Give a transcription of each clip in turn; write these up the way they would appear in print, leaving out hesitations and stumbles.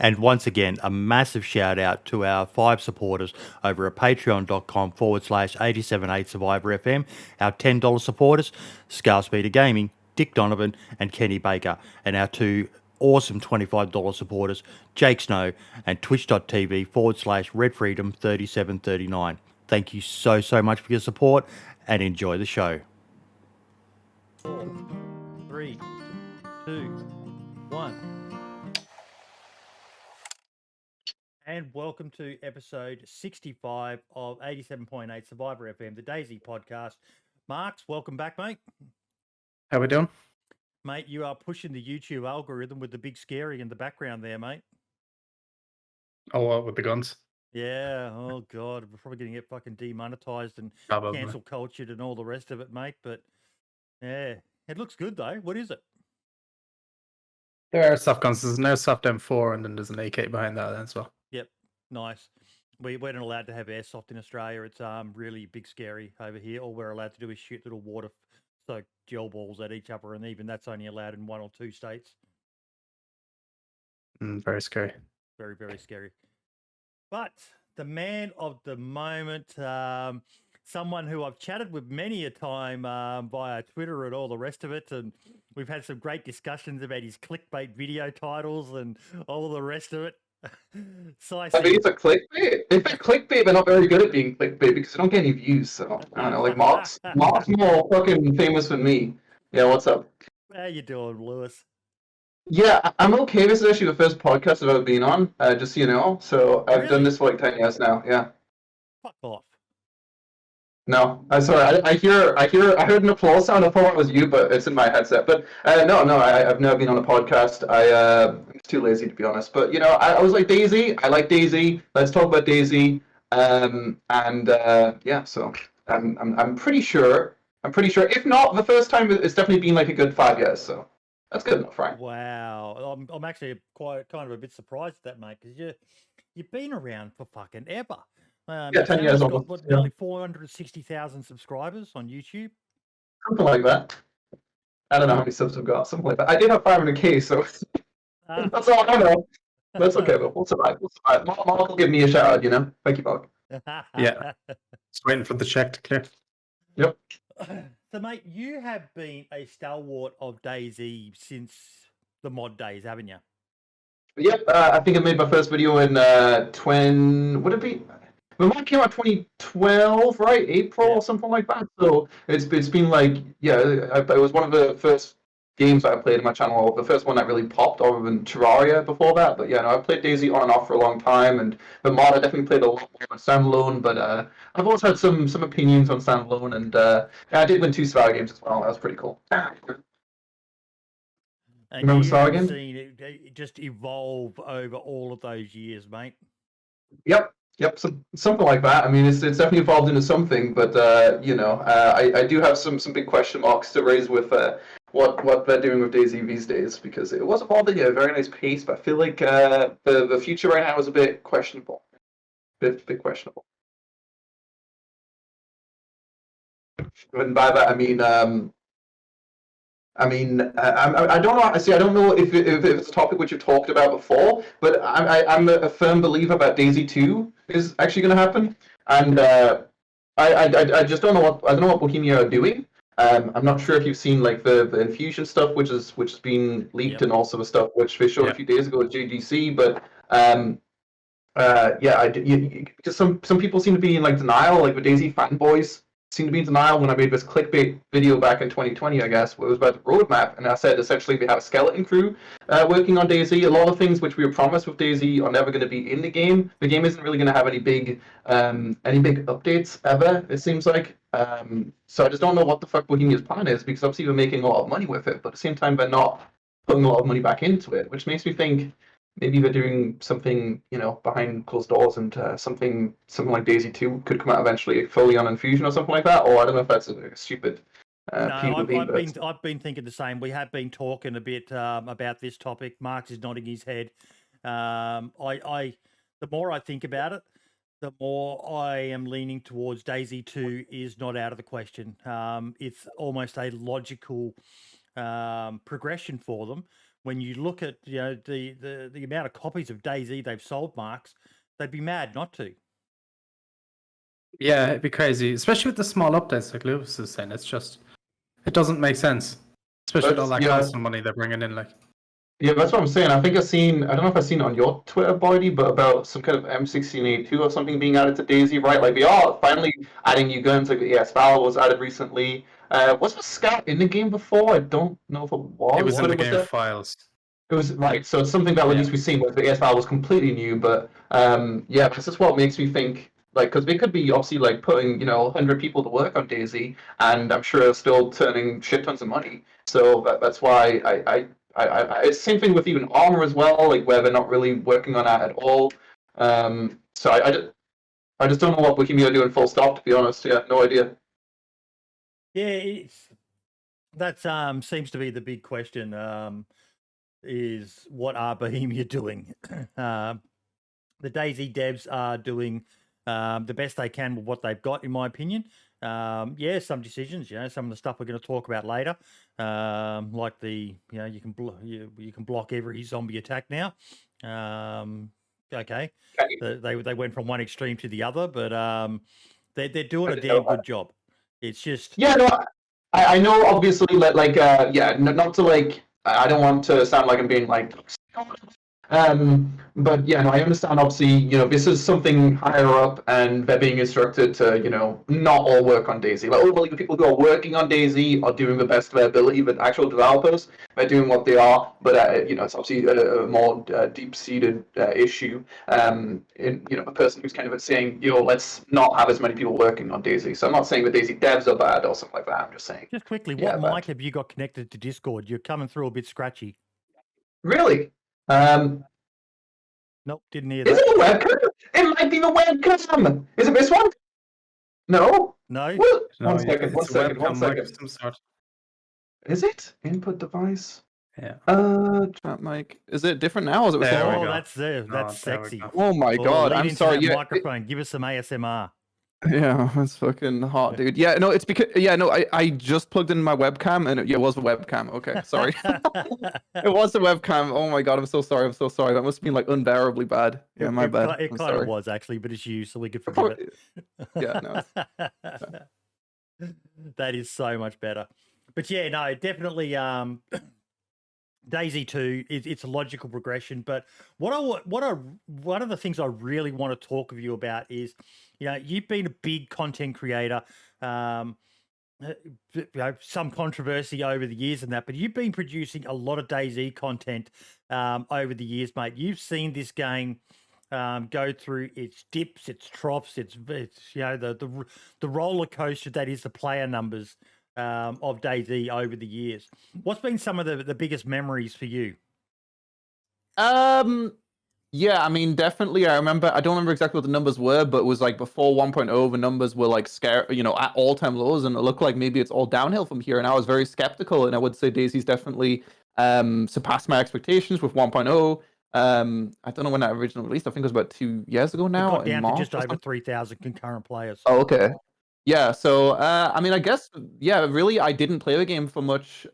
And once again, a massive shout out to our 5 supporters over at patreon.com/878 Survivor FM, our $10 supporters, Scar Speeder Gaming, Dick Donovan, and Kenny Baker, and our 2 awesome $25 supporters, Jake Snow and twitch.tv/Red Freedom 3739. Thank you so much for your support and enjoy the show. 4, 3, 2, 1. And welcome to episode 65 of 87.8 Survivor FM, the DayZ podcast. Marks, welcome back, mate. How we doing? Mate, you are pushing the YouTube algorithm with the big scary in the background there, mate. Oh, with the guns? Yeah, oh God, we're probably going to get fucking demonetized and cancel cultured and all the rest of it, mate. But yeah, it looks good though. What is it? There are soft guns. There's no soft M4 and then there's an AK behind that as well. Yep, nice. We weren't allowed to have airsoft in Australia. It's really big scary over here. All we're allowed to do is shoot little water-soaked gel balls at each other, and even that's only allowed in 1 or 2 states. Very scary. Very, very scary. But the man of the moment, someone who I've chatted with many a time via Twitter and all the rest of it, and we've had some great discussions about his clickbait video titles and all the rest of it. I mean, it's a clickbait. If it's clickbait, they're not very good at being clickbait because they don't get any views. So I don't know. Like Mark's more fucking famous than me. Yeah, what's up? How you doing, Lewis? Yeah, I'm okay. This is actually the first podcast I've ever been on, just so you know. So I've done this for like 10 years now. Yeah. Fuck off. No, I'm sorry. I heard an applause sound. I thought it was you, but it's in my headset. But no, I've never been on a podcast. I'm too lazy to be honest. But you know, I was like DayZ. I like DayZ. Let's talk about DayZ. Yeah. So I'm pretty sure. If not the first time, it's definitely been like a good 5 years. So that's good enough, right? Wow, I'm actually kind of a bit surprised at that, mate, because you've been around for fucking ever. Yeah, 10 years almost. Got nearly 460,000 subscribers on YouTube. Something like that. I don't know how many subs I've got. Something like that. I did have 500k, so that's all I know. That's okay, but we'll survive. Mark will give me a shout out, you know? Thank you, Mark. Yeah. Just waiting for the check to clear. Yep. So, mate, you have been a stalwart of DayZ since the mod days, haven't you? Yep. I think I made my first video in would it be? The mod came out 2012, right? April or something like that. So it's been like, yeah, it was one of the first games that I played in my channel. The first one that really popped, other than Terraria before that. But yeah, no, I played DayZ on and off for a long time, and the mod I definitely played a lot more on Standalone. But I've always had some opinions on Standalone, and yeah, I did win 2 Survivor games as well. That was pretty cool. And remember Survivor games? Seen it just evolve over all of those years, mate. Yep, something like that. I mean, it's definitely evolved into something, but you know, I do have some big question marks to raise with what they're doing with DayZ these days, because it was evolving at a very nice pace, but I feel like the future right now is a bit questionable. Bit questionable. And by that I mean I don't know. See, I don't know if it's a topic which you've talked about before, but I'm a firm believer that DayZ 2 is actually going to happen, and I just don't know what Bohemia are doing. I'm not sure if you've seen like the infusion stuff, which has been leaked, and also the stuff which they showed a few days ago at JDC. But yeah, just some people seem to be in like denial, like the DayZ fanboys seem to be in denial when I made this clickbait video back in 2020, I guess, where it was about the roadmap, and I said essentially we have a skeleton crew working on DayZ. A lot of things which we were promised with DayZ are never going to be in the game. The game isn't really going to have any big updates ever, it seems like. So I just don't know what the fuck Bohemia's plan is, because obviously we're making a lot of money with it, but at the same time they're not putting a lot of money back into it, which makes me think maybe they're doing something, you know, behind closed doors, and something like DayZ 2 could come out eventually fully on Infusion or something like that. Or I don't know if that's a stupid. No, I've been thinking the same. We have been talking a bit about this topic. Marx is nodding his head. The more I think about it, the more I am leaning towards DayZ 2 is not out of the question. It's almost a logical progression for them, when you look at the amount of copies of DayZ they've sold, Marks, they'd be mad not to. Yeah, it'd be crazy, especially with the small updates like Lewis is saying. It doesn't make sense, especially with all that constant money they're bringing in. Like, yeah, that's what I'm saying. I think I don't know if I've seen it on your Twitter, Boydie, but about some kind of M16A2 or something being added to DayZ, right? Like, they are finally adding new guns, like the AEST was added recently. Was the Scout in the game before? I don't know if it was. it was in but the game there. files. It was right, so it's something that at least we've seen, where the AEST was completely new, but yeah, this is what makes me think, like, because they could be obviously like putting 100 people to work on DayZ, and I'm sure still turning shit tons of money. So that's why it's the same thing with even Armor as well, like where they're not really working on that at all. So I just don't know what Bohemia are doing full stop, to be honest. Yeah, no idea. Yeah, that seems to be the big question. Is what are Bohemia doing? The DayZ devs are doing the best they can with what they've got, in my opinion. Yeah, some decisions, some of the stuff we're going to talk about later, like the you can block every zombie attack now. Okay, they went from one extreme to the other, but they're doing a damn good job. It's just no, I know obviously like not to like. I don't want to sound like I'm being like, but yeah, no, I understand. Obviously, this is something higher up, and they're being instructed to, not all work on DayZ. Like, all the people who are working on DayZ are doing the best of their ability. But actual developers, they're doing what they are. But it's obviously a more deep-seated issue. In a person who's kind of saying, let's not have as many people working on DayZ. So I'm not saying the DayZ devs are bad or something like that. I'm just saying. Just quickly, what mic have you got connected to Discord? You're coming through a bit scratchy. Really? Nope, didn't hear Is that. it a webcam? It might be the webcam. Is it this one? No. No. One second. Some sort. Is it input device? Yeah. Chat mic. Is it different now? Or is it Oh, that's sexy. Oh my god! I'm sorry. Yeah, microphone. Give us some ASMR. Yeah, that's fucking hot, dude. Yeah, no, it's because I just plugged in my webcam and it was a webcam. Okay, sorry. It was a webcam. Oh my god, I'm so sorry. That must have been like unbearably bad. Yeah, my bad. It kind of was actually, but it's you, so we could forgive it. Yeah, no. That is so much better. But yeah, no, definitely. DayZ 2, it's a logical progression. But one of the things I really want to talk with you about is, you've been a big content creator, some controversy over the years and that, but you've been producing a lot of DayZ content over the years, mate. You've seen this game go through its dips, its troughs, its the roller coaster that is the player numbers of DayZ over the years. What's been some of the biggest memories for you? Yeah, I mean, definitely. I don't remember exactly what the numbers were, but it was like before 1.0, the numbers were like at all-time lows, and it looked like maybe it's all downhill from here. And I was very skeptical, and I would say DayZ's definitely surpassed my expectations with 1.0. I don't know when that originally released. I think it was about 2 years ago now. It got down to just over 3,000 concurrent players. Oh, okay. Yeah, so I mean, I guess really, I didn't play the game for much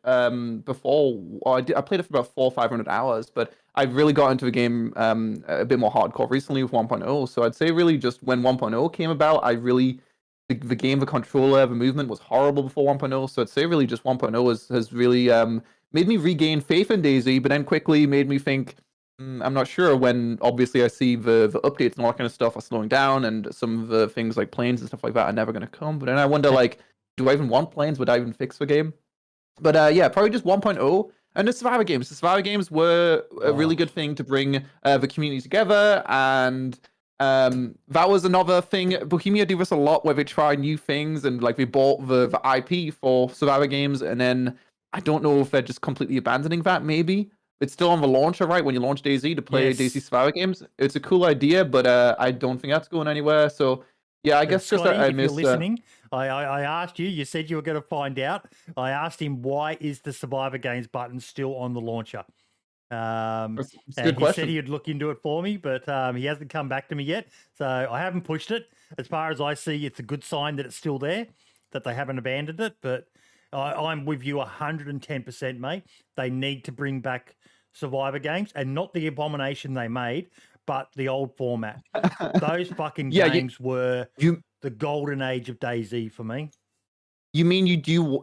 before. I played it for about 400 or 500 hours, but I really got into the game a bit more hardcore recently with 1.0. So I'd say really just when 1.0 came about, the game, the controller, the movement was horrible before 1.0. So I'd say really just 1.0 has really made me regain faith in DayZ, but then quickly made me think. I'm not sure when, obviously, I see the updates and all that kind of stuff are slowing down, and some of the things like planes and stuff like that are never going to come. But then I wonder, like, do I even want planes? Would I even fix the game? But yeah, probably just 1.0. And the Survivor games. The Survivor games were a really good thing to bring the community together, and that was another thing. Bohemia do this a lot, where they try new things, and like they bought the IP for Survivor games, and then I don't know if they're just completely abandoning that, maybe. It's still on the launcher, right? When you launch DayZ to play DayZ Survivor games, it's a cool idea, but I don't think that's going anywhere. So yeah, I guess Scotty, just I if miss. You're listening, I asked you. You said you were going to find out. I asked him, why is the Survivor Games button still on the launcher? And he said he would look into it for me, but he hasn't come back to me yet. So I haven't pushed it. As far as I see, it's a good sign that it's still there, that they haven't abandoned it. But I'm with you 110%, mate. They need to bring back Survivor games, and not the abomination they made, but the old format. Those fucking Yeah, games were you the golden age of DayZ for me. you mean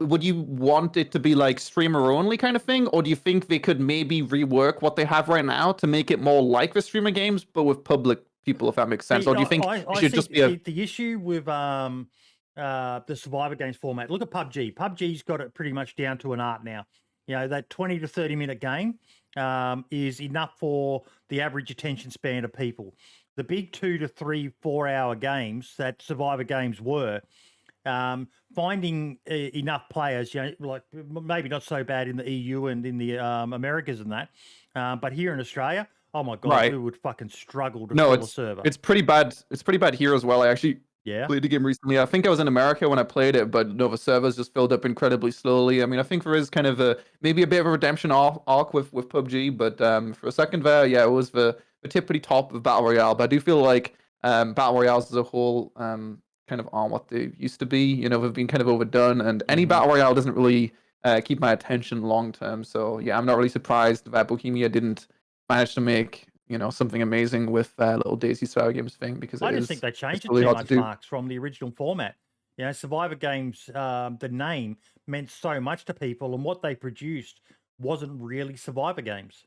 would you want it to be like streamer only kind of thing, or do you think they could maybe rework what they have right now to make it more like the streamer games but with public people, if that makes sense? Or do you think it should see just be a the issue with the Survivor games format? Look at PUBG. PUBG's got it pretty much down to an art now. You know, that 20 to 30 minute game is enough for the average attention span of people. The big 2 to 3, 4 hour games that Survivor games were, finding enough players, you know, like maybe not so bad in the EU and in the Americas and that, but here in Australia, oh my God, Right. we would fucking struggle to No, fill a server. it's pretty bad. It's pretty bad here as well. I actually Yeah. played the game recently. I think I was in America when I played it, but no, the servers just filled up incredibly slowly. I mean, I think there is kind of maybe a bit of a redemption arc with PUBG, but for a second there, yeah, it was the tippity top of Battle Royale. But I do feel like Battle Royales as a whole kind of aren't what they used to be. You know, they've been kind of overdone, and any Battle Royale doesn't really keep my attention long term. So yeah, I'm not really surprised that Bohemia didn't manage to make, you know, something amazing with little DayZ Survivor Games thing, because I just think they changed it really too hard to much, do. Marks, from the original format. You know, Survivor Games, the name meant so much to people, and what they produced wasn't really Survivor Games.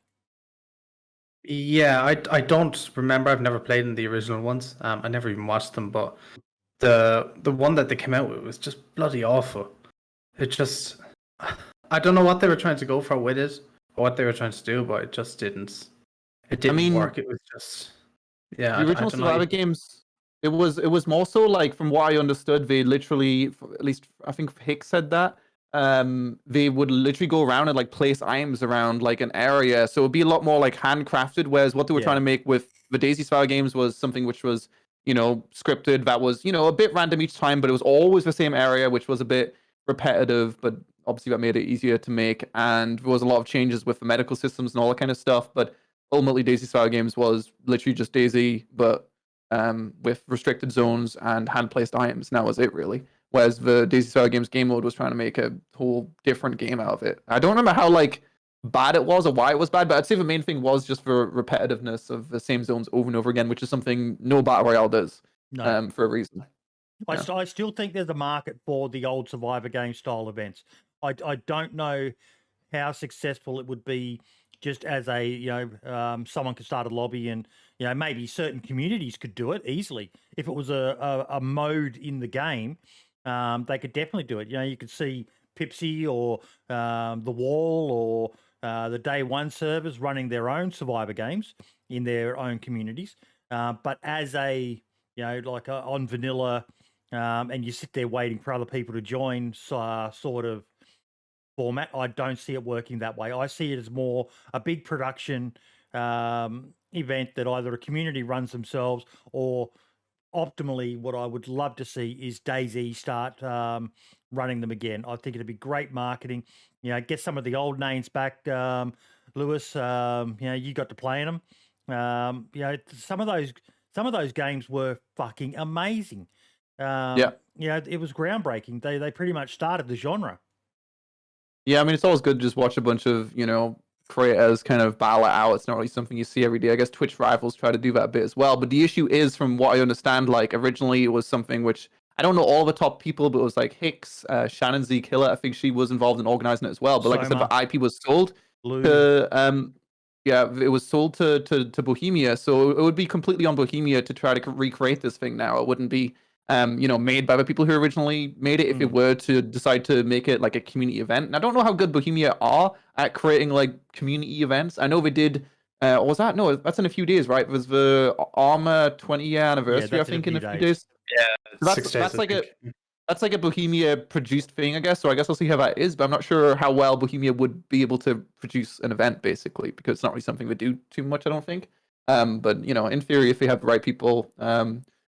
Yeah, I don't remember. I've never played in the original ones. I never even watched them, but the one that they came out with was just bloody awful. It just, I don't know what they were trying to go for with it, or what they were trying to do, but it just didn't. It didn't mean, work. It was just, yeah. The original Survivor Games, it was more so like, from what I understood, they literally, at least I think Hicks said that, they would literally go around and like place items around like an area, so it would be a lot more like handcrafted. Whereas what they were Yeah. trying to make with the DayZ Survivor Games was something which was, you know, scripted, that was, you know, a bit random each time, but it was always the same area, which was a bit repetitive, but obviously that made it easier to make. And there was a lot of changes with the medical systems and all that kind of stuff, but ultimately DayZ Survivor Games was literally just DayZ, but with restricted zones and hand placed items, and that was it really. Whereas the DayZ Survivor Games game mode was trying to make a whole different game out of it. I don't remember how like bad it was or why it was bad, but I'd say the main thing was just the repetitiveness of the same zones over and over again, which is something no Battle Royale does. No. For a reason. I still think there's a market for the old Survivor Game style events. I don't know how successful it would be just as a, you know, someone could start a lobby, and, you know, maybe certain communities could do it easily. If it was a mode in the game, they could definitely do it. You know, you could see Pipsy or The Wall or the Day One servers running their own Survivor Games in their own communities. But as a, you know, like on vanilla, and you sit there waiting for other people to join sort of format, I don't see it working that way. I see it as more a big production event that either a community runs themselves, or optimally what I would love to see is DayZ start running them again. I think it'd be great marketing. You know, get some of the old names back. Lewis, you know, you got to play in them. You know, some of those games were fucking amazing. Yeah. You know, it was groundbreaking. They pretty much started the genre. Yeah, I mean, it's always good to just watch a bunch of, you know, creators kind of battle it out. It's not really something you see every day. I guess Twitch Rivals try to do that a bit as well. But the issue is, from what I understand, like originally it was something which, I don't know all the top people, but it was like Hicks, Shannon Z Killer. I think she was involved in organizing it as well. But like I said, the IP was sold to yeah, it was sold to Bohemia. So it would be completely on Bohemia to try to recreate this thing now. It wouldn't be you know, made by the people who originally made it, if it were to decide to make it like a community event. And I don't know how good Bohemia are at creating like community events. I know they did. Was that? No, that's in a few days, right? It was the Armor 20-year anniversary, I think, in a few days. Yeah, So that's like a Bohemia produced thing, I guess. So I guess I'll see how that is, but I'm not sure how well Bohemia would be able to produce an event, basically, because it's not really something they do too much, I don't think. But you know, in theory, if they have the right people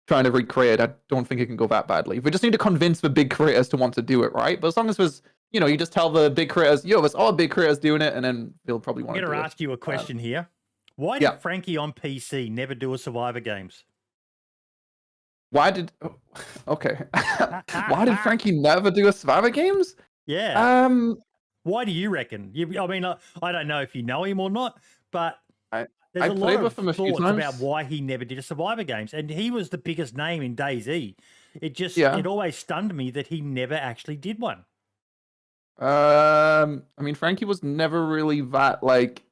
trying to recreate, I don't think it can go that badly. We just need to convince the big creators to want to do it, right? But as long as there's, you know, you just tell the big creators, yo, there's all big creators doing it, and then they'll probably want to do it. I'm going to ask you a question here. Why did Frankie on PC never do a Survivor Games? Okay. Why did Frankie never do a Survivor Games? Yeah. Why do you reckon? I mean, I don't know if you know him or not, but I there's a played lot with of him a few thoughts about times. why he never did a Survivor Games, and he was the biggest name in DayZ. Yeah. It always stunned me that he never actually did one. I mean, Frankie was never really that like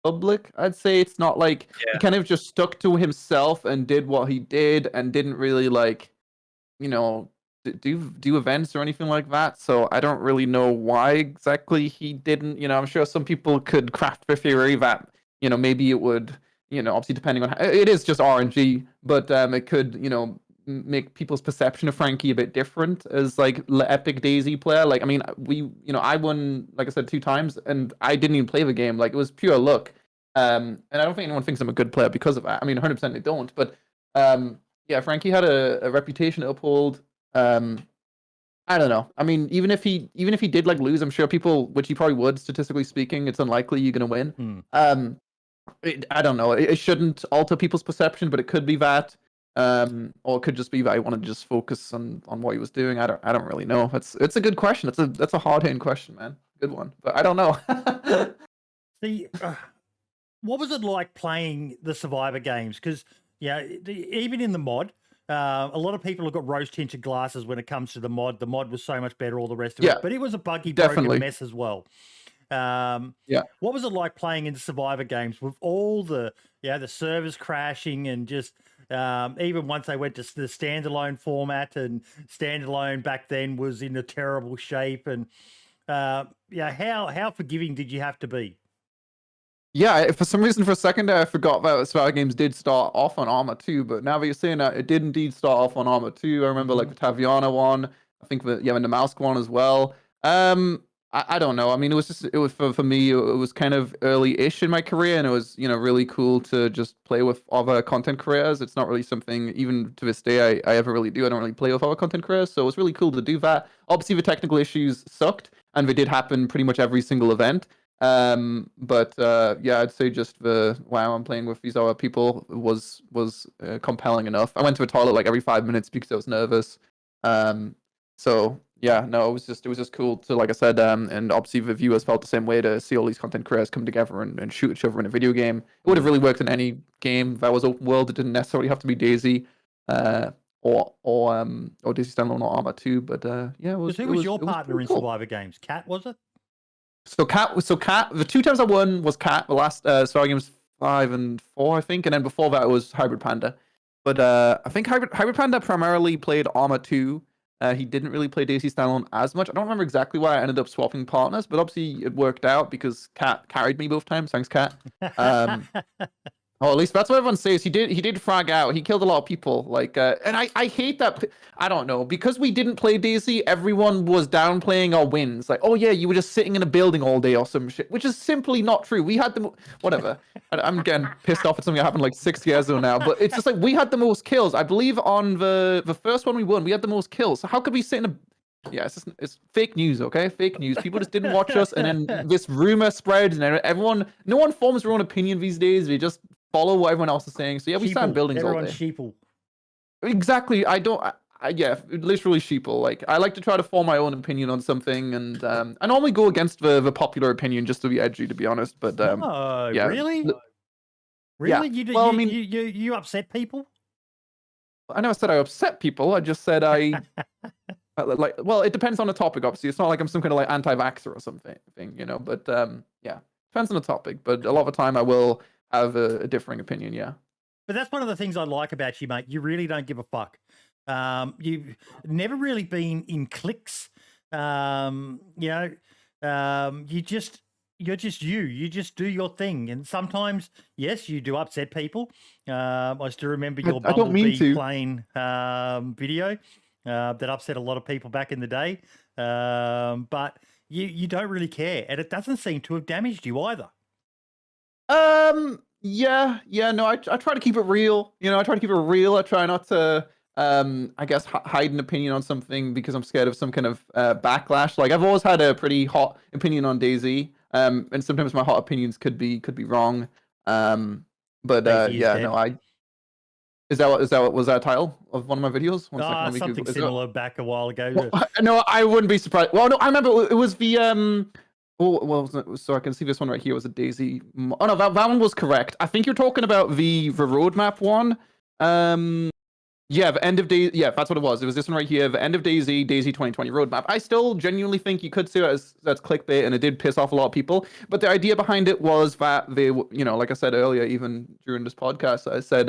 public. I'd say it's not like he Yeah. kind of just stuck to himself and did what he did and didn't really like, you know, do events or anything like that. So I don't really know why exactly he didn't. You know, I'm sure some people could craft the theory that, you know, maybe it would, you know, obviously depending on how, it is just RNG, but it could, you know, make people's perception of Frankie a bit different as like epic DayZ player. Like, I mean, you know, I won, like I said, 2 times, and I didn't even play the game. Like, it was pure luck. And I don't think anyone thinks I'm a good player because of that. I mean, 100% they don't. But yeah, Frankie had a reputation to uphold. I don't know. I mean, even if he did like lose, I'm sure people, which he probably would, statistically speaking, it's unlikely you're gonna win. I don't know. It shouldn't alter people's perception, but it could be that. Or it could just be that I wanted to just focus on what he was doing. I don't really know. It's a good question. That's a hard hitting question, man. Good one, but I don't know. See, what was it like playing the Survivor Games? Because even in the mod, a lot of people have got rose tinted glasses when it comes to the mod. The mod was so much better, all the rest of it, but it was a buggy, definitely. broken mess as well. Yeah. What was it like playing in the Survivor Games with all the servers crashing and just even once they went to the standalone format, and standalone back then was in a terrible shape, and how forgiving did you have to be? Yeah, for some reason, for a second there, I forgot that Survivor Games did start off on Arma 2, but now that you're saying that, it did indeed start off on Arma 2. I remember like the Taviana one, I think and the Mausk one as well. I don't know. I mean, it was for me, it was kind of early-ish in my career, and it was, you know, really cool to just play with other content creators. It's not really something, even to this day, I ever really do. I don't really play with other content creators, so it was really cool to do that. Obviously, the technical issues sucked, and they did happen pretty much every single event. But yeah, I'd say just the wow, I'm playing with these other people was compelling enough. I went to the toilet like every 5 minutes because I was nervous. So yeah, no, it was just cool to, like I said, and obviously the viewers felt the same way to see all these content creators come together and shoot each other in a video game. It would have really worked in any game that was open world. It didn't necessarily have to be DayZ, or DayZ Standalone or Arma 2. But yeah, Who was your partner in Survivor Games? Cat, was it? So Cat, the 2 times I won was Cat. The last Survivor Games 5 and 4, I think, and then before that it was Hybrid Panda. But I think Hybrid Panda primarily played Arma 2. He didn't really play DayZ Standalone as much. I don't remember exactly why I ended up swapping partners, but obviously it worked out because Cat carried me both times. Thanks, Cat. Or at least that's what everyone says. He did frag out. He killed a lot of people. Like, and I hate that. I don't know, because we didn't play DayZ. Everyone was downplaying our wins. Like, oh yeah, you were just sitting in a building all day or some shit, which is simply not true. We had the whatever. I'm getting pissed off at something that happened like 6 years ago now. But it's just like we had the most kills. I believe on the first one we won, we had the most kills. So how could we sit in a yeah, it's fake news, okay? Fake news. People just didn't watch us, and then this rumor spreads, and no one forms their own opinion these days. They just follow what everyone else is saying. So yeah, we stand buildings all day. Everyone's sheeple. Exactly. Yeah, literally sheeple. Like, I like to try to form my own opinion on something, and I normally go against the popular opinion just to be edgy, to be honest. But yeah, really? Yeah. You upset people? I never said I upset people. I just said I. Well, it depends on the topic. Obviously, it's not like I'm some kind of like anti-vaxxer or something, you know. But yeah, depends on the topic. But a lot of the time, I will have a differing opinion. Yeah. But that's one of the things I like about you, mate. You really don't give a fuck. You've never really been in cliques. You're just you. You just do your thing. And sometimes, yes, you do upset people. I still remember your Bumblebee plane video. That upset a lot of people back in the day, but you don't really care, and it doesn't seem to have damaged you either. Yeah, no, I try to keep it real. You know, I try to keep it real. I try not to, I guess, hide an opinion on something because I'm scared of some kind of backlash. Like, I've always had a pretty hot opinion on DayZ, and sometimes my hot opinions could be wrong. But yeah, no, Is that what was that a title of one of my videos? One second, let me Something Google. similar back a while ago. No, I wouldn't be surprised. Well, no, I remember it was the so I can see this one right here was a DayZ. Oh no, that one was correct. I think you're talking about the roadmap one. Yeah, the end of day. Yeah, that's what it was. It was this one right here, the end of DayZ 2020 roadmap. I still genuinely think you could say that's clickbait, and it did piss off a lot of people. But the idea behind it was that they, like I said earlier, even during this podcast, I said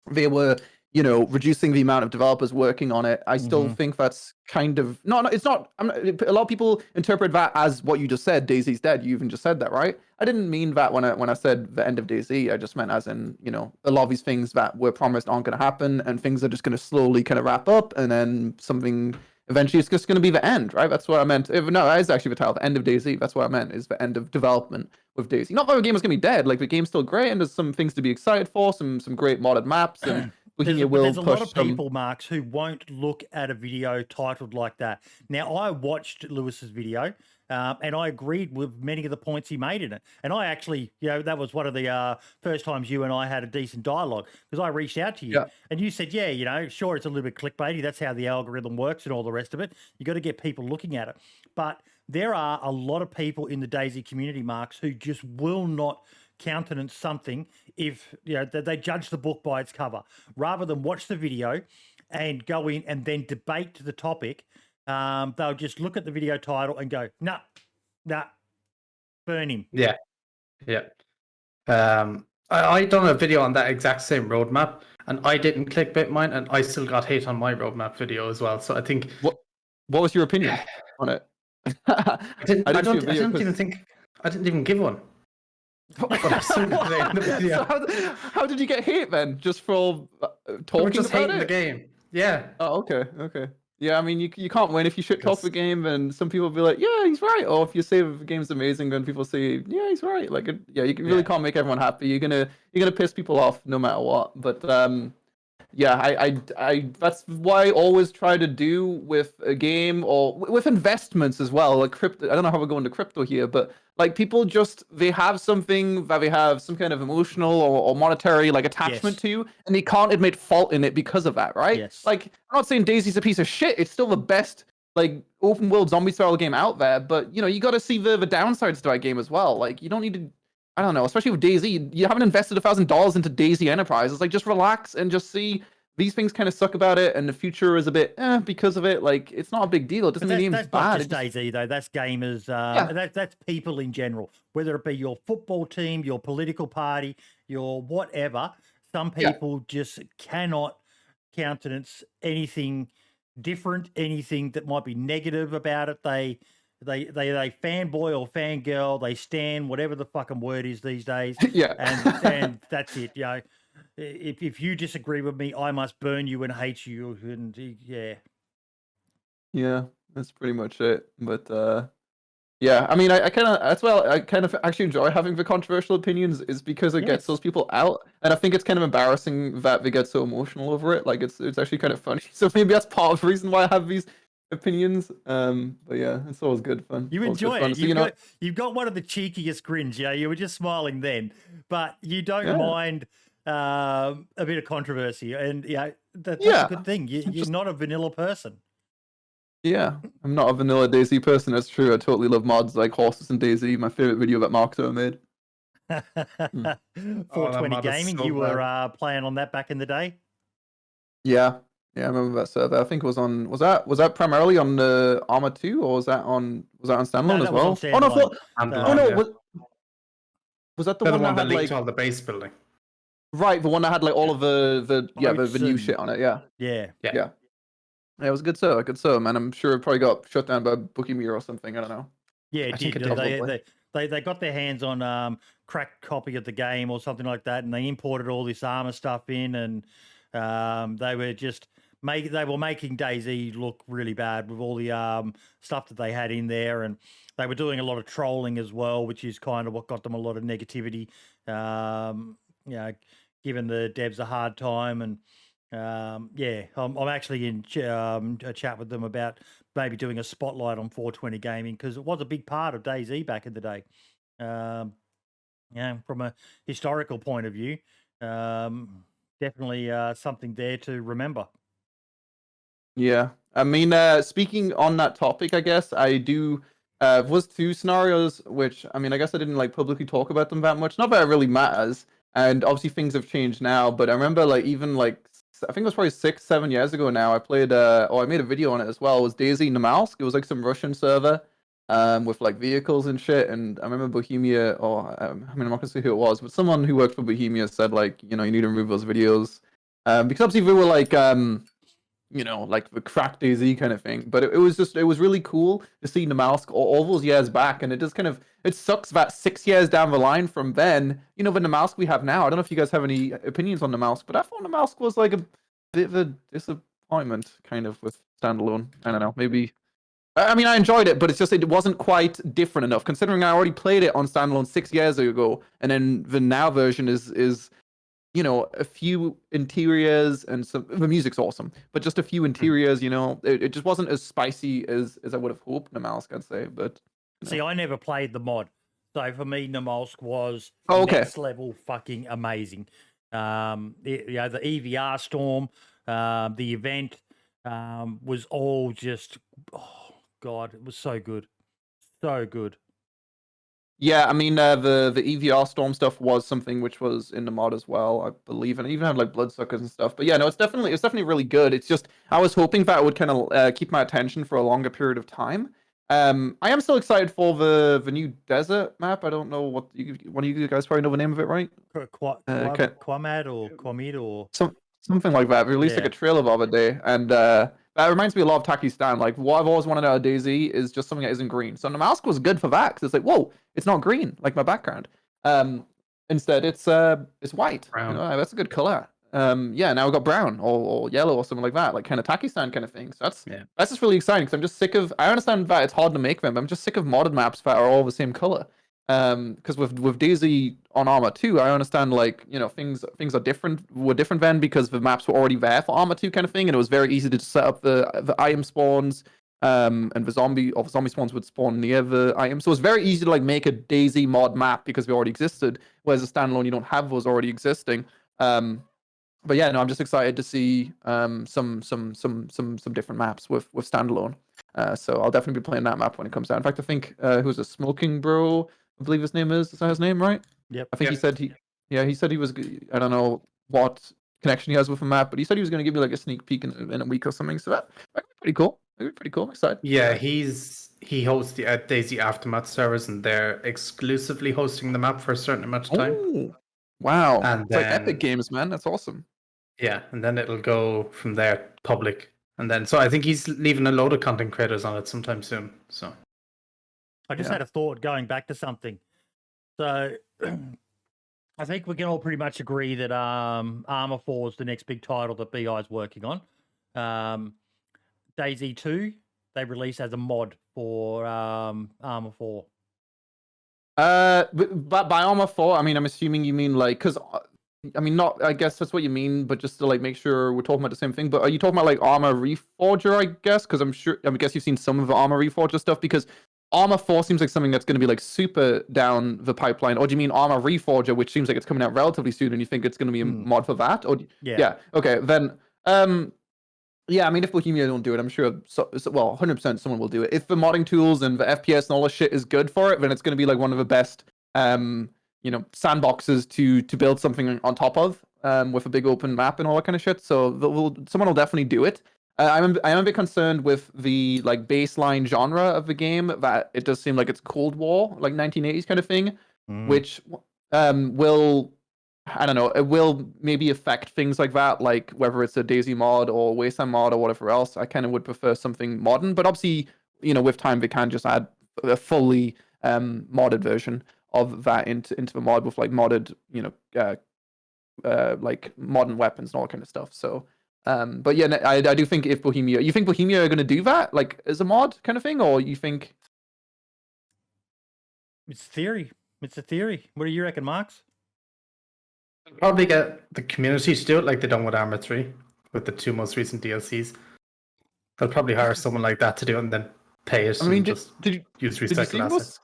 they were, reducing the amount of developers working on it. I still think that's kind of no, it's not. A lot of people interpret that as what you just said. DayZ's dead. You even just said that, right? I didn't mean that when I said the end of DayZ. I just meant as in, a lot of these things that were promised aren't going to happen, and things are just going to slowly kind of wrap up, and then something eventually it's just going to be the end, right? That's what I meant. No, that is actually the title, the end of DayZ. That's what I meant, is the end of development with DayZ. Not that the game is going to be dead. Like, the game's still great, and there's some things to be excited for, some great modded maps, and there's a lot of people, Marks, who won't look at a video titled like that. Now, I watched Lewis's video, and I agreed with many of the points he made in it. And I actually, that was one of the first times you and I had a decent dialogue, because I reached out to you and you said, sure, it's a little bit clickbaity. That's how the algorithm works and all the rest of it. You got to get people looking at it. But there are a lot of people in the DayZ community, Marks, who just will not countenance something if they judge the book by its cover, rather than watch the video and go in and then debate the topic. They'll just look at the video title and go, nah, burn him. Yeah. I done a video on that exact same roadmap, and I didn't clickbait mine, and I still got hate on my roadmap video as well. So I think what was your opinion on it? I didn't even give one. So how did you get hate then? Just for talking just about hating the game. Yeah. Oh, okay. Yeah, I mean, you can't win if you shit talk the game, and some people will be like, yeah, he's right. Or if you say the game's amazing, then people say, yeah, he's right. Like, you really can't make everyone happy. You're gonna piss people off no matter what. But yeah, I that's what I always try to do with a game, or with investments as well. Like crypto, I don't know how we're going to crypto here, but like people they have something that they have some kind of emotional or monetary like attachment to, and they can't admit fault in it because of that, right? Yes. Like, I'm not saying DayZ's a piece of shit. It's still the best like open world zombie style game out there, but you got to see the downsides to that game as well. Like, you don't need to. I don't know, especially with DayZ, you haven't invested $1,000 into DayZ Enterprise. It's like, just relax and just see these things kind of suck about it, and the future is a bit because of it. Like, it's not a big deal. It doesn't mean it's bad. That's not just DayZ though. That's gamers. That's people in general. Whether it be your football team, your political party, your whatever. Some people just cannot countenance anything different, anything that might be negative about it. They fanboy or fangirl, they stan, whatever the fucking word is these days. And that's it. If you disagree with me, I must burn you and hate you. And yeah, that's pretty much it. But yeah, I mean, I kind of actually enjoy having the controversial opinions, is because it gets those people out, and I think it's kind of embarrassing that they get so emotional over it. Like, it's actually kind of funny. So maybe that's part of the reason why I have these opinions. But yeah, it's always good fun. You enjoy it. So, you've got one of the cheekiest grins. You were just smiling then, but you don't mind a bit of controversy, and that's a good thing. You're not a vanilla person. Yeah, I'm not a vanilla DayZ person. That's true. I totally love mods like horses and DayZ. My favorite video that Markto made. 420 Gaming. You were playing on that back in the day. Yeah, I remember that server. I think it was on. Was that primarily on the Arma 2, or was that on Standalone as well? Was on Standalone. Was that the one that had linked to all the base building? Right, the one that had like all of the new shit on it. Yeah. Yeah, it was a good server, man. I'm sure it probably got shut down by Bookymere or something. I don't know. Yeah, it did. They got their hands on cracked copy of the game or something like that, and they imported all this Arma stuff in, and they were just making DayZ look really bad with all the stuff that they had in there, and they were doing a lot of trolling as well, which is kind of what got them a lot of negativity. Giving the devs a hard time, and I'm actually in a chat with them about maybe doing a spotlight on 420 Gaming, because it was a big part of DayZ back in the day. From a historical point of view, definitely something there to remember. Yeah, I mean, speaking on that topic, I guess I do. Was two scenarios, which I mean, I guess I didn't like publicly talk about them that much. Not that it really matters, and obviously things have changed now. But I remember, like, even like I think it was probably 6, 7 years ago now. I played, or I made a video on it as well. It was DayZ Boxing. It was like some Russian server, with like vehicles and shit. And I remember Bohemia, or I mean, I'm not gonna say who it was, but someone who worked for Bohemia said like, you need to remove those videos, because obviously we were like, like the crack DayZ kind of thing. But it was really cool to see Namalsk all those years back, and it just it sucks that 6 years down the line from then, the Namalsk we have now. I don't know if you guys have any opinions on Namalsk, but I thought Namalsk was like a bit of a disappointment kind of with Standalone. I don't know, maybe. I mean, I enjoyed it, but it's just it wasn't quite different enough, considering I already played it on Standalone 6 years ago, and then the now version is a few interiors and the music's awesome, but just a few interiors, it just wasn't as spicy as I would have hoped Namalsk, I'd say. But see, I never played the mod, so for me, Namalsk was next level fucking amazing. The EVR storm, the event was all just, oh god, it was so good, so good. Yeah, I mean, the EVR storm stuff was something which was in the mod as well, I believe, and it even had like bloodsuckers and stuff. But yeah, no, it's definitely really good. It's just I was hoping that it would kind of keep my attention for a longer period of time. I am still excited for the new desert map. I don't know one of you guys probably know the name of it, right? Quamad or Quamid or something like that. We released like a trailer the other day, and that reminds me a lot of Takistan. Like, what I've always wanted out of DayZ is just something that isn't green. So Namalsk was good for that, because it's like, whoa, it's not green like my background. Instead, it's white. Brown. That's a good color. Yeah, now we've got brown or yellow or something like that, like kind of Takistan kind of thing. So that's just really exciting, because I'm just sick of. I understand that it's hard to make them, but I'm just sick of modded maps that are all the same color. Because with DayZ on Arma 2, I understand like things were different then, because the maps were already there for Arma 2 kind of thing, and it was very easy to set up the item spawns, and the zombie spawns would spawn near the item, so it's very easy to like make a DayZ mod map because they already existed. Whereas a Standalone, you don't have those already existing. But yeah, no, I'm just excited to see some different maps with Standalone. So I'll definitely be playing that map when it comes out. In fact, I think who's a Smoking Bro, I believe his name is that his name, right? Yep. I think he said he was. I don't know what connection he has with the map, but he said he was going to give me like a sneak peek in a week or something. So that'd be pretty cool. That'd be pretty cool. I'm excited. Yeah, he hosts the DayZ Aftermath servers, and they're exclusively hosting the map for a certain amount of time. Oh, wow! And it's like Epic Games, man. That's awesome. Yeah, and then it'll go from there public, and then so I think he's leaving a load of content creators on it sometime soon. So. I just had a thought going back to something. So I think we can all pretty much agree that Arma 4 is the next big title that BI is working on. DayZ 2, they released as a mod for Arma 4. But by Arma 4, I mean, I'm assuming you mean like, because I mean, not, I guess that's what you mean, but just to like make sure we're talking about the same thing. But are you talking about like Arma Reforger, I guess? Because I guess you've seen some of the Arma Reforger stuff, because Arma 4 seems like something that's going to be like super down the pipeline. Or do you mean Arma Reforger, which seems like it's coming out relatively soon, and you think it's going to be a mod for that? Or yeah. Okay, then yeah, I mean, if Bohemia don't do it, I'm sure. Well, 100% someone will do it. If the modding tools and the FPS and all this shit is good for it, then it's going to be like one of the best, sandboxes to build something on top of, with a big open map and all that kind of shit. So someone will definitely do it. I'm a bit concerned with the like baseline genre of the game, that it does seem like it's Cold War, like 1980s kind of thing, which will, I don't know, it will maybe affect things like that, like whether it's a DayZ mod or Wasteland mod or whatever else. I kind of would prefer something modern, but obviously, with time they can just add a fully modded version of that into the mod with like modded, like modern weapons and all that kind of stuff. So. But yeah, I do think if Bohemia, you think Bohemia are going to do that, like as a mod kind of thing, or you think it's theory? It's a theory. What do you reckon, Marks? Probably get the community to do it like they done with Arma 3 with the 2 most recent DLCs. They'll probably hire someone like that to do it and then pay it. I mean, use recycled assets.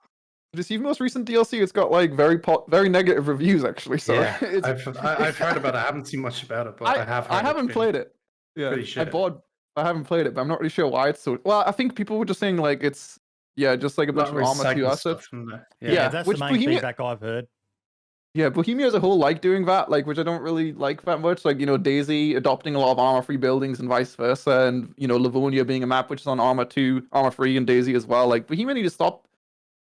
this even most recent DLC, it's got like very negative reviews actually. So Yeah, it's, I've heard about it. I haven't seen much about it, but I have heard I haven't it's played it. Yeah, pretty shit. I haven't played it, but I'm not really sure why it's so. Well, I think people were just saying like it's just like a bunch of Arma 2 assets. Yeah, that's which the main Bohemia- feedback I've heard. Yeah, Bohemia as a whole like doing that, like which I don't really like that much. Like, DayZ adopting a lot of armor-free buildings and vice versa, and Livonia being a map which is on Arma 2, armor-free, and DayZ as well. Like Bohemia need to stop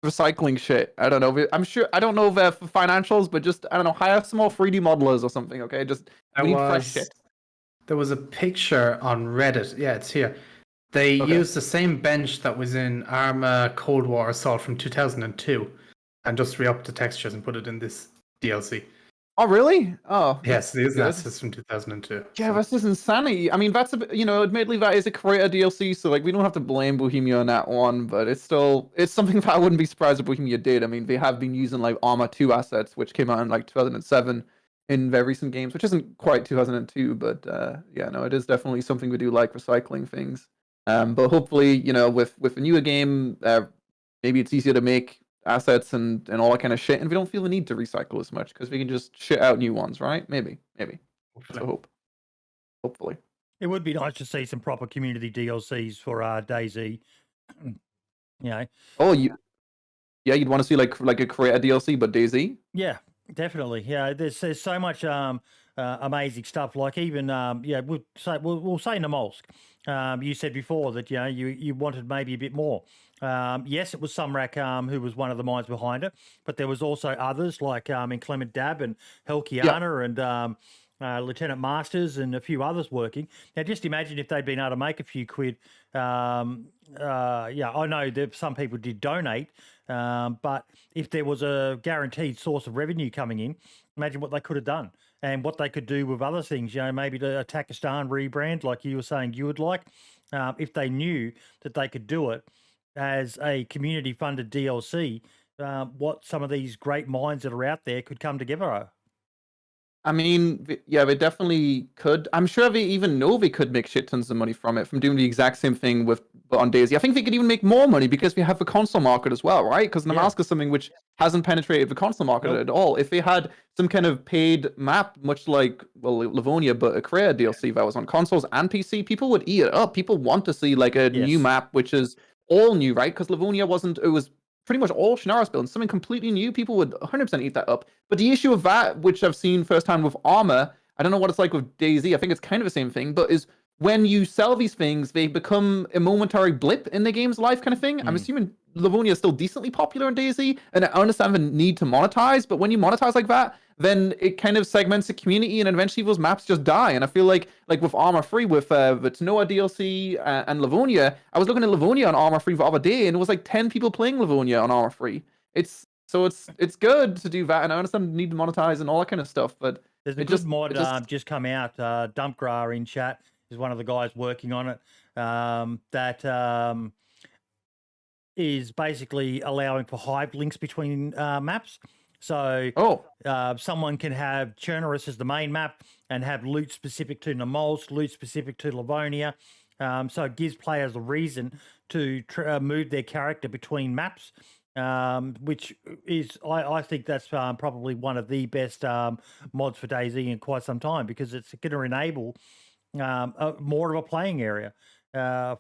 recycling shit. I don't know. I'm sure I don't know if they're for financials, but just I don't know, hire some more 3D modelers or something. Okay, just we need fresh shit. There was a picture on Reddit. Yeah, it's here. They used the same bench that was in Arma Cold War Assault from 2002, and just re-upped the textures and put it in this DLC. Oh really? Oh yes, they used assets from 2002. Yeah, that's just insanity. I mean, that's a bit, admittedly that is a creator DLC, so like we don't have to blame Bohemia on that one, but it's something that I wouldn't be surprised if Bohemia did. I mean, they have been using like Arma 2 assets, which came out in like 2007 in their recent games, which isn't quite 2002, but it is definitely something we do like recycling things. But hopefully, with a newer game, maybe it's easier to make assets and all that kind of shit, and we don't feel the need to recycle as much because we can just shit out new ones, right? Maybe. So hopefully. It would be nice to see some proper community DLCs for DayZ. Oh, you'd want to see like a creator DLC, but DayZ. Yeah, definitely. Yeah, there's so much amazing stuff. Like even we'll say Namolsk. You said before that you wanted maybe a bit more. Yes, it was Sumrak who was one of the minds behind it, but there was also others like Inclement Dab and Helkiana and Lieutenant Masters and a few others working. Now, just imagine if they'd been able to make a few quid. I know that some people did donate, but if there was a guaranteed source of revenue coming in, imagine what they could have done and what they could do with other things. Maybe the Takistan rebrand, like you were saying you would like, if they knew that they could do it as a community-funded DLC, what some of these great minds that are out there could come together. I mean, they definitely could. I'm sure they even know they could make shit tons of money from it, from doing the exact same thing on DayZ. I think they could even make more money because we have the console market as well, right? Because Namolsk is something which hasn't penetrated the console market at all. If they had some kind of paid map, much like, Livonia, but a creator DLC that was on consoles and PC, people would eat it up. People want to see like a new map, which is all new, right? Because Livonia it was pretty much all Chernarus builds, something completely new. People would 100% eat that up. But the issue of that, which I've seen firsthand with Arma, I don't know what it's like with DayZ. I think it's kind of the same thing, but is when you sell these things, they become a momentary blip in the game's life kind of thing. I'm assuming Livonia is still decently popular in DayZ, and I understand the need to monetize, but when you monetize like that, then it kind of segments the community, and eventually those maps just die. And I feel like with Arma 3, with the Tanoa DLC and Livonia, I was looking at Livonia on Arma 3 the other day, and it was like 10 people playing Livonia on Arma 3. It's good to do that, and I understand the need to monetize and all that kind of stuff, but there's a good mod just come out. Dumpgra in chat is one of the guys working on it. That is basically allowing for hive links between maps. So someone can have Chernarus as the main map and have loot specific to Namolsk, loot specific to Livonia. So it gives players a reason to move their character between maps, which is, I think that's probably one of the best mods for DayZ in quite some time, because it's going to enable more of a playing area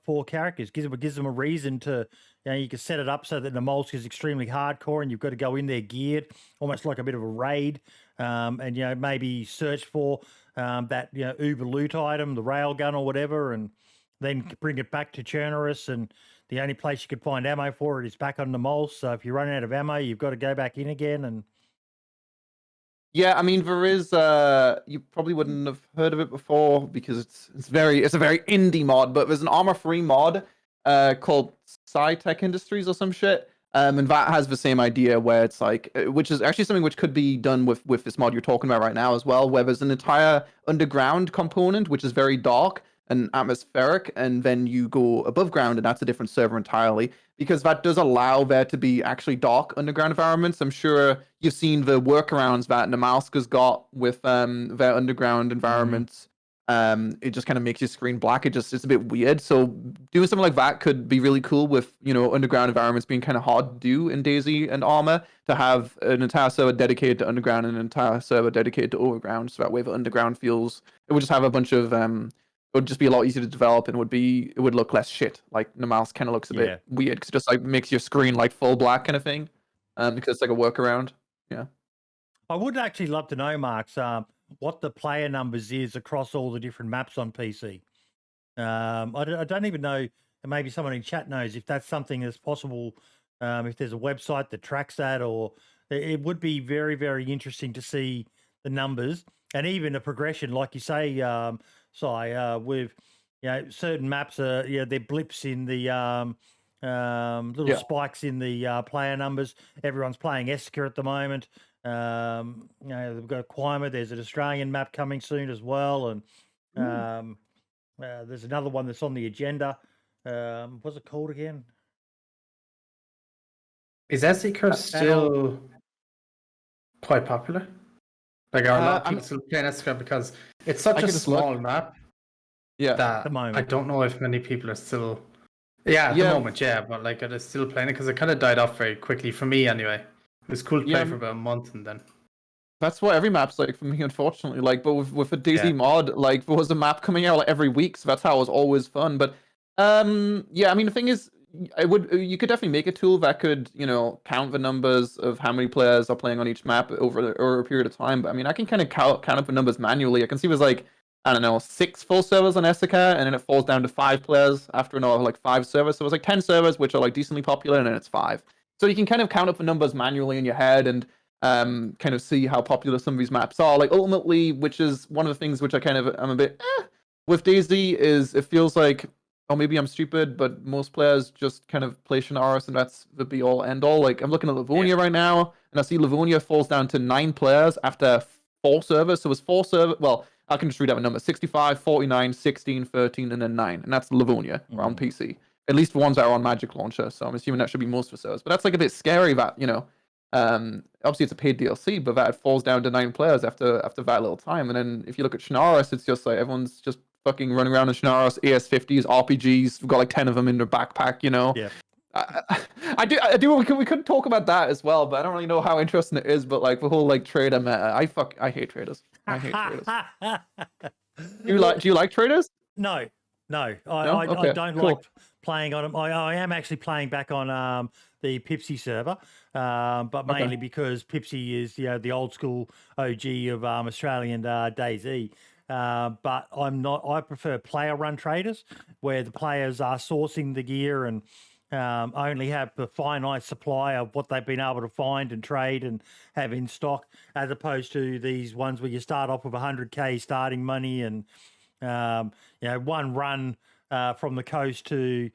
for characters. Gives them a reason to, you can set it up so that the Namolsk is extremely hardcore and you've got to go in there geared, almost like a bit of a raid, and maybe search for that uber loot item, the railgun or whatever, and then bring it back to Chernarus, and the only place you could find ammo for it is back on the Namolsk. So if you're running out of ammo, you've got to go back in again. And yeah, I mean, there is you probably wouldn't have heard of it before because it's a very indie mod, but there's an Arma 3 mod called SciTech Industries or some shit. And that has the same idea where it's like, which is actually something which could be done with this mod you're talking about right now as well, where there's an entire underground component which is very dark and atmospheric, and then you go above ground, and that's a different server entirely, because that does allow there to be actually dark underground environments. I'm sure you've seen the workarounds that Namolsk has got with their underground environments it just kind of makes your screen black. It's a bit weird. So doing something like that could be really cool with, underground environments being kind of hard to do in DayZ and Armor, to have an entire server dedicated to underground and an entire server dedicated to overground. So that way the underground it would just have a bunch of, it would just be a lot easier to develop, and it would look less shit. Like the mouse kind of looks a bit weird because it just like makes your screen like full black kind of thing, because it's like a workaround. Yeah. I would actually love to know, Marks, what the player numbers is across all the different maps on PC. I don't even know, and maybe someone in chat knows if that's something that's possible, if there's a website that tracks that, or it would be very, very interesting to see the numbers and even a progression, like you say, with certain maps are they're blips in the little spikes in the player numbers. Everyone's playing Essica at the moment. They've got Quima. There's an Australian map coming soon as well, and there's another one that's on the agenda. What's it called again? Is Essica still quite popular? Like, are a lot of people still playing Essica, because it's such a small map? Yeah, that at the moment. I don't know if many people are still. Yeah, at the moment, but like, are they still playing it? Because it kind of died off very quickly for me, anyway. It was cool to play for about a month, and then. That's what every map's like for me, unfortunately. Like, but with a DayZ mod, like, there was a map coming out like every week, so that's how it was always fun. But I mean, the thing is, you could definitely make a tool that could, count the numbers of how many players are playing on each map over a period of time. But I mean, I can kind of count up the numbers manually. I can see there's like, I don't know, 6 full servers on Essica, and then it falls down to 5 players after another like 5 servers. So it's like 10 servers, which are like decently popular, and then it's 5. So you can kind of count up the numbers manually in your head, and kind of see how popular some of these maps are. Like, ultimately, which is one of the things which I'm a bit with DayZ, is it feels like, oh, maybe I'm stupid, but most players just kind of play Chernarus, and that's the be all end all. Like, I'm looking at Livonia right now, and I see Livonia falls down to 9 players after 4 servers. So it's 4 servers. Well, I can just read out a number: 65, 49, 16, 13, and then 9, and that's Livonia on PC. At least the ones that are on Magic Launcher. So I'm assuming that should be most for servers. But that's like a bit scary that, obviously it's a paid DLC, but that falls down to 9 players after that little time. And then if you look at Chernarus, it's just like everyone's just fucking running around in Chernarus, AS50s, RPGs. We've got like 10 of them in their backpack, Yeah. I do. We could talk about that as well, but I don't really know how interesting it is. But like the whole like trader meta, I hate traders. I hate traders. Do you like traders? No. I Okay, don't cool. like playing on them. I am actually playing back on the Pipsy server, but mainly because Pipsy is the old school OG of Australian DayZ. But I'm not. I prefer player run traders, where the players are sourcing the gear and only have the finite supply of what they've been able to find and trade and have in stock, as opposed to these ones where you start off with 100k starting money and one run from the coast through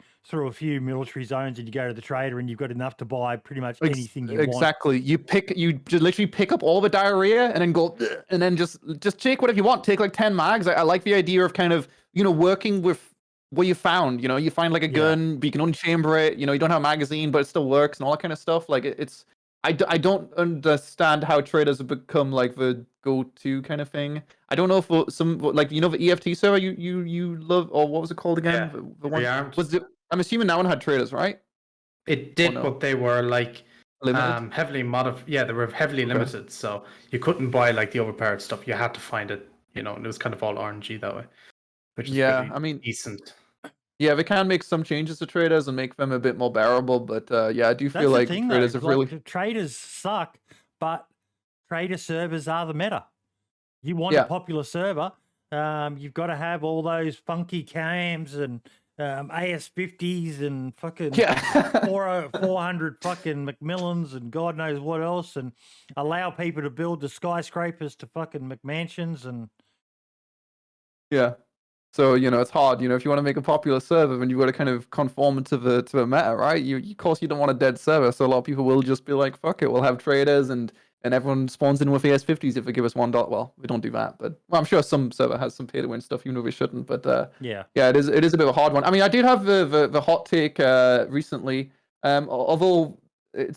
a few military zones, and you go to the trader and you've got enough to buy pretty much anything you want. Exactly. You just literally pick up all the diarrhea and then go, and then just take whatever you want. Take like 10 mags. I like the idea of kind of, working with what you found. You find like a gun, but you can unchamber it. You don't have a magazine, but it still works and all that kind of stuff. Like it's, I don't understand how traders have become like the go-to kind of thing. I don't know if some like the EFT server you love, or what was it called again? Yeah, the one Rearmed. was it? I'm assuming that one had traders, right? It did, but they were like Limited? heavily modified. Yeah, they were heavily limited, so you couldn't buy like the overpowered stuff. You had to find it, and it was kind of all RNG that way, which is pretty decent. Yeah, they can make some changes to traders and make them a bit more bearable, but I do feel like traders have really... Traders suck, but trader servers are the meta. You want a popular server, you've got to have all those funky cams and AS50s and fucking 400 fucking Macmillans and God knows what else, and allow people to build the skyscrapers to fucking McMansions and... Yeah. So, it's hard, if you want to make a popular server, then you've got to kind of conform to the meta, right? Of course, you don't want a dead server, so a lot of people will just be like, fuck it, we'll have traders, and everyone spawns in with AS50s if they give us $1. Well, we don't do that, but I'm sure some server has some pay-to-win stuff, even though we shouldn't, but it is a bit of a hard one. I mean, I did have the hot take recently, although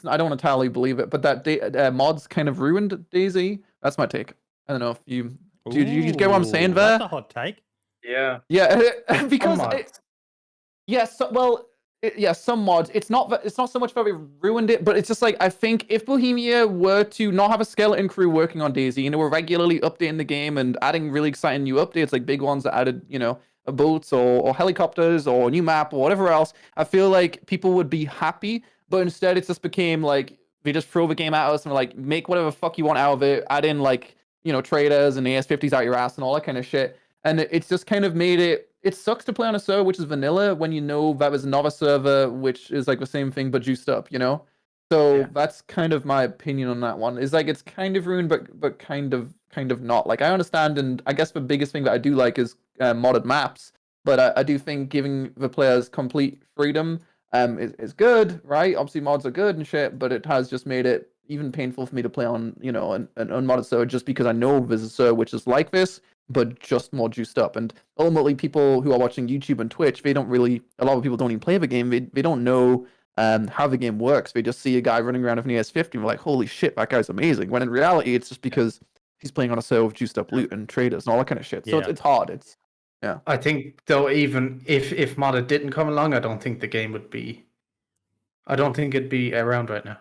I don't entirely believe it, but that mods kind of ruined DayZ. That's my take. I don't know if you Do you get what I'm saying Ooh, there? That's a hot take. Yeah. Yeah, because Some mods. yes, some mods. It's not so much that we ruined it, but it's just like I think if Bohemia were to not have a skeleton crew working on DayZ and they were regularly updating the game and adding really exciting new updates, like big ones that added, boats or helicopters or a new map or whatever else, I feel like people would be happy. But instead, it just became like they just throw the game at us and were like, make whatever fuck you want out of it, add in like traders and AS50s out your ass and all that kind of shit. And it's just kind of made it. It sucks to play on a server which is vanilla when you know that there's another server which is like the same thing but juiced up, So Yeah. that's kind of my opinion on that one. Is like it's kind of ruined, but kind of not. Like I understand, and I guess the biggest thing that I do like is modded maps. But I do think giving the players complete freedom is good, right? Obviously mods are good and shit, but it has just made it even painful for me to play on an unmodded server just because I know there's a server which is like this, but just more juiced up. And ultimately, people who are watching YouTube and Twitch, a lot of people don't even play the game. They don't know how the game works. They just see a guy running around with an AS50 and they're like, holy shit, that guy's amazing. When in reality, it's just because he's playing on a server with juiced up loot and traders and all that kind of shit. So Yeah. it's hard. I think though, even if modded didn't come along, I don't think the game would be. I don't think it'd be around right now.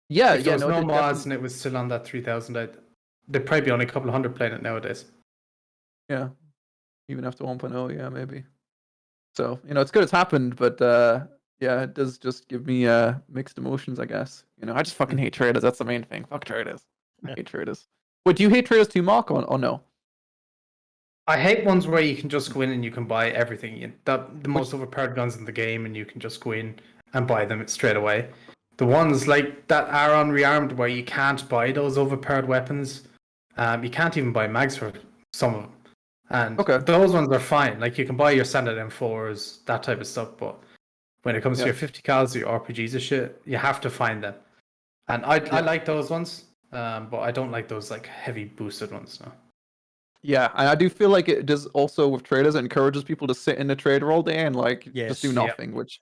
Yeah, If there was no it mods and it was still on that 3,000, there'd probably be only a couple of hundred playing it nowadays. Yeah, even after 1.0, yeah, maybe. So it's good it's happened, but yeah, it does just give me mixed emotions, I guess. I just fucking hate traders. That's the main thing. Fuck traders. I hate traders. Wait, do you hate traders too, Mark, or no? I hate ones where you can just go in and you can buy everything. The most overpowered guns in the game, and you can just go in and buy them straight away. The ones like that are on Rearmed where you can't buy those overpowered weapons. You can't even buy mags for some of them. And those ones are fine. Like you can buy your standard M4s, that type of stuff, but when it comes to your 50 cals, your RPGs and shit, you have to find them. And I like those ones, but I don't like those like heavy boosted ones. No. Yeah, and I do feel like it does also with traders, it encourages people to sit in the trader all day and just do nothing, which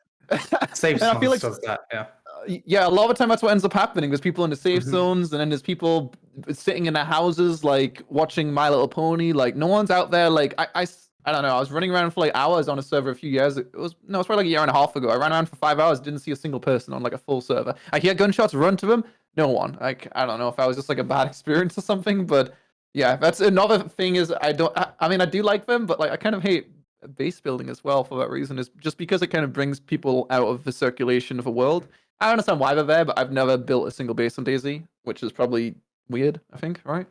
safe I feel like does that, yeah. Yeah, a lot of the time that's what ends up happening. There's people in the safe zones, and then there's people sitting in their houses, like watching My Little Pony. Like no one's out there. Like I don't know. I was running around for like hours on a server a few years. It's probably like a year and a half ago. I ran around for 5 hours, didn't see a single person on like a full server. I hear gunshots run to them. No one. Like I don't know if that was just like a bad experience or something, but yeah, that's another thing. Is I mean I do like them, but like I kind of hate base building as well for that reason. Is just because it kind of brings people out of the circulation of the world. I don't understand why they're there, but I've never built a single base on DayZ, which is probably weird, I think, right?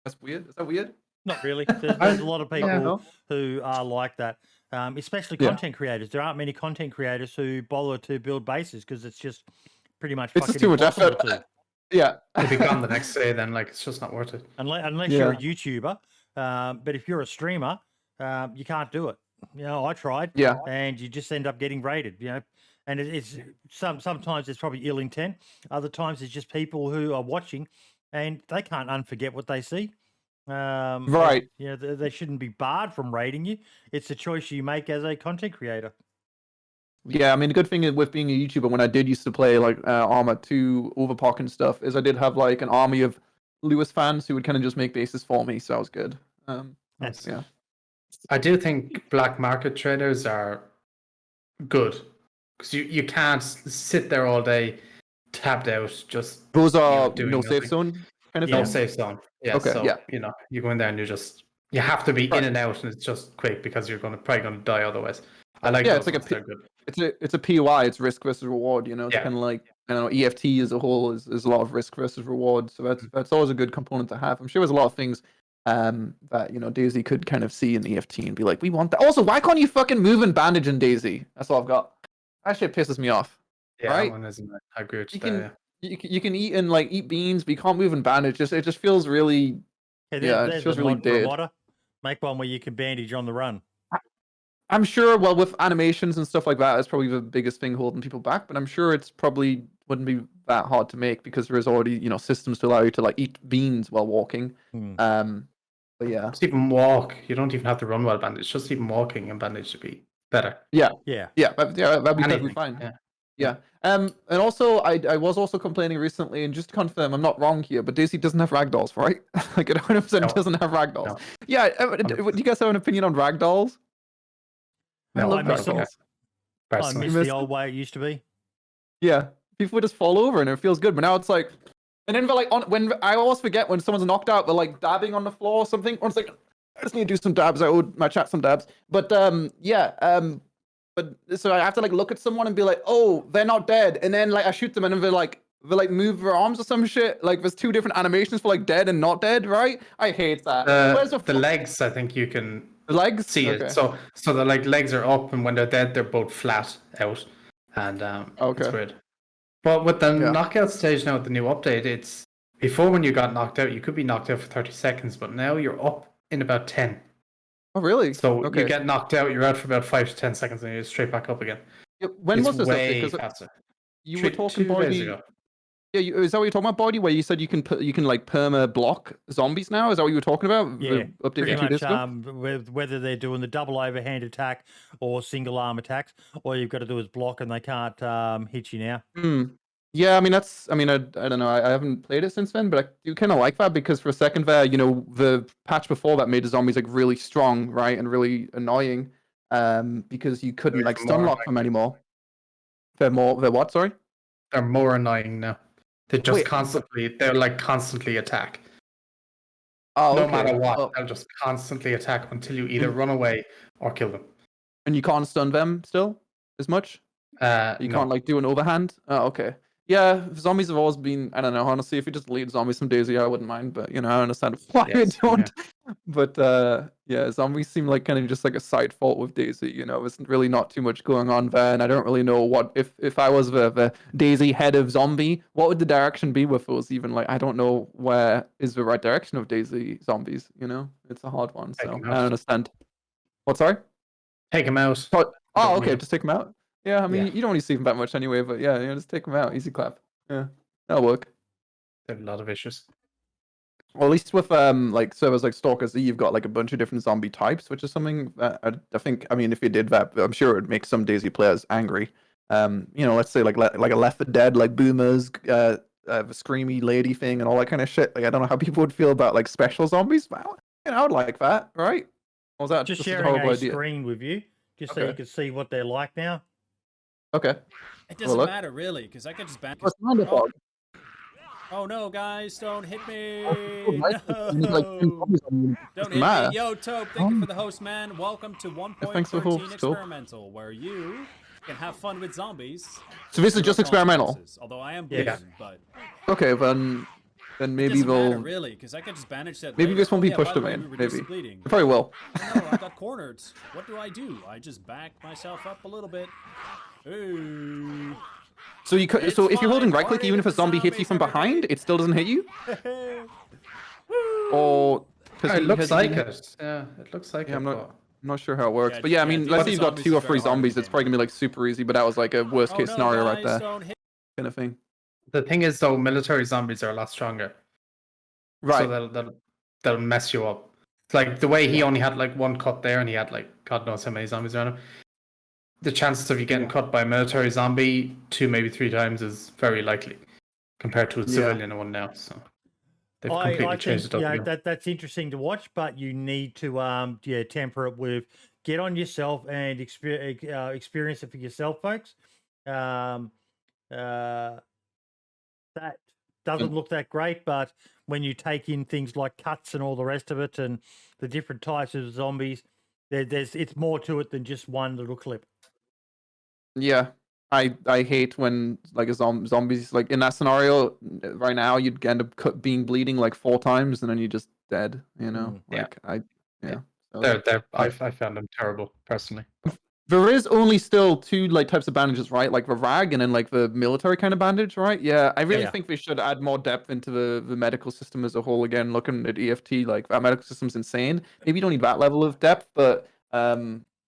That's weird. Is that weird? Not really. There's a lot of people who are like that, especially content creators. There aren't many content creators who bother to build bases because it's just pretty much it's just too much effort. Yeah. It'll be gone the next day then, like it's just not worth it. Unless you're a YouTuber, but if you're a streamer, you can't do it. I tried, and you just end up getting raided, and it's sometimes it's probably ill intent. Other times it's just people who are watching and they can't unforget what they see. Right. They shouldn't be barred from raiding you. It's a choice you make as a content creator. Yeah, I mean, the good thing with being a YouTuber, when I did used to play like Arma 2, Overpoch and stuff, is I did have like an army of Lewis fans who would kind of just make bases for me, so that was good. Yeah. I do think black market traders are good. Because you can't sit there all day tapped out just those are doing no nothing. safe zone kind of no thing? safe zone. Yeah. Okay, so you go in there and you have to be in and out, and it's just quick because you're probably gonna die otherwise. I like it's like they're good. It's a POI, it's risk versus reward, it's kind of like EFT as a whole is a lot of risk versus reward. So that's always a good component to have. I'm sure there's a lot of things that DayZ could kind of see in EFT and be like, we want that. Also, why can't you fucking move and bandage in DayZ? That's all I've got. That shit pisses me off. Yeah, right? that one isn't. I agree with you. You can eat and eat beans, but you can't move and bandage. It just feels really. It feels really dead. Make one where you can bandage on the run. I'm sure. Well, with animations and stuff like that, that's probably the biggest thing holding people back. But I'm sure it's probably wouldn't be that hard to make because there is already systems to allow you to like eat beans while walking. But yeah, just even walk. You don't even have to run while bandage. Just even walking and bandage should be better. That'd be perfectly fine. Yeah. And also, I was also complaining recently, and just to confirm, I'm not wrong here, but DayZ doesn't have ragdolls, right? Like, it 100% No. doesn't have ragdolls. No. Yeah. Do you guys have an opinion on ragdolls? I No, love I miss them. ragdolls. I personally. miss missed the it. old way it used to be. Yeah. People would just fall over, and it feels good. But now it's like, and then like when I always forget when someone's knocked out, they're like dabbing on the floor or something. Or it's like, I just need to do some dabs. I owed my chat some dabs. But But so I have to like look at someone and be like, oh, they're not dead, and then like I shoot them and then they like move their arms or some shit. Like there's two different animations for like dead and not dead, right? I hate that. Where's The legs, I think you can the legs? see Okay. it. So the like legs are up, and when they're dead, they're both flat out, and Okay. it's weird. But with the Yeah. knockout stage now, with the new update, it's before when you got knocked out, you could be knocked out for 30 seconds, but now you're up in about 10. Oh really? So Okay. you get knocked out, you're out for about 5 to 10 seconds, and you're straight back up again. Yeah, when It's was this update? way Because faster. you were talking 2 days Bodie. ago. Yeah, is that what you're talking about, Bodie? Where you said you can like perma block zombies now? Is that what you were talking about? Yeah, The update pretty 2 days much. ago? Whether they're doing the double overhand attack or single arm attacks, all you've got to do is block, and they can't hit you now. Yeah, I mean I don't know. I haven't played it since then, but I do kind of like that because for a second there, the patch before that made the zombies like really strong, right, and really annoying, because you couldn't They're like even stun more lock them anymore. They're what? Sorry. They're more annoying now. They're Wait, constantly attack. Oh, No okay. matter what, Oh, they'll just constantly attack until you either run away or kill them. and you can't stun them still as much. You No. can't like do an overhand. Oh, okay. Yeah, zombies have always been. I don't know. Honestly, if you just delete zombies from DayZ, I wouldn't mind. But I understand why you Yes, don't. But yeah, zombies seem like kind of just like a side fault with DayZ. There's really not too much going on there, and I don't really know what if I was the DayZ head of zombie, what would the direction be with those? Even like I don't know where is the right direction of DayZ zombies. It's a hard one. Take So 'em I out. understand. What? Sorry. Take them out. Oh, Don't okay. need 'em. Just take them out. Yeah, I mean, Yeah. you don't really see them that much anyway, but yeah, just take them out. Easy clap. Yeah, that'll work. They have a lot of issues. Well, at least with like servers like Stalker Z, you've got like a bunch of different zombie types, which is something that I think. I mean, if you did that, I'm sure it would make some DayZ players angry. Let's say like a Left 4 Dead, like boomers, the screamy lady thing, and all that kind of shit. Like, I don't know how people would feel about like special zombies, but I would like that, right? Or was that Just a sharing horrible a idea? screen with you, just so Okay. you can see what they're like now. Okay. It doesn't look. matter really, because I could just ban. What's behind the dog? Oh no, guys, don't hit me! nice. You need, like, 10 No! zombies on you. Don't Doesn't hit matter. me! Yo, Tope, thank you for the host, man. Welcome to thanks for the 1.13 host, Tope. Experimental, where you can have fun with zombies. So this is with just no experimental. consequences. Although I am Yeah. bleeding, but Okay, then it maybe doesn't matter they'll. really, because I could just banish that. Maybe later. this won't be yeah, pushed by the to way, main. we reduce Maybe the bleeding. it probably will. Oh, no, I got cornered. What do? I just back myself up a little bit. Hey. So you could. So It's if you're holding fine, right click, party even if with a the zombie hits you zombies, from behind, everybody. it still doesn't hit you. Or It looks like it. Yeah, it looks like Yeah, it. I'm but- not sure how it works, Yeah, but yeah, I yeah, mean, dealing let's say with you've got zombies 2 or is 3 very hard in zombies, the it's game. probably gonna be like super easy. But that was like a worst Oh case no, scenario right guys, there, don't hit. kind of thing. The thing is, though, military zombies are a lot stronger. Right. So they'll mess you up. It's like the way he only had like 1 cut there, and he had like God knows how many zombies around him. The chances of you getting cut by a military zombie 2, maybe 3 times is very likely compared to a civilian one now. So they've completely I changed think it up. again. that's interesting to watch, but you need to temper it with get on yourself and experience it for yourself, folks. That doesn't look that great, but when you take in things like cuts and all the rest of it, and the different types of zombies, it's more to it than just one little clip. Yeah, I hate when like a zombies like in that scenario right now you'd end up being bleeding like 4 times and then you're just dead. Yeah. Yeah. So, I found them terrible personally. there is only still 2 like types of bandages, right? Like the rag and then like the military kind of bandage, right? Yeah, I really Yeah. think they should add more depth into the medical system as a whole. Again, looking at EFT, like our medical system's insane. Maybe you don't need that level of depth, but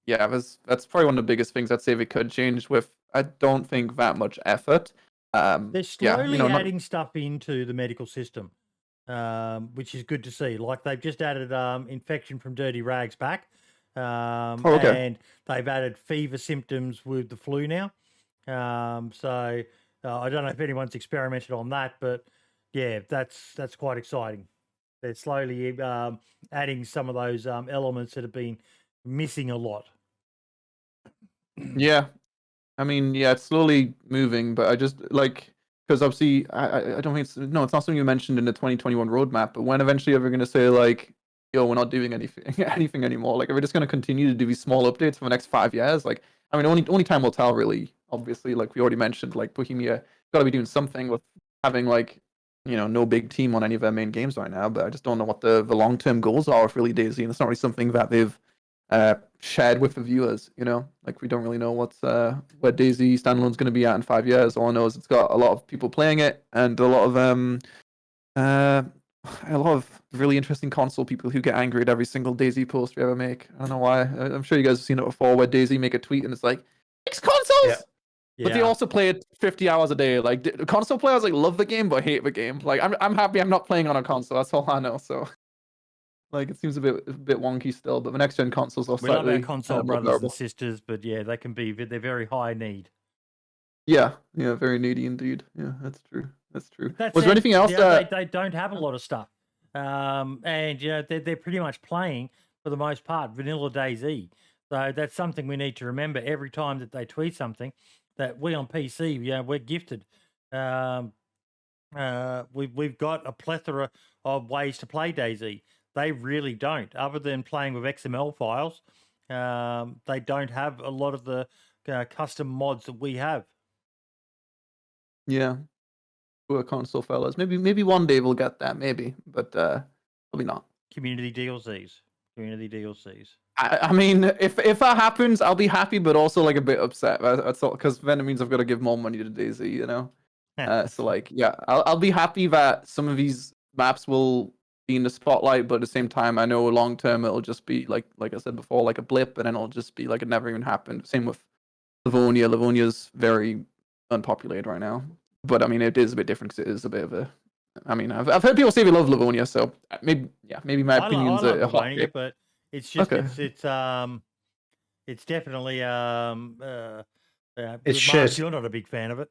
yeah, that's probably one of the biggest things I'd say they could change with. I don't think that much effort. They're slowly not- adding stuff into the medical system, which is good to see. Like they've just added infection from dirty rags back, okay. and they've added fever symptoms with the flu now. So I don't know if anyone's experimented on that, but yeah, that's quite exciting. They're slowly adding some of those elements that have been missing a lot. Yeah, I mean, yeah, it's slowly moving, but I just like because obviously I don't think it's not something you mentioned in the 2021 roadmap. But when eventually are we going to say like, yo, we're not doing anything anymore? Like, are we just going to continue to do these small updates for the next 5 years? Like, I mean, only time will tell, really. Obviously, like we already mentioned, like Bohemia got to be doing something with having like no big team on any of their main games right now. But I just don't know what the long term goals are with really DayZ, and it's not really something that they've shared with the viewers. Like we don't really know what's where DayZ Standalone's going to be at in 5 years. All I know is it's got a lot of people playing it and a lot of really interesting console people who get angry at every single DayZ post we ever make. I don't know why. I'm sure you guys have seen it before, where DayZ make a tweet and it's like, "Fix consoles." Yeah. But they also play it 50 hours a day. Like console players like love the game but hate the game. Like I'm happy I'm not playing on a console. That's all I know. So like it seems a bit wonky still. But the next gen consoles are We love slightly our console more brothers bearable. and sisters, but yeah, they're very high need. Yeah, very needy indeed. Yeah, that's true. That Was there said, anything else they don't have a lot of stuff, and they're pretty much playing for the most part vanilla DayZ. So that's something we need to remember every time that they tweet something. That we on PC, we're gifted. We've got a plethora of ways to play DayZ. They really don't, other than playing with XML files. They don't have a lot of the custom mods that we have. Yeah, poor console fellas. Maybe one day we'll get that. Maybe, but probably not. Community DLCs. I mean, if that happens, I'll be happy, but also like a bit upset. That's all, because then it means I've got to give more money to DayZ. So like, yeah, I'll be happy that some of these maps will be in the spotlight, but at the same time, I know long term it'll just be like I said before, like a blip, and then it'll just be like it never even happened. Same with Livonia. Livonia's very unpopulated right now, but I mean, it is a bit different because it is a bit of a. I mean, I've heard people say they love Livonia, so maybe my opinion's I love a hot Livonia, take. but it's just Okay. it's definitely It's Mark, shit. you're not a big fan of it.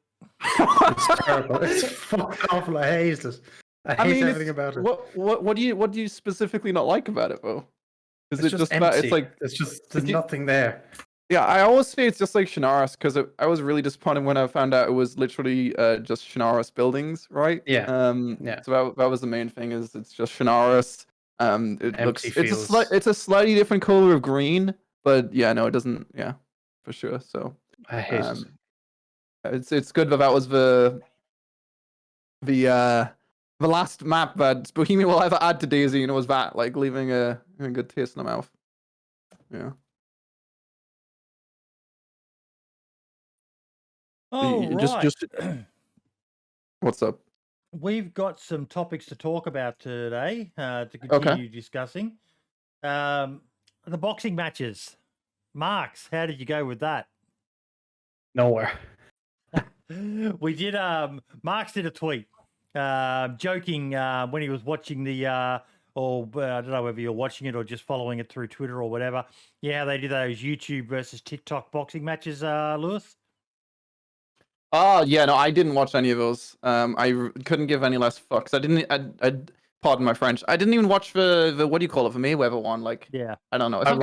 It's terrible. It's fucking awful. I hate it. I hate everything about it. What do you specifically not like about it, though? Is It's it just that empty. it's like there's nothing there. Yeah, I always say it's just like Chernarus because I was really disappointed when I found out it was literally just Chernarus buildings, right? Yeah. So that was the main thing, is it's just Chernarus. It's a slightly different color of green, but yeah, no, it doesn't. Yeah, for sure. So I hate it. it's good that was the last map that Bohemia will ever add to DayZ, and it was that, like, leaving a good taste in the mouth. Yeah. Oh, right. What's up? We've got some topics to talk about today to continue discussing. The boxing matches. Marks, how did you go with that? Nowhere. We did. Marks did a tweet, joking when he was watching the, or I don't know whether you're watching it or just following it through Twitter or whatever. Yeah, they did those YouTube versus TikTok boxing matches, Lewis. Oh yeah, no, I didn't watch any of those. I couldn't give any less fucks. I pardon my French. I didn't even watch the what do you call it, the Mayweather one? Like, yeah, I don't know. I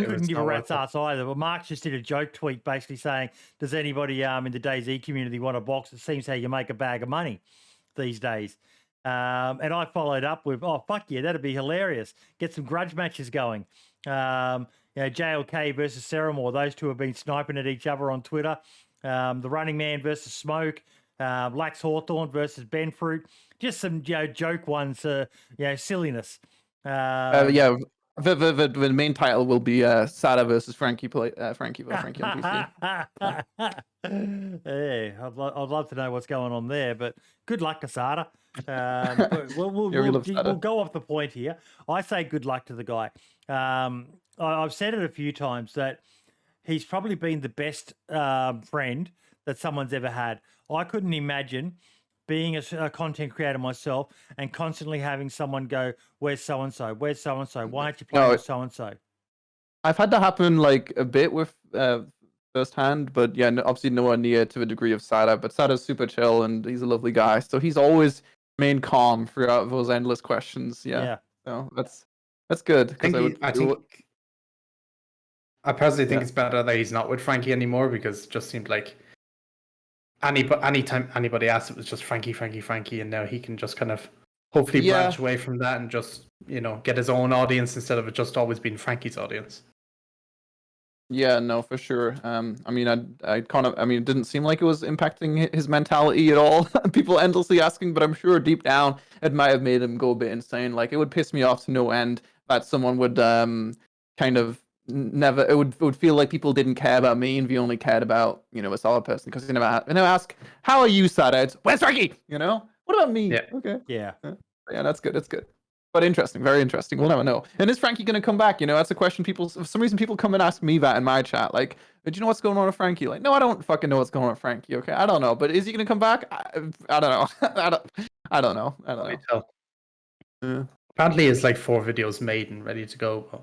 couldn't give a rat's ass either. But Mark just did a joke tweet basically saying, "Does anybody in the DayZ community want to box? It seems how you make a bag of money these days." And I followed up with, "Oh fuck yeah, that'd be hilarious. Get some grudge matches going." JLK versus Ceramore. Those two have been sniping at each other on Twitter. The Running Man versus Smoke, Lax Hawthorne versus Benfruit, just some joke ones, silliness. Yeah, the main title will be Sada versus Frankie on PC. Hey, I'd love to know what's going on there, but good luck to Sada. We'll go off the point here. I say good luck to the guy. I've said it a few times that he's probably been the best friend that someone's ever had. I couldn't imagine being a content creator myself and constantly having someone go, "Where's so-and-so? Where's so-and-so? Why aren't you playing with so-and-so?" I've had that happen like a bit with firsthand, but yeah, obviously nowhere near to the degree of Sada. But Sada's super chill and he's a lovely guy, so he's always remained calm throughout those endless questions. Yeah, so that's good because I personally think Yeah. it's better that he's not with Frankie anymore, because it just seemed like anytime anybody asked, it was just Frankie, and now he can just kind of hopefully branch away from that and just get his own audience instead of it just always being Frankie's audience. Yeah, no, for sure. I mean, it didn't seem like it was impacting his mentality at all. People endlessly asking, but I'm sure deep down it might have made him go a bit insane. Like, it would piss me off to no end that someone would kind of never. It would feel like people didn't care about me and we only cared about a solid person, because they never ask, how are you, Sada? It's, where's Frankie? What about me? Yeah. Okay. Yeah. Yeah, that's good. That's good. But interesting, very interesting. We'll never know. And is Frankie going to come back? That's a question for some reason people come and ask me that in my chat. Like, do you know what's going on with Frankie? Like, no, I don't fucking know what's going on with Frankie. Okay, I don't know. But is he going to come back? I don't know. I don't know. Yeah. Apparently, it's like 4 videos made and ready to go. But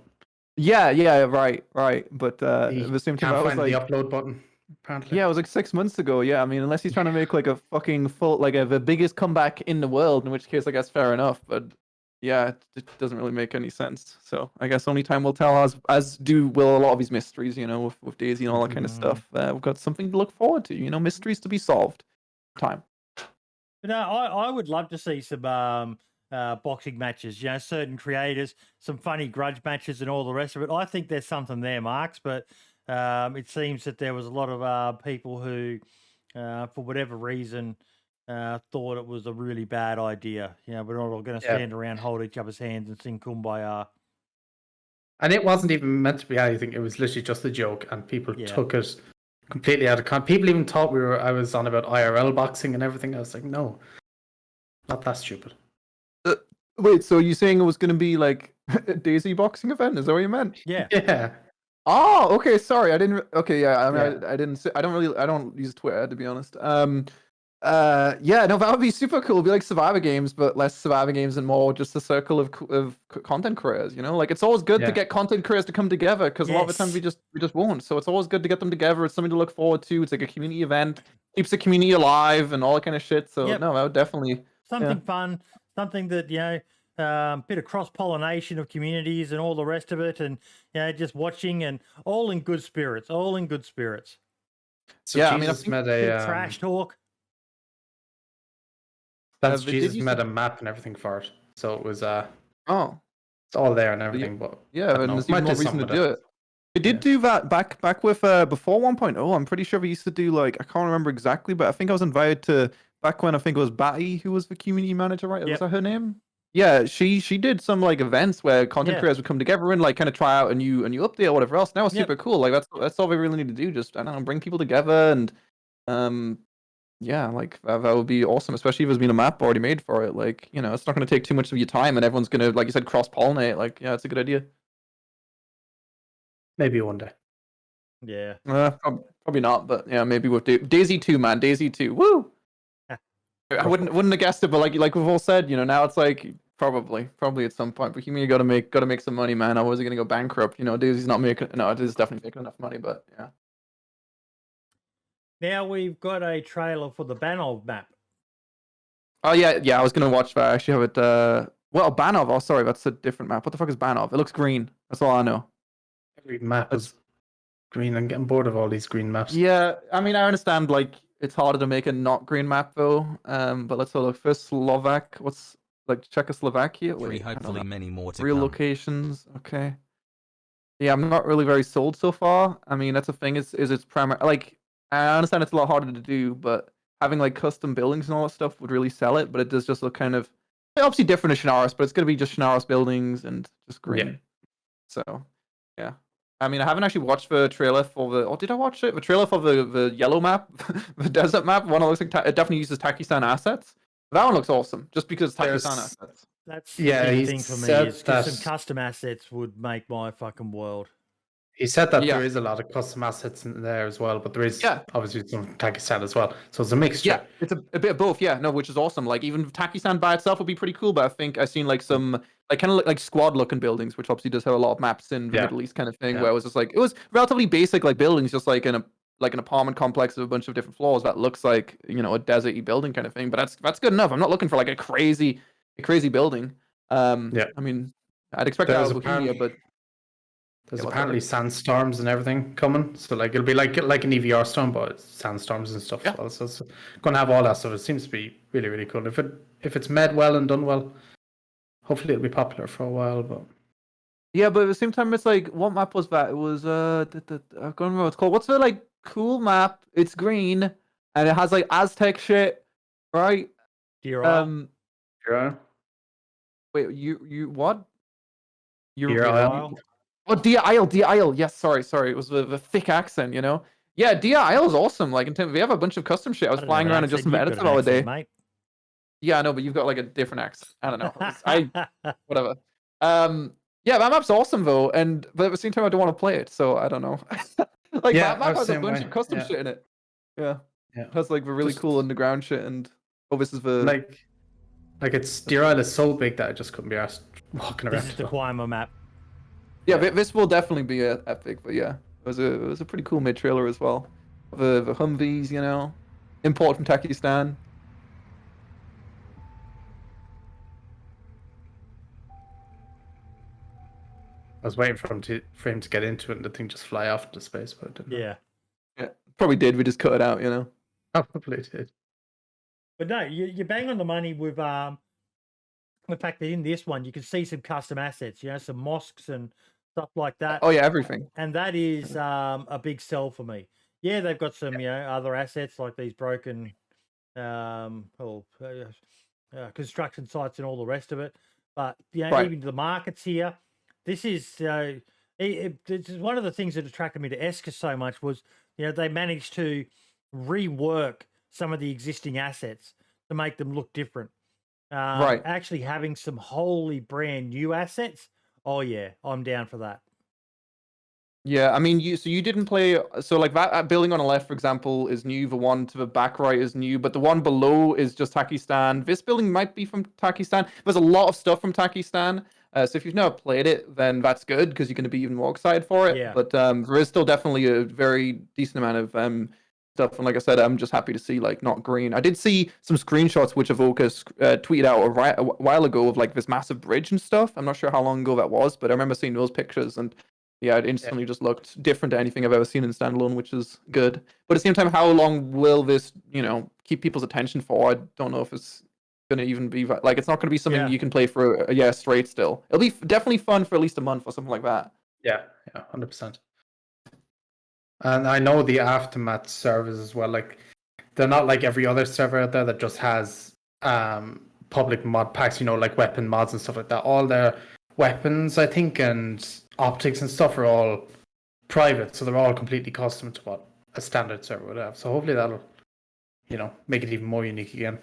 yeah, right. But at he the same time, can't I was find like, the upload button. Apparently. yeah, it was like 6 months ago. Yeah, I mean, unless he's trying to make like a fucking full, like the biggest comeback in the world, in which case I guess fair enough. But yeah, it doesn't really make any sense. So I guess only time will tell, as will a lot of these mysteries, with DayZ and all that kind of stuff. We've got something to look forward to, mysteries to be solved. Time. But I would love to see some boxing matches, certain creators, some funny grudge matches and all the rest of it. I think there's something there, Marks, but it seems that there was a lot of people who, for whatever reason, thought it was a really bad idea. We're not all going to stand around, hold each other's hands and sing Kumbaya. And it wasn't even meant to be anything. It was literally just a joke, and people took it completely out of context. People even thought I was on about IRL boxing and everything. I was like, no, not that stupid. Wait, so you're saying it was going to be like a DayZ Boxing event? Is that what you meant? Yeah. Yeah. Oh, okay. Sorry, I didn't. Okay, yeah. I mean, I didn't. I don't use Twitter, to be honest. Yeah, no, that would be super cool. It'd be like Survivor Games, but less Survivor Games and more just a circle of content creators. Like it's always good to get content creators to come together, because a lot of the time we just won't. So it's always good to get them together. It's something to look forward to. It's like a community event, keeps the community alive and all that kind of shit. So no, that would definitely something fun, something that bit of cross pollination of communities and all the rest of it, and just watching and all in good spirits. So yeah, Jesus, I mean, met a trash talk. That's Jesus made a map and everything for it, so it was it's all there and everything. But and there's even more reason to do it. They did do that back with before 1.0. I'm pretty sure we used to do like, I can't remember exactly, but I think I was invited to back when I think it was Batty who was the community manager, right? Was that her name? Yeah, she did some like events where content creators would come together and like kind of try out a new update or whatever else. And that was super cool. Like that's all we really need to do. Just bring people together and like that would be awesome, especially if there's been a map already made for it. Like, it's not going to take too much of your time and everyone's going to, like you said, cross-pollinate. Like, yeah, it's a good idea. Maybe one day. Yeah. Probably not, but yeah, maybe with DayZ 2, man. DayZ 2. Woo! I wouldn't have guessed it, but like we've all said, now it's like probably at some point. But you gotta make some money, man. Otherwise, you're gonna go bankrupt. DayZ's not making. No, it is definitely making enough money, but yeah. Now we've got a trailer for the Banov map. Oh yeah. I was gonna watch that. I actually have it. Banov. Oh, sorry, that's a different map. What the fuck is Banov? It looks green. That's all I know. Every map is green. I'm getting bored of all these green maps. Yeah, I mean, I understand. Like, it's harder to make a not green map though. But let's look first. Slovak. What's like Czechoslovakia? Wait, hopefully many more to real come. locations. Okay. Yeah, I'm not really very sold so far. I mean, that's the thing. Is it's primary like. I understand it's a lot harder to do, but having like custom buildings and all that stuff would really sell it. But it does just look kind of obviously different to Chernarus, but it's going to be just Chernarus buildings and just green. Yeah. So, yeah. I mean, I haven't actually watched the trailer for the. Oh, did I watch it? The trailer for the yellow map, the desert map. One that looks like it definitely uses Takistan assets. That one looks awesome, just because Takistan assets. That's the big thing for me. Is some custom assets would make my fucking world. He said that there is a lot of custom assets in there as well, but there is obviously some Takistan as well. So it's a mixture. Yeah, it's a bit of both. Yeah, no, which is awesome. Like even Takistan by itself would be pretty cool, but I think I've seen like some like kind of like squad looking buildings, which obviously does have a lot of maps in the Middle East kind of thing, where it was just like it was relatively basic like buildings, just like in a like an apartment complex of a bunch of different floors that looks like, you know, a deserty building kind of thing. But that's good enough. I'm not looking for like a crazy building. Yeah. I mean, I'd expect that out of Bohemia, but There's Yeah, what's apparently sandstorms and everything coming, so like it'll be like an EVR storm, but it's sandstorms and stuff. Yeah. As well. So it's gonna have all that stuff. It seems to be really, really cool. If it's made well and done well, hopefully it'll be popular for a while. But yeah, but at the same time, it's like, what map was that? It was I can't remember what it's called. What's the like cool map? It's green and it has like Aztec shit, right? Dear Isle. yeah, Wait, you what? You Deer Dear Isle. Isle. Oh, Dia Isle. Yes, sorry. It was the thick accent, you know. Yeah, Dia Isle is awesome. Like, in terms, we have a bunch of custom shit. I was don't flying have an around accent, adjusting the you've got editor an all day. accent, mate. Yeah, I know, but you've got like a different accent. I don't know. Whatever. Yeah, that map's awesome though, but at the same time, I don't want to play it, so I don't know. Like Yeah, that I map was has a same bunch way, of custom yeah. shit in it. Yeah, Yeah. it has like the really Just- cool underground shit, and this is the like it's Deer Isle is so big that I just couldn't be asked walking around. This is the Guayma map. yeah. This will definitely be epic, but yeah, it was a pretty cool mid trailer as well. The Humvees, you know, import from Pakistan. I was waiting for him to get into it and the thing just fly off into space, but it didn't. Yeah. Yeah, probably did. We just cut it out, you know. Probably did. But no, you bang on the money with the fact that in this one you can see some custom assets, you know, some mosques and stuff like that. Oh yeah, everything. And that is a big sell for me. Yeah, they've got some, you know, other assets like these broken construction sites and all the rest of it. But you know, Right. even the markets here, this is this is one of the things that attracted me to Eska so much was, you know, they managed to rework some of the existing assets to make them look different. Right. Actually having some wholly brand new assets. Oh yeah, I'm down for that. Yeah, I mean, you didn't play, so like that building on the left, for example, is new. The one to the back right is new, but the one below is just Takistan. This building might be from Takistan. There's a lot of stuff from Takistan. So if you've never played it, then that's good because you're going to be even more excited for it. Yeah. But there is still definitely a very decent amount of stuff. And like I said, I'm just happy to see like not green. I did see some screenshots which Avoca tweeted out a while ago of like this massive bridge and stuff. I'm not sure how long ago that was, but I remember seeing those pictures and yeah, it instantly just looked different to anything I've ever seen in Standalone, which is good. But at the same time, how long will this, you know, keep people's attention for? I don't know if it's going to even be like it's not going to be something you can play for a year straight. Still, it'll be definitely fun for at least a month or something like that. Yeah, 100%. And I know the Aftermath servers as well. Like they're not like every other server out there that just has public mod packs. You know, like weapon mods and stuff like that. All their weapons, I think, and optics and stuff are all private, so they're all completely custom to what a standard server would have. So hopefully that'll, you know, make it even more unique again.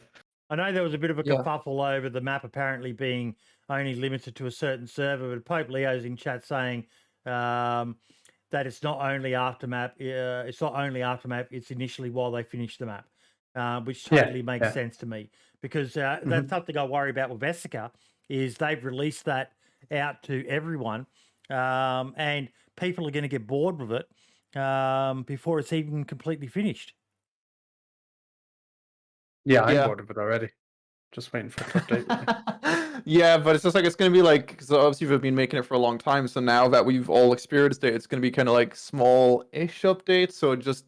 I know there was a bit of a kerfuffle over the map apparently being only limited to a certain server, but Pope Leo's in chat saying that it's not only Aftermath. It's not only Aftermath. It's initially while they finish the map, which totally makes sense to me because that's something I worry about with Vesica is they've released that out to everyone. And people are going to get bored with it before it's even completely finished. Yeah, I'm bored of it already. Just waiting for it to update. Yeah, but it's just like it's going to be like because obviously we've been making it for a long time. So now that we've all experienced it, it's going to be kind of like small-ish updates. So just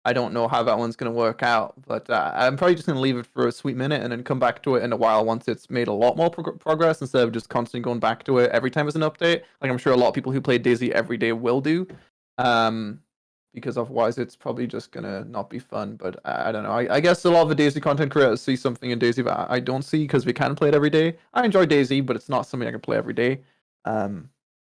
I don't know how that one's going to work out, but I'm probably just going to leave it for a sweet minute and then come back to it in a while once it's made a lot more progress instead of just constantly going back to it every time there's an update. Like I'm sure a lot of people who play DayZ every day will do, because otherwise it's probably just going to not be fun. But I don't know. I guess a lot of the DayZ content creators see something in DayZ that I don't see because we can play it every day. I enjoy DayZ, but it's not something I can play every day.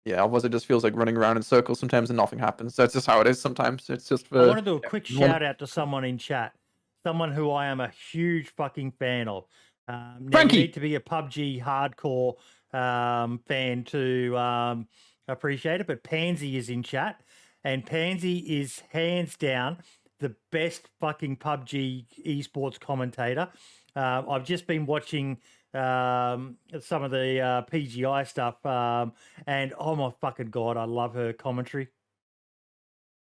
Yeah, otherwise it just feels like running around in circles sometimes and nothing happens. That's just how it is sometimes. It's just for... I want to do a quick shout out to someone in chat, someone who I am a huge fucking fan of. Now Frankie! You need to be a PUBG hardcore fan to appreciate it, but Pansy is in chat, and Pansy is hands down the best fucking PUBG esports commentator. I've just been watching some of the PGI stuff, and oh my fucking god, I love her commentary.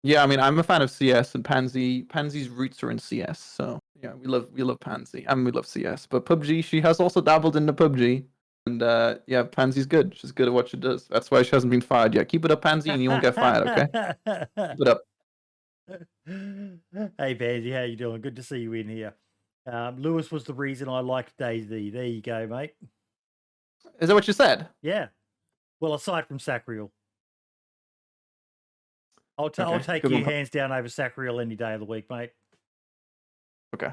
Yeah, I mean, I'm a fan of CS and Pansy. Pansy's roots are in CS, so yeah, we love Pansy and we love CS. But PUBG, she has also dabbled into PUBG, and yeah, Pansy's good. She's good at what she does. That's why she hasn't been fired yet. Keep it up, Pansy, and you won't get fired. Okay, keep it up. Hey, Pansy, how you doing? Good to see you in here. Lewis was the reason I liked DayZ. There you go, mate. Is that what you said? Yeah. Well, aside from Sacriel. I'll Okay, take good you one. hands down over Sacriel any day of the week, mate. Okay.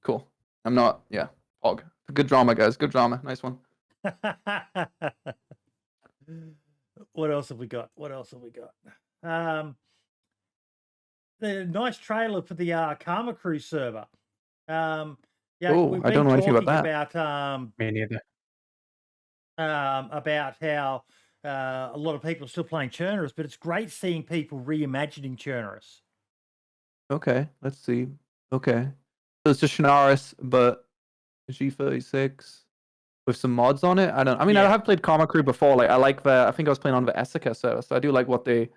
Cool. I'm not. Yeah. Hog. Good drama, guys. Good drama. Nice one. What else have we got? The nice trailer for the Karma Crew server. Yeah, Oh, we've I don't been know anything talking about that. about Me neither. about how a lot of people are still playing Chernarus, but it's great seeing people reimagining Chernarus. Okay, let's see. Okay. So it's just Chernarus, but G36 with some mods on it. I mean, Yeah. I have played Karma Crew before. Like, I think I was playing on the Essica server, so I do like what they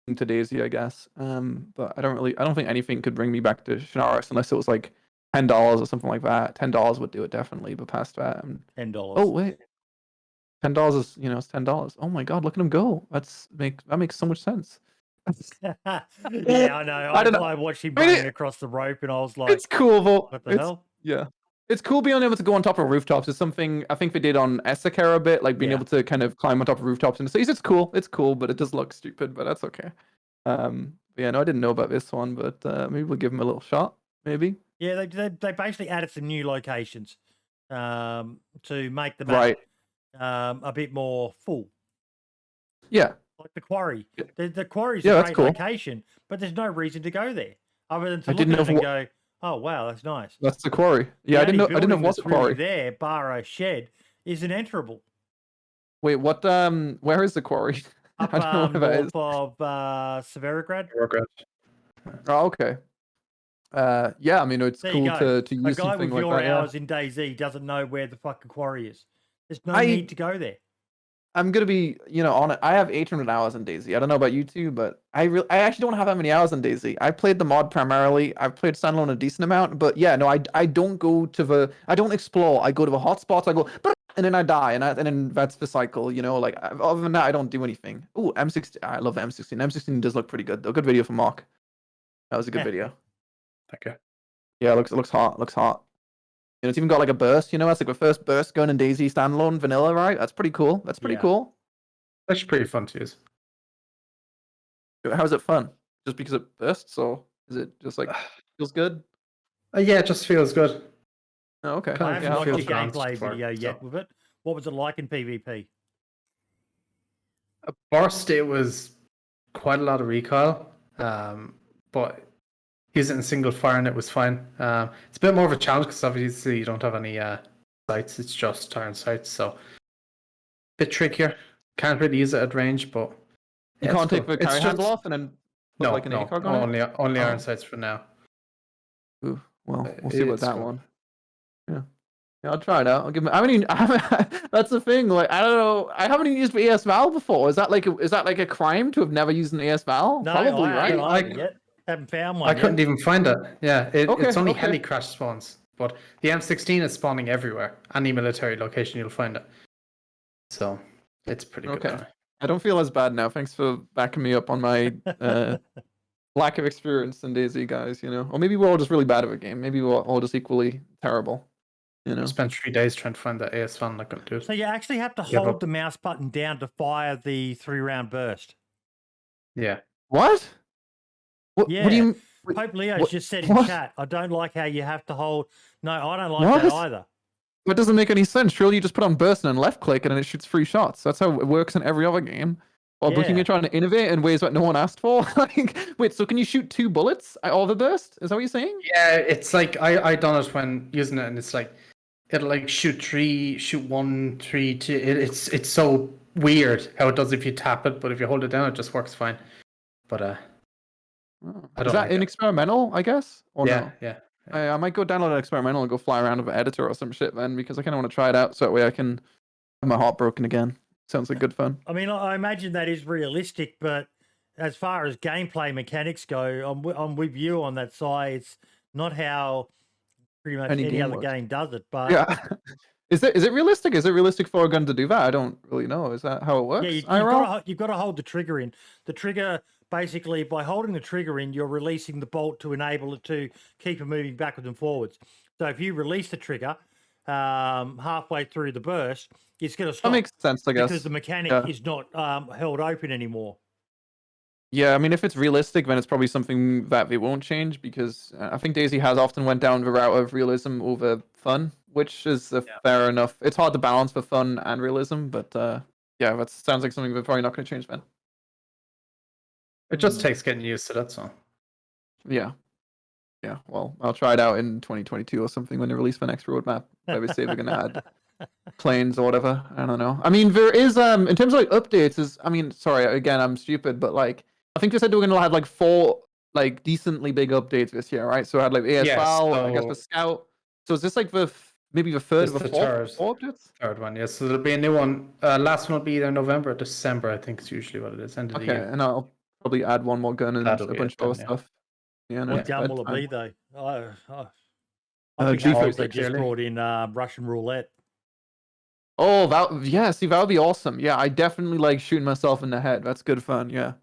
do to DayZ, I guess. But I don't think anything could bring me back to Chernarus unless it was like $10 or something like that. $10 would do it definitely, but past that, $10. oh wait, $10 is it's $10. Oh my god, look at him go! That makes so much sense. Yeah, I know. I don't know. I watched him I mean, running across the rope, and I was like, It's cool, but "What the hell?" Yeah, it's cool being able to go on top of rooftops. It's something I think they did on Essica a bit, like being Yeah. able to kind of climb on top of rooftops in the cities. It's cool, but it does look stupid, but that's okay. But yeah, no, I didn't know about this one, but maybe we'll give him a little shot. Maybe. Yeah, they basically added some new locations to make the map Right. a bit more full. Yeah. Like the quarry. Yeah. The quarry's Yeah, a that's great cool. location, but there's no reason to go there other than to I look didn't at it know and if go, "Oh wow, that's nice." That's the quarry. Yeah, The I didn't know. only I didn't know building it was a that's really quarry. there, bar a shed, is an enterable Wait, what? Where is the quarry? up I don't know where that is. north of Severograd. Oh, okay. Yeah, I mean, it's There you cool go. to A use guy something with like your that. Yeah. hours in DayZ doesn't know where the fucking quarry is. There's no need to go there. I'm gonna be, on it. I have 800 hours in DayZ. I don't know about you two, but I actually don't have that many hours in DayZ. I played the mod primarily. I've played Standalone a decent amount, but yeah, no, I don't go to I don't explore. I go to the hotspots. I go, and then I die, and then that's the cycle. Like other than that, I don't do anything. Ooh, M16. I love the M16. M16 does look pretty good though. Good video from Mark. That was a good video. Okay. Yeah, it looks hot. Looks hot. And it's even got like a burst, that's like the first burst gun in DayZ Standalone vanilla, right? That's pretty cool. That's pretty Yeah. cool. That's pretty fun to use. How is it fun? Just because it bursts, or is it just like feels good? Yeah, it just feels good. Oh, okay. I haven't Yeah, watched the feels grand gameplay for it, video yet so. with it. What was it like in PvP? At first, it was quite a lot of recoil, but using it in single fire and it was fine. It's a bit more of a challenge because obviously you don't have any sights. It's just iron sights, so a bit trickier. Can't really use it at range, but You can't take the carry handle off and then put like an ACOG on it? only Oh. iron sights for now. Ooh, well, we'll see about It's that good. one. Yeah. Yeah, I'll try it out. I'll give him. That's the thing. Like, I don't know. I haven't even used ES Val before. Is that like a crime to have never used an ES Val? No, Probably, I right? haven't either yet. Haven't found one I yet. couldn't even find it. Yeah, it's only okay. heli crash spawns, but the M16 is spawning everywhere. Any military location you'll find it. So it's pretty good. Okay. I don't feel as bad now. Thanks for backing me up on my lack of experience in DayZ, guys. Or maybe we're all just really bad at a game. Maybe we're all just equally terrible. I spent 3 days trying to find that AS fan. Not gonna do it. So you actually have to Give hold up. the mouse button down to fire the 3-round burst. Yeah. What? What do Yeah. you? Pope Leo's what- just said in what? chat, I don't like how you have to hold. No, I don't like that What? either. That doesn't make any sense. Surely you just put on burst and then left click and then it shoots 3 shots. That's how it works in every other game. Or looking Yeah. at trying to innovate in ways that no one asked for. Wait, so can you shoot 2 bullets all the burst? Is that what you're saying? Yeah, it's like I done it when using it, and it's like it'll like shoot 3, shoot 1, 3, 2. It's so weird how it does if you tap it, but if you hold it down, it just works fine. But I Is don't that like an it. experimental, I guess? Or Yeah, no? yeah. I might go download an experimental and go fly around with an editor or some shit then, because I kind of want to try it out so that way I can have my heart broken again. Sounds like good fun. I mean, I imagine that is realistic, but as far as gameplay mechanics go, I'm with you on that side. It's not how pretty much any other works. game does it, but Yeah. Is it realistic? Is it realistic for a gun to do that? I don't really know. Is that how it works? yeah, you've got to hold the trigger in. The trigger, basically, by holding the trigger in, you're releasing the bolt to enable it to keep it moving backwards and forwards. So if you release the trigger halfway through the burst, it's going to stop. That makes sense, I guess. Because the mechanic is not held open anymore. Yeah, I mean, if it's realistic, then it's probably something that they won't change, because I think DayZ has often went down the route of realism over fun, which is fair enough. It's hard to balance the fun and realism, but yeah, that sounds like something we're probably not going to change then. It just takes getting used to that, so. Yeah. Yeah, well, I'll try it out in 2022 or something when they release the next roadmap, where they say they're going to add planes or whatever. I don't know. I mean, there is, in terms of like updates, sorry, again, I'm stupid, but like, I think they said they were going to have like 4 like decently big updates this year, right? So I had like AEST, I guess the Scout. So is this like maybe the third of the 4 updates? Third one, yes. So there'll be a new one. Last one will be either November or December, I think is usually what it is. End of the year. And I'll probably add one more gun and a bunch of other stuff. Yeah, what gun will it be though? I think they just brought in Russian roulette. Oh, see, that would be awesome. Yeah, I definitely like shooting myself in the head. That's good fun. Yeah.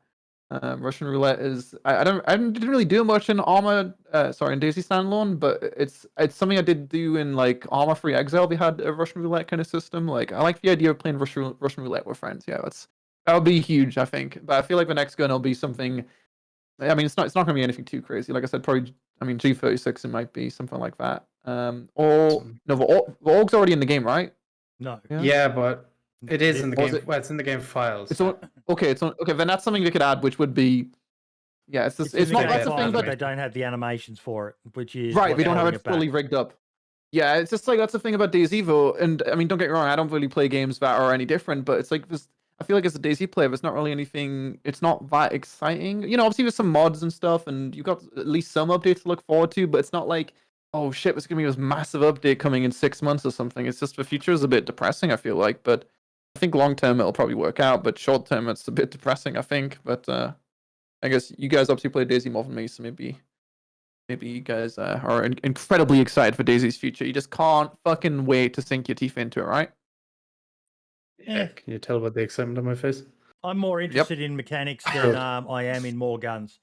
Russian roulette is I didn't really do much in Armor in DayZ Standalone, but it's something I did do in like Armor Free Exile. They had a Russian roulette kind of system. Like I like the idea of playing Russian roulette with friends. Yeah, that would be huge, I think. But I feel like the next gun will be something. I mean, it's not going to be anything too crazy. Like I said, probably. I mean, G36 it might be something like that. Or no, the AUG's already in the game, right? No. Yeah, but it is in the game. Well, it's in the game files. Okay. Then that's something they could add, which would be. Yeah, it's not. That's the thing, but they don't have the animations for it, which is right. We don't have it fully rigged up. Yeah, it's just like that's the thing about DayZ though. And I mean, don't get me wrong, I don't really play games that are any different, but it's like I feel like as a DayZ player, there's not really anything. It's not that exciting. You know, obviously there's some mods and stuff, and you've got at least some updates to look forward to. But it's not like, oh shit, there's gonna be this massive update coming in 6 months or something. It's just the future is a bit depressing. I feel like, but I think long term it'll probably work out. But short term it's a bit depressing, I think. But I guess you guys obviously play DayZ more than me, so maybe you guys are incredibly excited for DayZ's future. You just can't fucking wait to sink your teeth into it, right? Yeah. Can you tell about the excitement on my face? I'm more interested in mechanics than I am in more guns.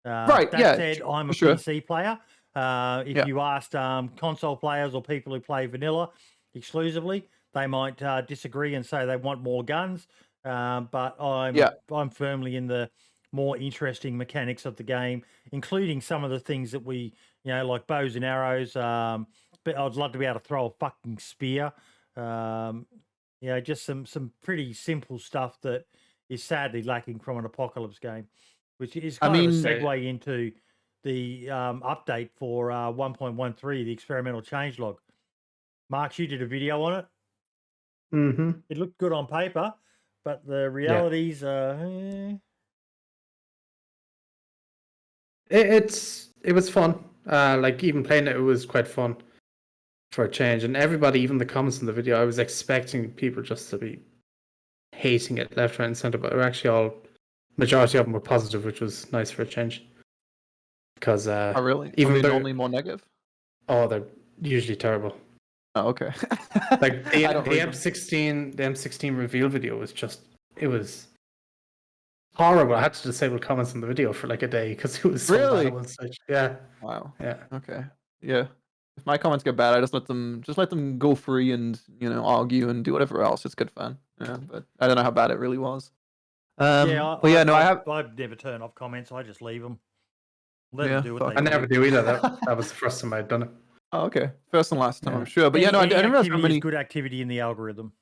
Right, that said, I'm a PC player. If you asked console players or people who play vanilla exclusively, they might disagree and say they want more guns. But I'm firmly in the more interesting mechanics of the game, including some of the things that we, like bows and arrows. But I'd love to be able to throw a fucking spear. Just some pretty simple stuff that is sadly lacking from an apocalypse game, which is kind of a segue into the update for 1.13, the experimental changelog. Mark, you did a video on it. Mm-hmm. It looked good on paper, but the realities It was fun. Like even playing it was quite fun for a change. And everybody, even the comments in the video, I was expecting people just to be hating it left, right, and center, but actually majority of them were positive, which was nice for a change. Because really? Even they're only more negative? Oh, they're usually terrible. Oh, okay. Like the M16 reveal video was it was horrible. I had to disable comments in the video for like a day because it was so really bad on stage. Yeah. Wow. Yeah. Okay. Yeah. If my comments get bad, I just let them go free and argue and do whatever else. It's good fun. Yeah, but I don't know how bad it really was. I never turn off comments. I just leave them. Let them do what they I never do either. That was the first time I'd done it. Oh, okay. First and last time, I'm sure. But I didn't realize how many good activity in the algorithm.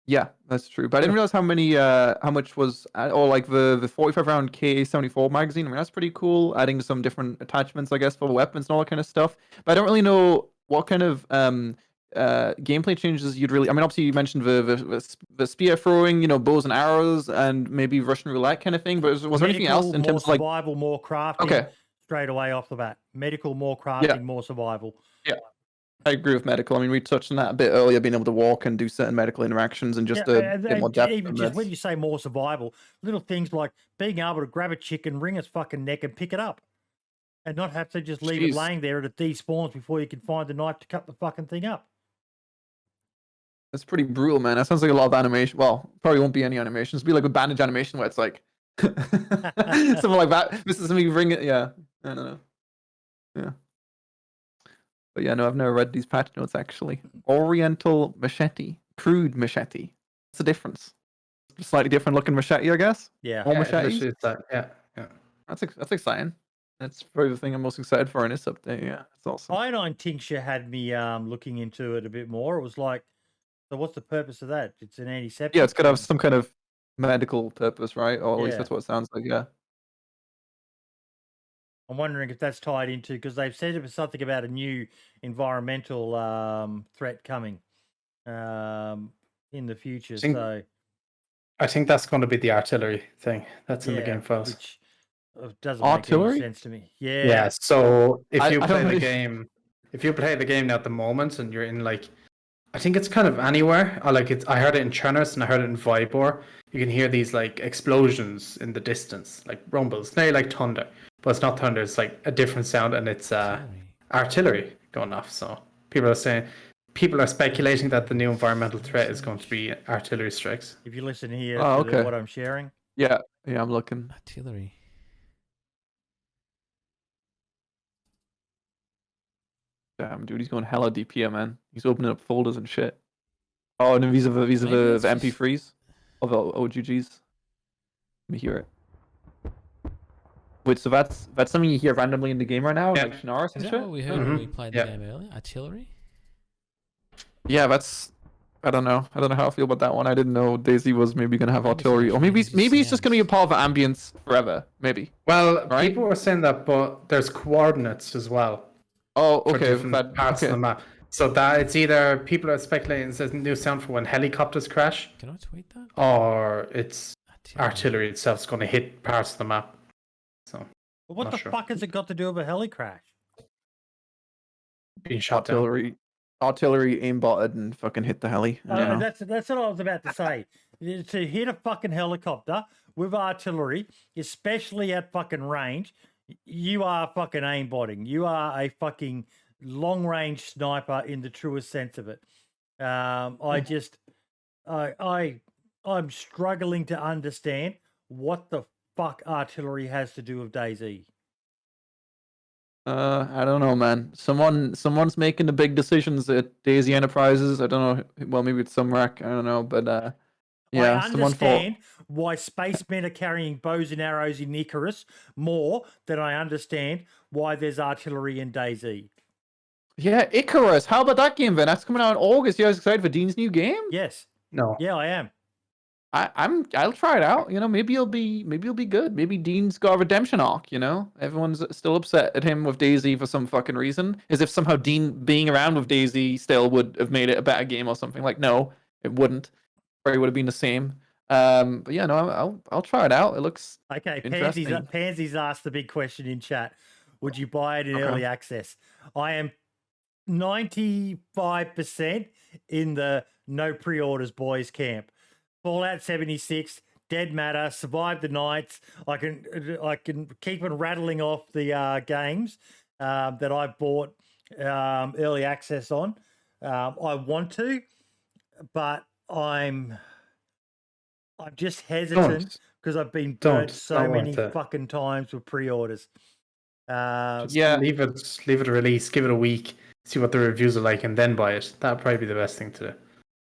Yeah, that's true. But I didn't realize how much was, or like the 45 round K74 magazine. I mean, that's pretty cool. Adding some different attachments, I guess, for weapons and all that kind of stuff. But I don't really know what kind of gameplay changes you'd really. I mean, obviously you mentioned the spear throwing, bows and arrows, and maybe Russian roulette kind of thing. But was there anything else in terms of like survival, more crafting? Okay. Straight away off the bat, medical, more crafting, more survival. Yeah. I agree with medical. I mean, we touched on that a bit earlier, being able to walk and do certain medical interactions and just a bit more depth. Even just when you say more survival, little things like being able to grab a chicken, wring its fucking neck, and pick it up, and not have to just leave it laying there and it despawns before you can find the knife to cut the fucking thing up. That's pretty brutal, man. That sounds like a lot of animation. Well, probably won't be any animations. It'll be like a bandage animation where it's like something like that. This is something you bring it. Yeah, I don't know. Yeah. But yeah, no, I've never read these patch notes actually. Oriental machete, crude machete. What's the difference? Slightly different looking machete, I guess. Yeah. All machetes. Yeah. That's exciting. That's probably the thing I'm most excited for in this update. Yeah, it's awesome. Iodine tincture had me looking into it a bit more. It was like, so what's the purpose of that? It's an antiseptic. Yeah, it's got to have some kind of medical purpose, right? Or at least Yeah. that's what it sounds like. Yeah. I'm wondering if that's tied into, because they've said it was something about a new environmental threat coming in the future. I think that's going to be the artillery thing that's in the game files. Which doesn't artillery? make any sense to me. Yeah. Yeah. So if you I play don't the really- game, if you play the game now at the moment, and you're in like, I think it's kind of anywhere. I heard it in Chernarus and I heard it in Vibor. You can hear these like explosions in the distance, like rumbles, nearly like thunder. But it's not thunder, it's like a different sound, and it's artillery going off. So people are speculating that the new environmental threat is going to be artillery strikes. If you listen here Oh, to okay. what I'm sharing. Yeah, I'm looking. Artillery. Damn, dude, he's going hella deep here, man. He's opening up folders and shit. Oh, and these are the MP3s of OGGs. Let me hear it. Wait, so that's something you hear randomly in the game right now, Yeah. like Chernarus and Is that shit? what we heard when we played the game earlier? Artillery? Yeah, that's. I don't know. I don't know how I feel about that one. I didn't know DayZ was maybe gonna have artillery, or maybe it's just gonna be a part of the ambience forever. Maybe. Well, Right? people were saying that, but there's coordinates as well. Oh, For okay. different parts of the map. So that it's either people are speculating it's a new sound for when helicopters crash, Can I tweet that? or it's artillery itself is going to hit parts of the map. So Well, what Not the sure. fuck has it got to do with a heli crash? being shot down. Artillery aimbotted and fucking hit the heli. I don't know. That's what I was about to say. To hit a fucking helicopter with artillery, especially at fucking range, you are fucking aimbotting. You are a fucking long-range sniper in the truest sense of it. I'm struggling to understand what the fuck artillery has to do with DayZ. I don't know, man. Someone's making the big decisions at DayZ Enterprises. I don't know. Well, maybe it's some rack. I don't know, but yeah, I someone thought. understand why spacemen are carrying bows and arrows in Icarus more than I understand why there's artillery in DayZ. Yeah, Icarus. How about that game, then? That's coming out in August. You guys excited for Dean's new game? Yes. No. Yeah, I am. I'll try it out. You know, maybe it'll be good. Maybe Dean's got a redemption arc. You know, everyone's still upset at him with DayZ for some fucking reason, as if somehow Dean being around with DayZ still would have made it a better game or something. Like, no, it wouldn't. Or it would have been the same. But yeah, no, I'll try it out. It looks Okay, interesting. Pansy's asked the big question in chat. Would you buy it in early access? I am 95% in the no pre-orders boys camp. Fallout 76, Dead Matter, Survive the Nights. I can keep on rattling off the games that I bought early access on. I want to, but I'm just hesitant because I've been burnt so many fucking times with pre-orders. Leave it a release, give it a week, see what the reviews are like, and then buy it. That'd probably be the best thing to do.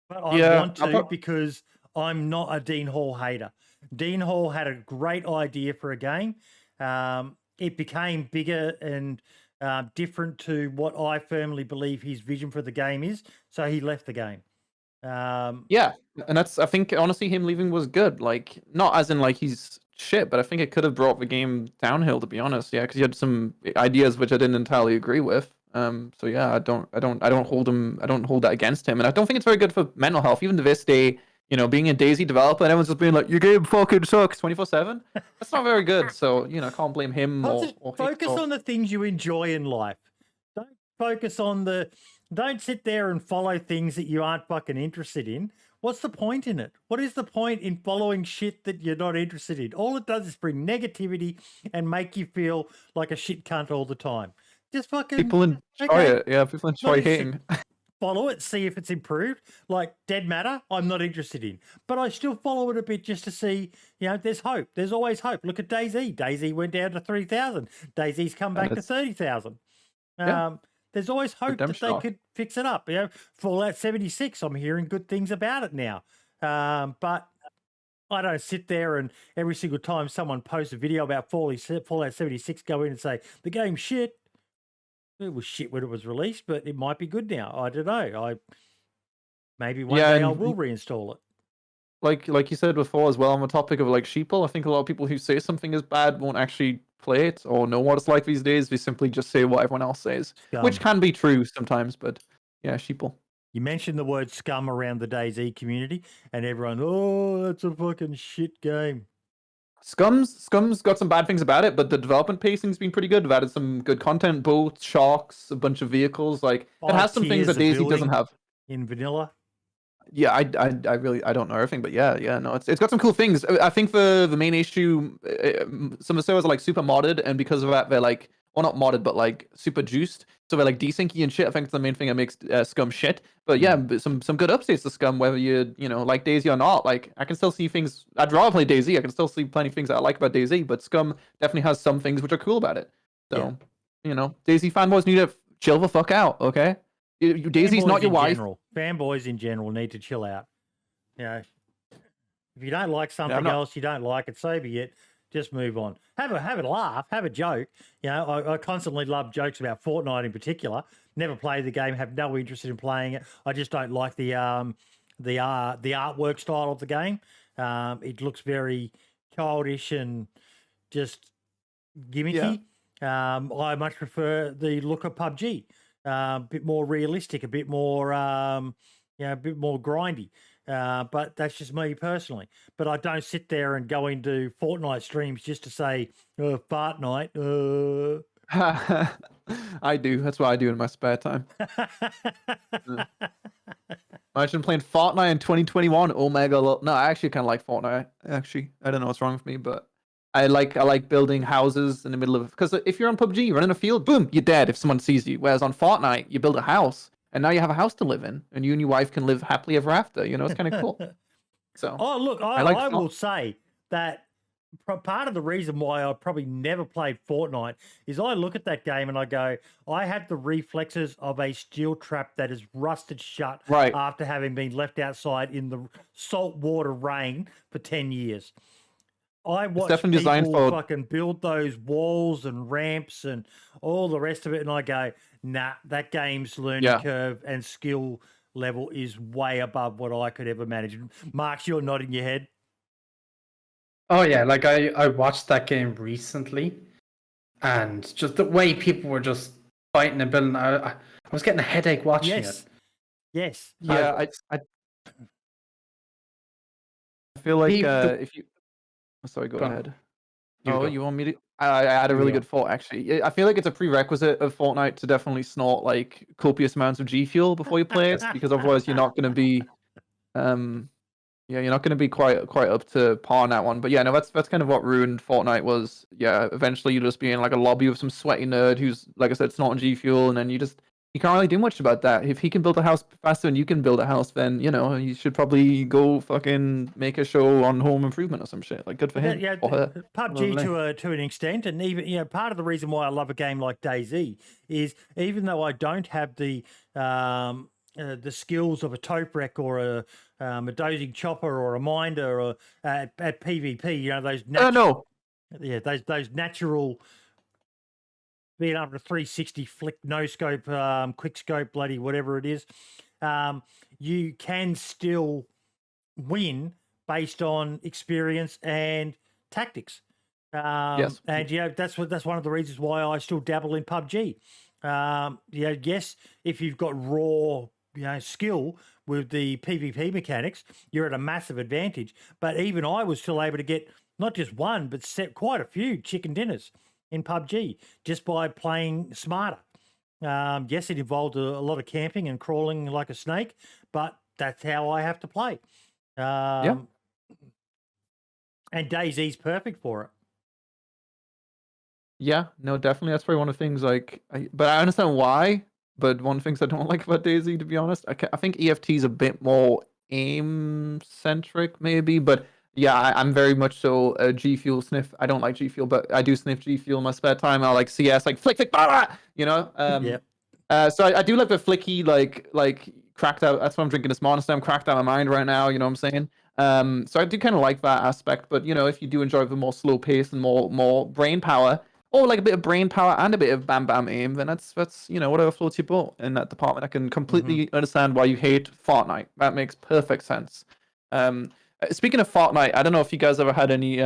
But I want to because I'm not a Dean Hall hater. Dean Hall had a great idea for a game. It became bigger and different to what I firmly believe his vision for the game is. So he left the game. Yeah, and I think honestly him leaving was good. Like, not as in like he's shit, but I think it could have brought the game downhill, to be honest. Yeah, because he had some ideas which I didn't entirely agree with. So yeah, I don't hold that against him, and I don't think it's very good for mental health. Even to this day, you know, being a DayZ developer and everyone's just being like, your game fucking sucks 24/7. That's not very good. So, you know, I can't blame him or focus on the things you enjoy in life. Don't focus on the Don't sit there and follow things that you aren't fucking interested in. What's the point in it? What is the point in following shit that you're not interested in? All it does is bring negativity and make you feel like a shit cunt all the time. Just fucking People enjoy okay. it. Yeah, people enjoy Not interested. hating. Follow it, see if it's improved. Like Dead Matter, I'm not interested in, but I still follow it a bit just to see. There's hope. There's always hope. Look at DayZ. DayZ went down to 3,000. DayZ's come back to 30,000. Yeah. There's always hope that Redemption they arc. could fix it up. Fallout 76, I'm hearing good things about it now. But I don't sit there and every single time someone posts a video about Fallout 76, go in and say, the game's shit. It was shit when it was released, but it might be good now. I don't know. Maybe one day I will reinstall it. Like you said before as well, on the topic of like sheeple, I think a lot of people who say something is bad won't actually play it or know what it's like these days. They simply just say what everyone else says, which can be true sometimes, but yeah, sheeple. You mentioned the word scum around the DayZ community and everyone, oh, that's a fucking shit game. Scum's got some bad things about it, but the development pacing's been pretty good. They've added some good content, boats, sharks, a bunch of vehicles. Like it has some things that DayZ doesn't have in vanilla. Yeah, I really don't know everything, but yeah, no, it's got some cool things. I think the main issue, some of the servers are like super modded, and because of that, they're like, well, not modded, but like super juiced. So they're like desyncy and shit. I think it's the main thing that makes Scum shit. But yeah, some good updates to Scum, whether you like DayZ or not. Like I can still see things. I'd rather play DayZ. I can still see plenty of things that I like about DayZ, but Scum definitely has some things which are cool about it. So DayZ fanboys need to chill the fuck out, okay? DayZ's not your wife. Fanboys in general need to chill out. If you don't like something else, you don't like it, so be it. Just move on. Have a laugh, have a joke. I constantly love jokes about Fortnite in particular. Never played the game, have no interest in playing it. I just don't like the artwork style of the game. It looks very childish and just gimmicky. Yeah. I much prefer the look of PUBG. A bit more realistic, a bit more, a bit more grindy. But that's just me personally. But I don't sit there and go into Fortnite streams just to say, fart night. I do. That's what I do in my spare time. Imagine playing Fortnite in 2021. Oh my god. No, I actually kind of like Fortnite. Actually, I don't know what's wrong with me, but I like building houses in the middle of, because if you're on PUBG, you run in a field, boom, you're dead if someone sees you. Whereas on Fortnite, you build a house, and now you have a house to live in, and you and your wife can live happily ever after. It's kind of cool. So. Oh, look, I will say that part of the reason why I probably never played Fortnite is I look at that game and I go, I have the reflexes of a steel trap that is rusted shut after having been left outside in the saltwater rain for 10 years. I watch people fucking build those walls and ramps and all the rest of it, and I go, nah, that game's learning curve and skill level is way above what I could ever manage. Marks, you're nodding your head. Oh yeah, like I watched that game recently, and just the way people were just fighting and building, I was getting a headache watching it. Yes. Yeah, I feel like if you. Sorry, go ahead. You want me to? I had a really good thought, actually. I feel like it's a prerequisite of Fortnite to definitely snort like copious amounts of G Fuel before you play it, because otherwise you're not going to be, you're not going to be quite up to par on that one. But yeah, no, that's kind of what ruined Fortnite was. Yeah, eventually you just be in like a lobby with some sweaty nerd who's, like I said, snorting G Fuel, and then you can't really do much about that. If he can build a house faster than you can build a house, then you should probably go fucking make a show on Home Improvement or some shit. Like, good for him. Yeah, or her. PUBG to an extent, and even part of the reason why I love a game like DayZ is even though I don't have the skills of a Toprek or a dozing chopper or a minder or at PvP, those those natural. Being able to 360 flick, no scope, quick scope, bloody whatever it is, you can still win based on experience and tactics. Yes, and that's one of the reasons why I still dabble in PUBG. Yes, if you've got raw skill with the PvP mechanics, you're at a massive advantage. But even I was still able to get not just one, but quite a few chicken dinners in PUBG just by playing smarter. Yes, it involved a lot of camping and crawling like a snake, but that's how I have to play. And DayZ's perfect for it. Yeah, no, definitely. That's probably one of the things. But I understand why. But one of the things I don't like about DayZ, to be honest, I think EFT is a bit more aim centric, maybe. But yeah, I'm very much so a G Fuel sniff. I don't like G Fuel, but I do sniff G Fuel in my spare time. I like CS, like flick, blah, blah, you know. So I do like the flicky, like cracked out. That's what I'm drinking this Monster. I'm cracked out of my mind right now. You know what I'm saying? So I do kind of like that aspect. But you know, if you do enjoy the more slow pace and more brain power, or like a bit of brain power and a bit of bam bam aim, then that's whatever floats your boat in that department. I can completely understand why you hate Fortnite. That makes perfect sense. Speaking of Fortnite, I don't know if you guys ever had any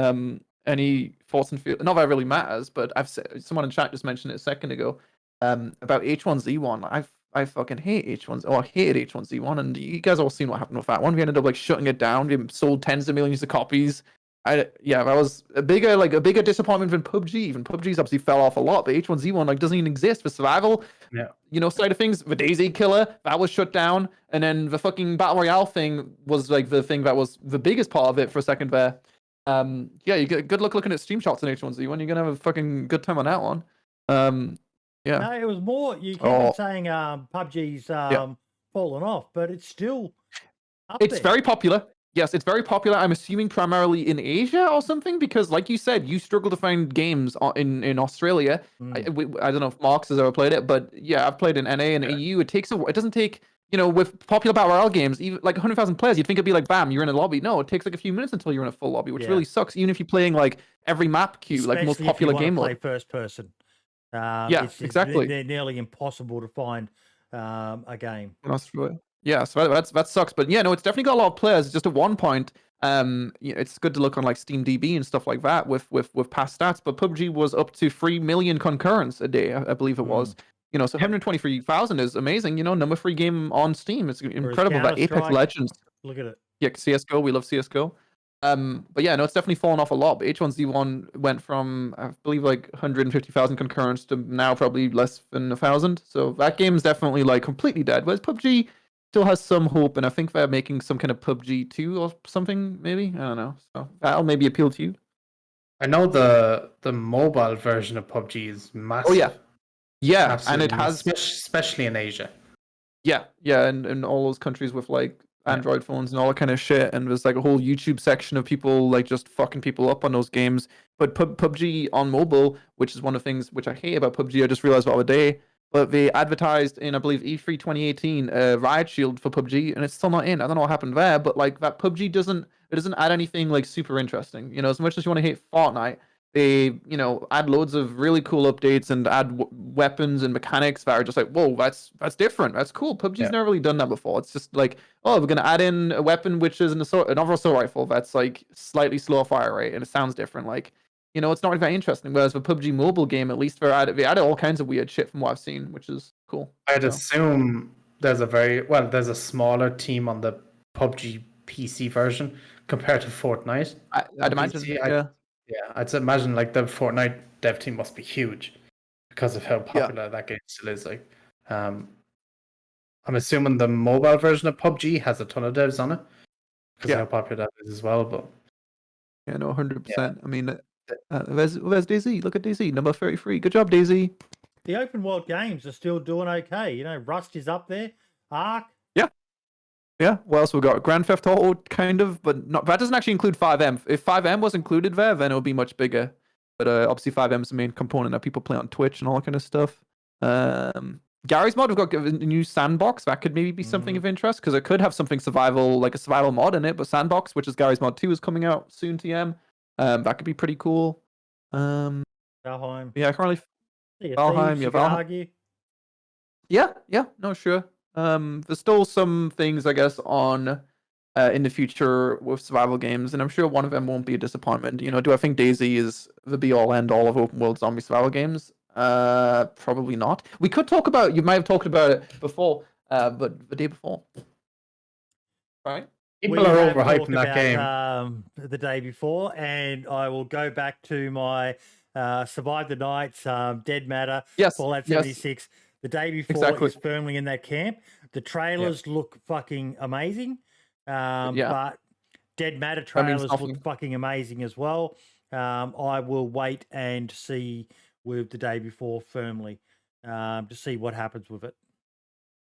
thoughts and feelings. Not that it really matters, but someone in chat just mentioned it a second ago. About H1Z1. I fucking hate H1Z. Oh, I hated H1Z1, and you guys all seen what happened with that one. We ended up like shutting it down. We sold tens of millions of copies. That was a bigger disappointment than PUBG. Even PUBG's obviously fell off a lot, but H1Z1 doesn't even exist for survival. Yeah. Side of things. The DayZ killer that was shut down, and then the fucking battle royale thing was like the thing that was the biggest part of it for a second there. You get good luck looking at stream shots in H1Z1. You're gonna have a fucking good time on that one. Yeah. No, it was more. You keep on saying PUBG's fallen off, but it's still up It's there. very popular. Yes, it's very popular. I'm assuming primarily in Asia or something, because like you said, you struggle to find games in Australia. I don't know if Marx has ever played it, but yeah, I've played in NA and EU. It doesn't take, with popular battle royale games, even like 100,000 players, you'd think it'd be like, bam, you're in a lobby. No, it takes like a few minutes until you're in a full lobby, which really sucks. Even if you're playing like every map queue, like most popular game mode. Play first person. Exactly. They're nearly impossible to find a game. Yeah, so that sucks. But yeah, no, it's definitely got a lot of players. Just at one point, it's good to look on like SteamDB and stuff like that with past stats. But PUBG was up to 3 million concurrents a day, I believe it was. So 123,000 is amazing. Number 3 game on Steam. It's incredible. That Apex Legends. Look at it. Yeah, CS:GO. We love CS:GO. But yeah, no, it's definitely fallen off a lot. But H1Z1 went from, I believe, like 150,000 concurrents to now probably less than 1,000. So that game's definitely like completely dead. Whereas PUBG still has some hope, and I think they're making some kind of PUBG 2 or something, maybe. I don't know. So that'll maybe appeal to you. I know the mobile version of PUBG is massive. Oh yeah, yeah, absolutely. And it has, especially in Asia. Yeah, and in all those countries with like Android phones and all that kind of shit, and there's like a whole YouTube section of people like just fucking people up on those games. But PUBG on mobile, which is one of the things which I hate about PUBG, I just realized the other day. But they advertised in, I believe, E3 2018, Riot Shield for PUBG, and it's still not in. I don't know what happened there, but like that PUBG doesn't add anything like super interesting. As much as you want to hate Fortnite, they add loads of really cool updates and add weapons and mechanics that are just like, whoa, that's different, that's cool. PUBG's never really done that before. It's just like, oh, we're gonna add in a weapon which is another assault rifle that's like slightly slower fire rate and it sounds different. Like, it's not really very interesting. Whereas the PUBG mobile game, at least they added all kinds of weird shit from what I've seen, which is cool. I'd assume there's a smaller team on the PUBG PC version compared to Fortnite. I'd imagine, I'd imagine like the Fortnite dev team must be huge because of how popular that game still is. Like, I'm assuming the mobile version of PUBG has a ton of devs on it because of how popular that is as well. But 100%. I mean, where's DayZ? Look at DayZ, number 33. Good job, DayZ. The open world games are still doing okay. Rust is up there. Ark. Yeah. What else we got? Grand Theft Auto, kind of, but not. That doesn't actually include 5M. If 5M was included there, then it would be much bigger. But obviously 5M is the main component that people play on Twitch and all that kind of stuff. Gary's mod, we've got a new sandbox. That could maybe be something of interest, because it could have something survival, like a survival mod in it. But sandbox, which is Gary's mod 2, is coming out soon, TM. That could be pretty cool. Valheim. Yeah, currently Valheim. You could argue. Yeah. No, sure. There's still some things, I guess, on in the future with survival games, and I'm sure one of them won't be a disappointment. Do I think DayZ is the be-all, end-all of open world zombie survival games? Probably not. We could talk about. You might have talked about it before, but the day before, right? People are overhyping that game. The day before, and I will go back to my Survive the Nights, Dead Matter, Fallout 76. The Day Before Exactly. is firmly in that camp. The trailers look fucking amazing. But Dead Matter That means trailers nothing. look fucking amazing as well. I will wait and see with The Day Before firmly to see what happens with it.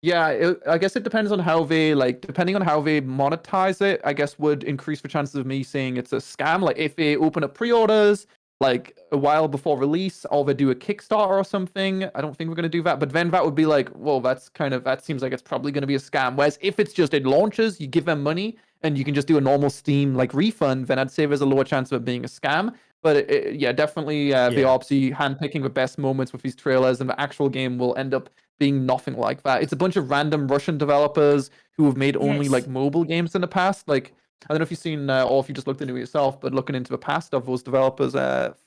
Yeah, I guess it depends on how they depending on how they monetize it, I guess would increase the chances of me saying it's a scam. Like if they open up pre-orders like a while before release, or they do a Kickstarter or something. I don't think we're gonna do that, but then that would be like, well, that seems like it's probably gonna be a scam. Whereas if it's just it launches, you give them money and you can just do a normal Steam like refund, then I'd say there's a lower chance of it being a scam. But yeah, definitely they are obviously handpicking the best moments with these trailers, and the actual game will end up being nothing like that. It's a bunch of random Russian developers who have made only like mobile games in the past. Like, I don't know if you've seen or if you just looked into it yourself, but looking into the past of those developers,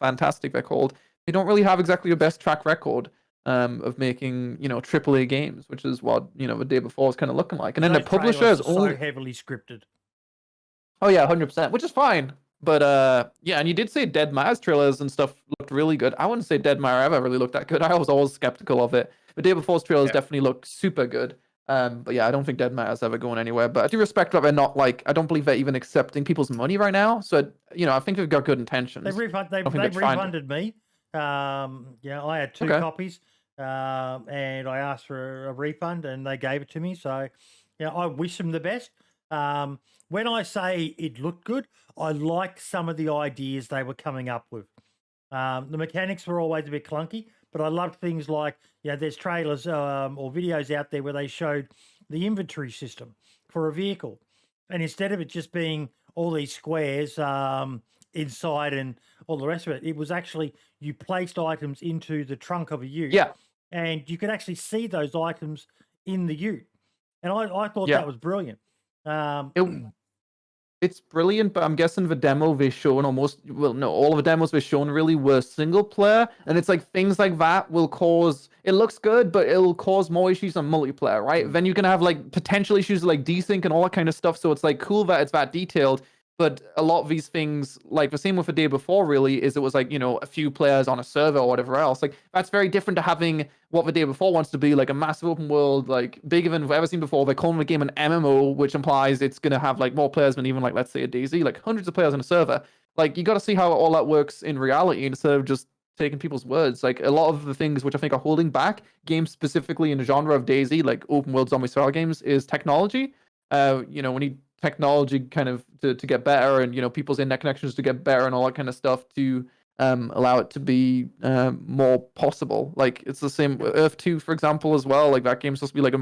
fantastic they're called. They don't really have exactly the best track record of making, AAA games, which is what, the Day Before is kind of looking like. And then the publisher is only so heavily scripted. Oh yeah, 100%, which is fine. But yeah, and you did say Dead Mares trailers and stuff looked really good. I wouldn't say Dead Mare ever really looked that good. I was always skeptical of it. The Day Before's trailers definitely look super good. But yeah, I don't think Dead Mare's ever going anywhere. But I do respect that they're not I don't believe they're even accepting people's money right now. So I think they've got good intentions. They've refunded me. I had 2 copies, and I asked for a refund, and they gave it to me. So I wish them the best. When I say it looked good, I liked some of the ideas they were coming up with. The mechanics were always a bit clunky, but I loved things like, there's trailers or videos out there where they showed the inventory system for a vehicle. And instead of it just being all these squares inside and all the rest of it, it was actually you placed items into the trunk of a ute. Yeah. And you could actually see those items in the ute. And I thought that was brilliant. It's brilliant, but I'm guessing the demo they've shown all of the demos they've shown really were single player, and it's like things like that will cause, it looks good, but it'll cause more issues on multiplayer, right? Then you can have like potential issues like desync and all that kind of stuff, so it's like cool that it's that detailed. But a lot of these things, like the same with the Day Before, really, is it was like, a few players on a server or whatever else. Like, that's very different to having what the Day Before wants to be, like a massive open world, like bigger than we've ever seen before. They're calling the game an MMO, which implies it's going to have like more players than even like, let's say a DayZ, like hundreds of players on a server. Like, you got to see how all that works in reality instead of just taking people's words. Like, a lot of the things which I think are holding back games specifically in the genre of DayZ, like open world zombie style games, is technology. We need technology kind of to get better, and people's internet connections to get better and all that kind of stuff to allow it to be more possible. Like, it's the same with Earth 2, for example, as well. Like, that game's supposed to be like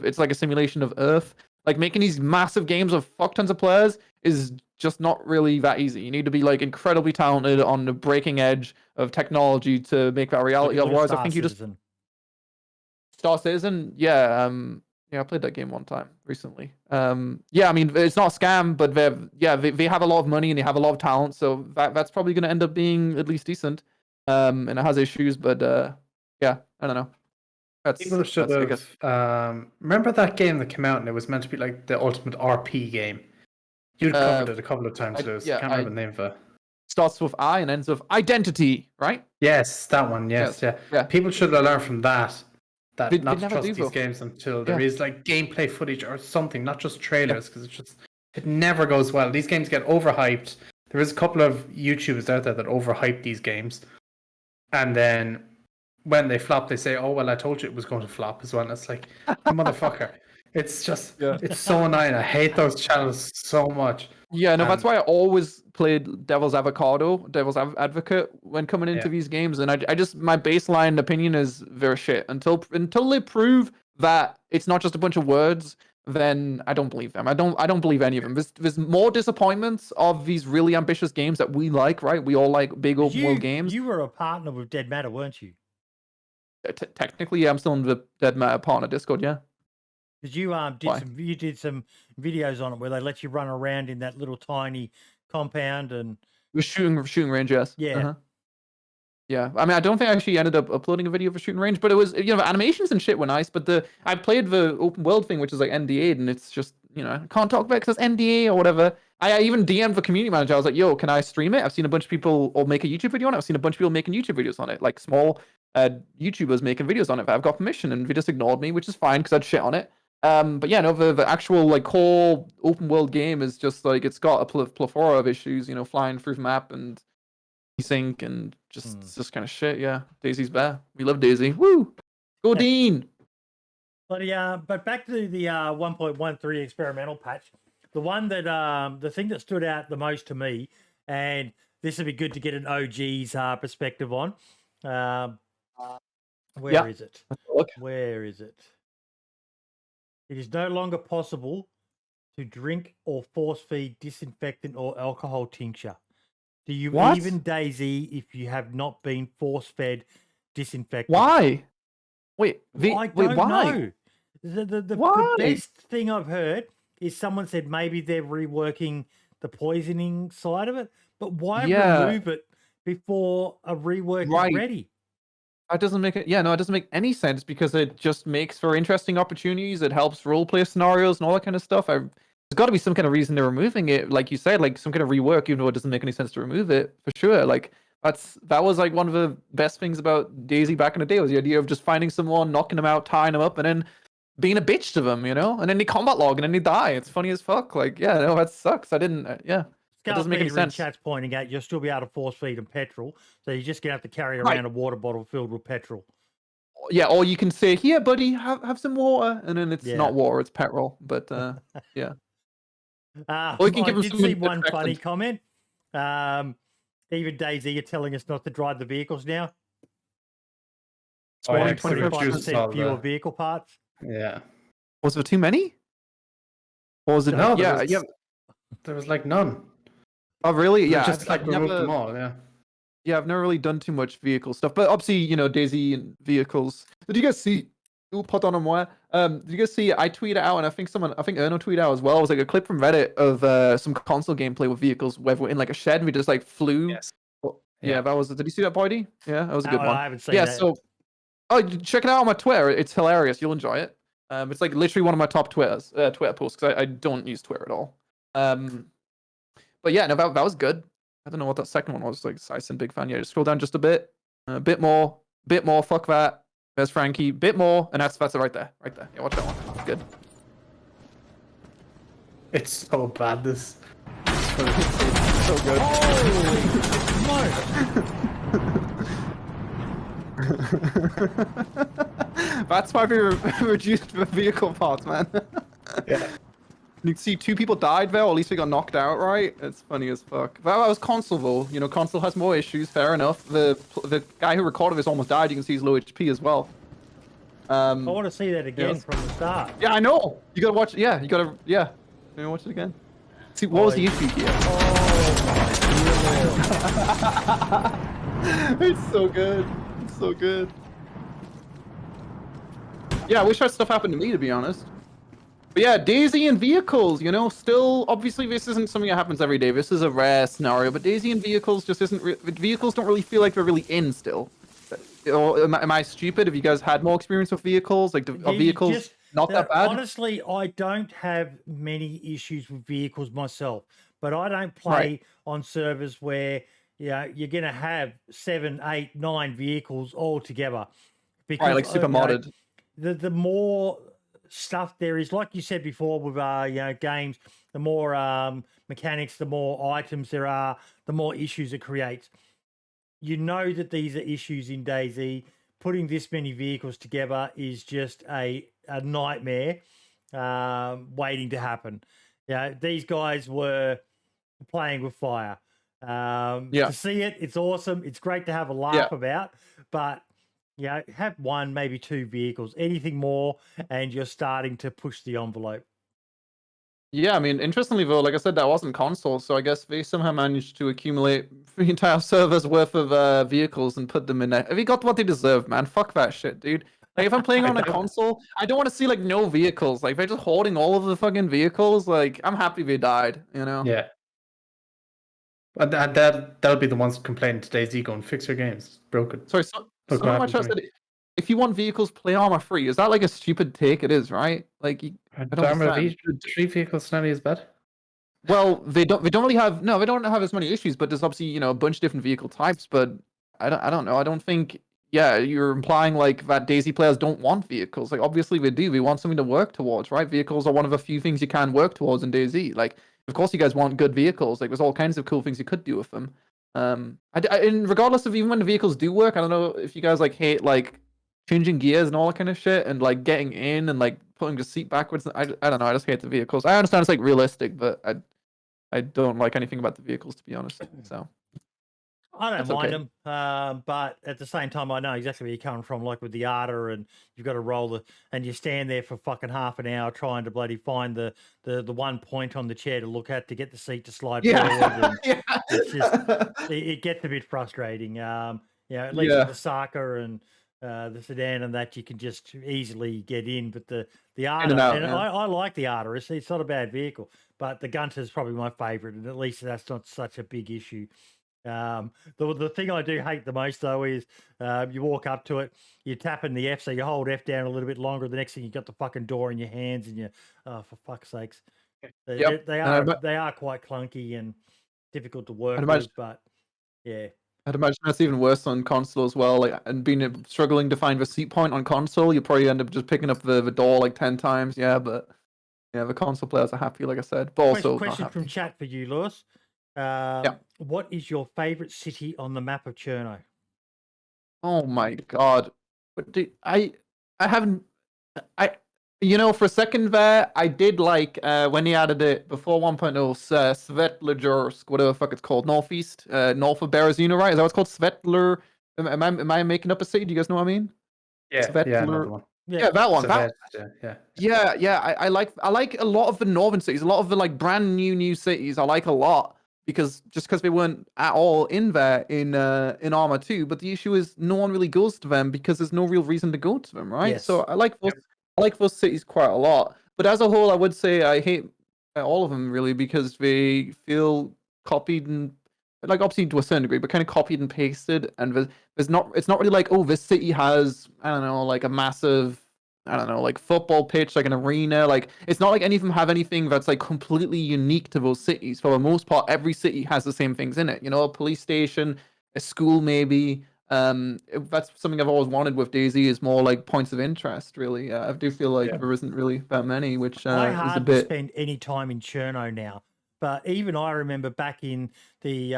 it's like a simulation of Earth. Like, making these massive games of fuck tons of players is just not really that easy. You need to be like incredibly talented on the breaking edge of technology to make that reality. Otherwise, I think you just Star Citizen, yeah, I played that game one time recently. I mean, it's not a scam, but they have a lot of money and they have a lot of talent, so that's probably going to end up being at least decent. And it has issues, but I don't know. People should have. Remember that game that came out and it was meant to be like the ultimate RP game? You'd covered it a couple of times, Lewis. I can't remember the name of it. Starts with I and ends with Identity, right? Yes, that one. Yes. People should have learned from that. Not to trust these games until there is like gameplay footage or something, not just trailers, because it never goes well. These games get overhyped. There is a couple of YouTubers out there that overhype these games, and then when they flop, they say, "Oh well, I told you it was going to flop as well." And it's like, motherfucker. It's just it's so annoying. I hate those channels so much. Yeah, no, that's why I always played devil's advocate when coming into these games, and I just, my baseline opinion is they're shit until they prove that it's not just a bunch of words. Then I don't believe them. I don't believe any of them. There's more disappointments of these really ambitious games that we like, right? We all like big open world games. You were a partner with Dead Matter, weren't you? Technically, I'm still in the Dead Matter partner Discord, yeah. Because you did some videos on it where they let you run around in that little tiny compound and the shooting range, yes. Yeah. Uh-huh. Yeah. I mean, I don't think I actually ended up uploading a video of a shooting range, but it was, the animations and shit were nice, but I played the open world thing, which is like NDA'd, and it's just, I can't talk about it because it's NDA or whatever. I even DM'd the community manager. I was like, yo, can I stream it? I've seen a bunch of people or make a YouTube video on it. I've seen a bunch of people making YouTube videos on it, like small YouTubers making videos on it that I've got permission, and they just ignored me, which is fine because I'd shit on it. But yeah, no, the actual like core open world game is just like it's got a plethora of issues, you know, flying through the map and desync and just it's just kind of shit. Yeah, DayZ's better. We love DayZ. Woo, go Dean. But back to the 1.13 experimental patch, the one that the thing that stood out the most to me, and this would be good to get an OG's perspective on. Where is it? Where is it? It is no longer possible to drink or force feed disinfectant or alcohol tincture. Do you even DayZ if you have not been force fed disinfectant? Why? Wait, I don't know. The best thing I've heard is someone said maybe they're reworking the poisoning side of it, but why remove it before a rework is ready? That doesn't make it. Yeah, no, it doesn't make any sense because it just makes for interesting opportunities. It helps role play scenarios and all that kind of stuff. There's got to be some kind of reason they're removing it, like you said, like some kind of rework, even though it doesn't make any sense to remove it for sure. Like that was like one of the best things about DayZ back in the day was the idea of just finding someone, knocking them out, tying them up, and then being a bitch to them, you know, and then they combat log and then they die. It's funny as fuck. Like, yeah, no, that sucks. I didn't. It doesn't make any sense. Chat's pointing out you'll still be able to force feed them petrol, so you're just gonna have to carry around a water bottle filled with petrol. Yeah, or you can say, "Here, buddy, have some water," and then it's not water, it's petrol. But yeah. Or you can give them see one funny comment. Even DayZ are telling us not to drive the vehicles now. 25% fewer vehicle parts. Yeah. Was there too many? Or was it? No, there was like none. Oh, really? Yeah. Just like removed them all, yeah. Yeah, I've never really done too much vehicle stuff, but obviously, you know, DayZ and vehicles. Did you guys see? Put on more. Did you guys see? I tweeted out, and I think Erno tweeted out as well. It was like a clip from Reddit of some console gameplay with vehicles where we're in like a shed and we just like flew. Yes. Yeah, that was. Did you see that, Boydie? Yeah, that was a good one. I haven't seen that. So, check it out on my Twitter. It's hilarious. You'll enjoy it. It's like literally one of my top Twitter posts because I don't use Twitter at all. But yeah, no, that was good. I don't know what that second one was. Like, PsiSyn, big fan. Yeah, just scroll down just a bit more. Fuck that. There's Frankie. Bit more, and that's it right there. Yeah, watch that one. It's good. It's so bad. This. It's so good. That's why we reduced the vehicle parts, man. Yeah. You can see 2 people died there, or at least they got knocked out, right? It's funny as fuck. That was console though. You know, console has more issues. Fair enough. The guy who recorded this almost died. You can see he's low HP as well. I want to see that again from the start. Yeah, I know. You gotta watch. Yeah, you gotta. Yeah, you watch it again. See what was the issue here? Oh, it's so good. It's so good. Yeah, I wish that stuff happened to me, to be honest. But yeah, DayZ and vehicles, you know, still, obviously this isn't something that happens every day. This is a rare scenario, but DayZ and vehicles just isn't, vehicles don't really feel like they're really in still. Or am I stupid? Have you guys had more experience with vehicles? Like, are vehicles not that bad? Honestly, I don't have many issues with vehicles myself, but I don't play on servers where, you know, you're going to have 7, 8, 9 vehicles all together. Because, like super modded. The more stuff there is, like you said before with games, the more mechanics, the more items there are, the more issues it creates. You know that these are issues in DayZ. Putting this many vehicles together is just a nightmare waiting to happen. Yeah, these guys were playing with fire. To see it, it's awesome. It's great to have a laugh about, but have 1, maybe 2 vehicles. Anything more, and you're starting to push the envelope. Yeah, I mean, interestingly though, like I said, that wasn't console, so I guess they somehow managed to accumulate the entire server's worth of vehicles and put them in there. If he got what they deserve, man, fuck that shit, dude. Like, if I'm playing on a console, I don't want to see, like, no vehicles. Like, they're just hoarding all of the fucking vehicles. Like, I'm happy they died, you know? Yeah. And that'll be the ones complaining to DayZ going, fix your games. It's broken. Sorry, if you want vehicles, play armor free. Is that like a stupid take? It is, right? Like, I don't understand. 3 vehicles not as bad. Well, they don't really have they don't have as many issues, but there's obviously, you know, a bunch of different vehicle types. But I don't know. I don't think yeah, you're implying like that DayZ players don't want vehicles. Like obviously we do. We want something to work towards, right? Vehicles are one of the few things you can work towards in DayZ. Like, of course, you guys want good vehicles. Like, there's all kinds of cool things you could do with them. And regardless of even when the vehicles do work, I don't know if you guys like hate like changing gears and all that kind of shit, and like getting in and like putting the seat backwards. I don't know. I just hate the vehicles. I understand it's like realistic, but I don't like anything about the vehicles, to be honest. So. I don't That's mind okay. them, but at the same time, I know exactly where you're coming from. Like with the Arta, and you've got to roll and you stand there for fucking half an hour trying to bloody find the one point on the chair to look at to get the seat to slide forward, and Yeah. it's just it gets a bit frustrating. At least with the Saka and the sedan and that, you can just easily get in. But the Arta, out, I like the Arta. It's not a bad vehicle, but the Gunter is probably my favourite, and at least that's not such a big issue. The thing I do hate the most though is you walk up to it, you tap in the F, so you hold F down a little bit longer. The next thing you got the fucking door in your hands, and for fuck's sakes, they are quite clunky and difficult to work with. But yeah, I'd imagine that's even worse on console as well. Like, and being struggling to find the seat point on console, you probably end up just picking up the door like 10 times. Yeah, but yeah, the console players are happy, like I said, but also question not from happy. chat for you, Lewis. What is your favorite city on the map of Cherno? Oh my god. But I haven't for a second there, I did like when he added it before 1.0, Svetlogorsk, whatever the fuck it's called, northeast, north of Berezino, right? Is that what it's called? Svetler? Am I making up a city? Do you guys know what I mean? Yeah, another one. Yeah, that one. Yeah. I like a lot of the northern cities, a lot of the like brand new cities. I like a lot because they weren't at all in there in Arma 2. But the issue is no one really goes to them because there's no real reason to go to them, right? Yes. So I like those cities quite a lot. But as a whole, I would say I hate all of them really because they feel copied and like obviously to a certain degree, but kind of copied and pasted. And it's not really like, oh, this city has, I don't know, like a massive, I don't know, like football pitch, like an arena. Like it's not like any of them have anything that's like completely unique to those cities. For the most part, every city has the same things in it. A police station, a school, maybe. That's something I've always wanted with DayZ is more like points of interest. Really, I do feel like there isn't really that many, which I is a hardly bit. spend any time in Cherno now, but even I remember back in the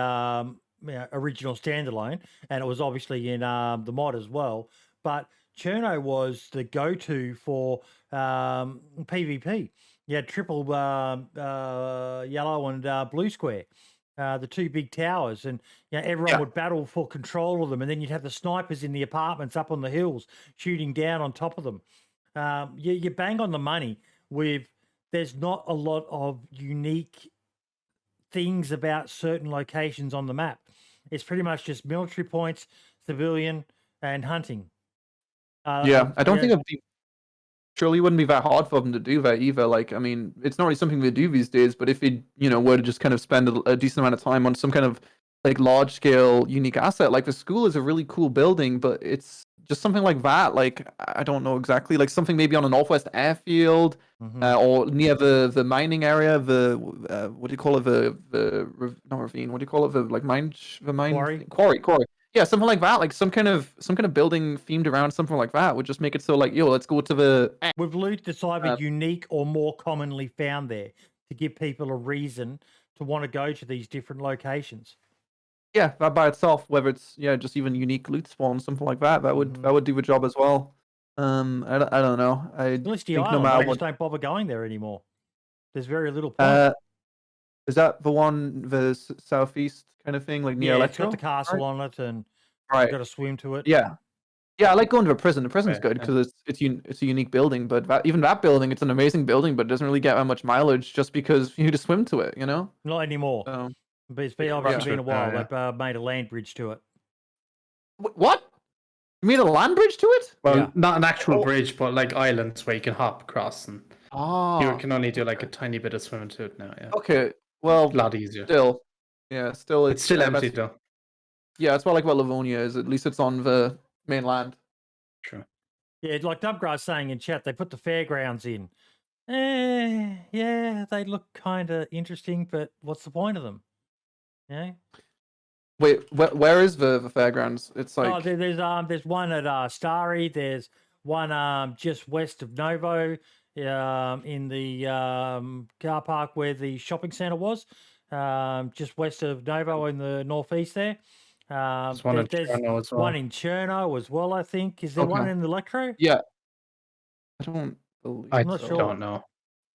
original Standalone, and it was obviously in the mod as well. But Cherno was the go-to for PvP. You had triple yellow and blue square, the two big towers, and everyone would battle for control of them. And then you'd have the snipers in the apartments up on the hills shooting down on top of them. You bang on the money with there's not a lot of unique things about certain locations on the map. It's pretty much just military points, civilian, and hunting. I don't think it'd be. Surely wouldn't be that hard for them to do that either. Like, I mean, it's not really something they do these days. But if they, were to just kind of spend a decent amount of time on some kind of like large scale unique asset, like the school is a really cool building, but it's just something like that. Like, I don't know exactly. Like something maybe on a northwest airfield, or near the mining area. The what do you call it? Not ravine. What do you call it? The like mine. Quarry. Yeah, something like that, like some kind of building themed around something like that would just make it so like, yo, let's go to the. With loot that's either unique or more commonly found there to give people a reason to want to go to these different locations. Yeah, that by itself, whether it's just even unique loot spawns, something like that, that would do the job as well. I don't know. I think no matter I just don't bother going there anymore. There's very little point. Is that the one, the southeast kind of thing, like near Electro? It's got the castle on it, and you've got to swim to it. Yeah, I like going to a prison. The prison's good because it's a unique building, but even that building, it's an amazing building, but it doesn't really get that much mileage just because you need to swim to it. Not anymore. But it's obviously been a while. They've made a land bridge to it. What? You made a land bridge to it? Well, not an actual bridge, but like islands where you can hop across, and you can only do like a tiny bit of swimming to it now. Yeah. Okay. Well, a lot easier. Still, it's still empty though. Yeah, that's what I like about Livonia is at least it's on the mainland. True. Yeah, like Dubgrass saying in chat, they put the fairgrounds in. Yeah, they look kind of interesting, but what's the point of them? Yeah. Wait, where is the fairgrounds? It's Oh, like there's one at Starry. There's one just west of Novo, in the car park where the shopping centre was, just west of Novo in the northeast there. There's one in there's Cherno as well. one in Cherno as well, I think. Is there one Okay. in the Electro? yeah. I don't believe I I'm not so. sure. don't know.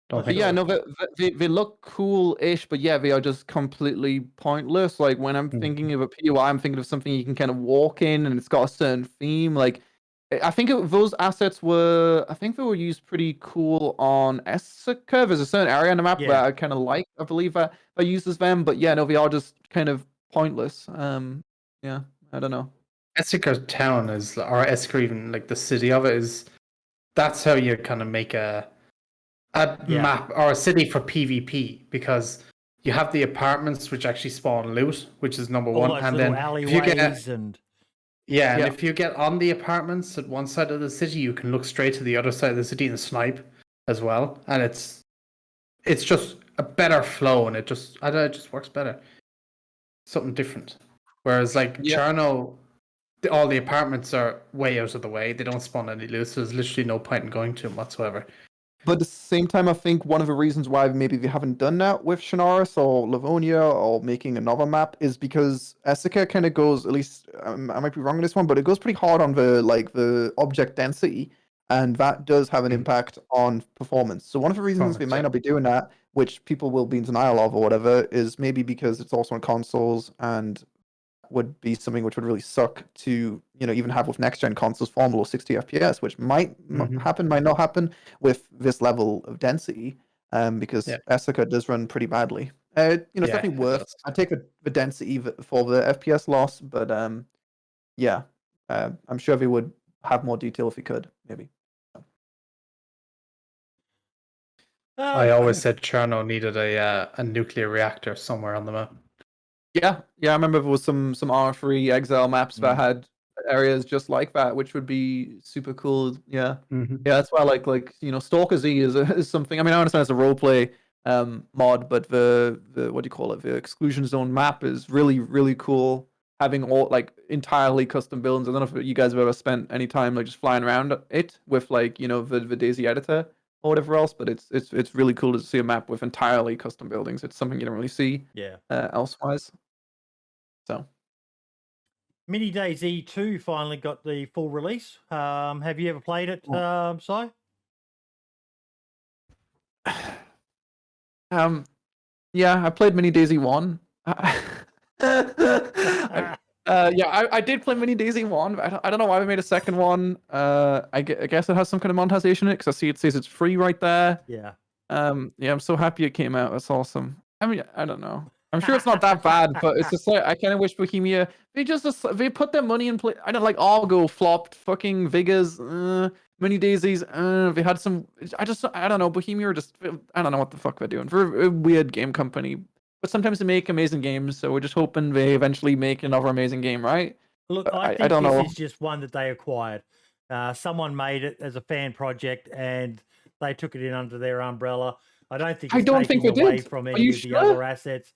Don't But think Yeah, so. no, they look cool-ish, but yeah, they are just completely pointless. Like when I'm Mhm. thinking of a POI, I'm thinking of something you can kind of walk in and it's got a certain theme. Like I think those assets I think they were used pretty cool on Essica. There's a certain area on the map Yeah. where I kind of like. I believe that I uses them, but yeah, no, they are just kind of pointless. Yeah, I don't know. Essica town is, or Essica even like the city of it is. That's how you kind of make a Yeah. map or a city for PvP, because you have the apartments which actually spawn loot, which is number All one, those and little then if you alleyways get and yeah, and Yeah. if you get on the apartments at one side of the city, you can look straight to the other side of the city and snipe as well, and it's just a better flow, and it just I don't know, it just works better. Something different. Whereas like Yeah. Cherno, all the apartments are way out of the way. They don't spawn any loot, so there's literally no point in going to them whatsoever. But at the same time, I think one of the reasons why maybe they haven't done that with Chernarus or Livonia or making another map is because Essica kind of goes, at least I might be wrong on this one, but it goes pretty hard on the object density, and that does have an impact on performance. So one of the reasons they might not be doing that, which people will be in denial of or whatever, is maybe because it's also on consoles and would be something which would really suck to even have with next gen consoles falling below 60 FPS, which might happen, might not happen with this level of density, because Yeah. Essica does run pretty badly. It's Yeah, definitely it worth. does. I take the density for the FPS loss, but yeah, I'm sure they would have more detail if we could, maybe. I always said Cherno needed a nuclear reactor somewhere on the map. Yeah, I remember there was some R3 Exile maps that had areas just like that, which would be super cool. Yeah, Mm-hmm. yeah, that's why like Stalker Z is something. I mean, I understand it's a roleplay mod, but the what do you call it? The exclusion zone map is really cool. Having all like entirely custom buildings. I don't know if you guys have ever spent any time like just flying around it with like the DayZ editor or whatever else, but it's really cool to see a map with entirely custom buildings. It's something you don't really see elsewise. So Mini DayZ 2 finally got the full release. Have you ever played it, Si? Yeah, I played Mini DayZ 1. I did play Mini DayZ 1. I don't know why we made a second one. I guess it has some kind of monetization in it because I see it says it's free right there. Yeah. Yeah, I'm so happy it came out. That's awesome. I mean, I don't know. I'm sure it's not that bad, but it's just like I kind of wish Bohemia they put their money in play. I don't like Argo flopped, fucking Vigas, Mini DayZs. They had some. I don't know. Bohemia are just I don't know what the fuck they're doing. For a weird game company, but sometimes they make amazing games. So we're just hoping they eventually make another amazing game, right? Look, I think don't know. this is just one that they acquired. Someone made it as a fan project, and they took it in under their umbrella. I don't think it's taking away from any of the other assets.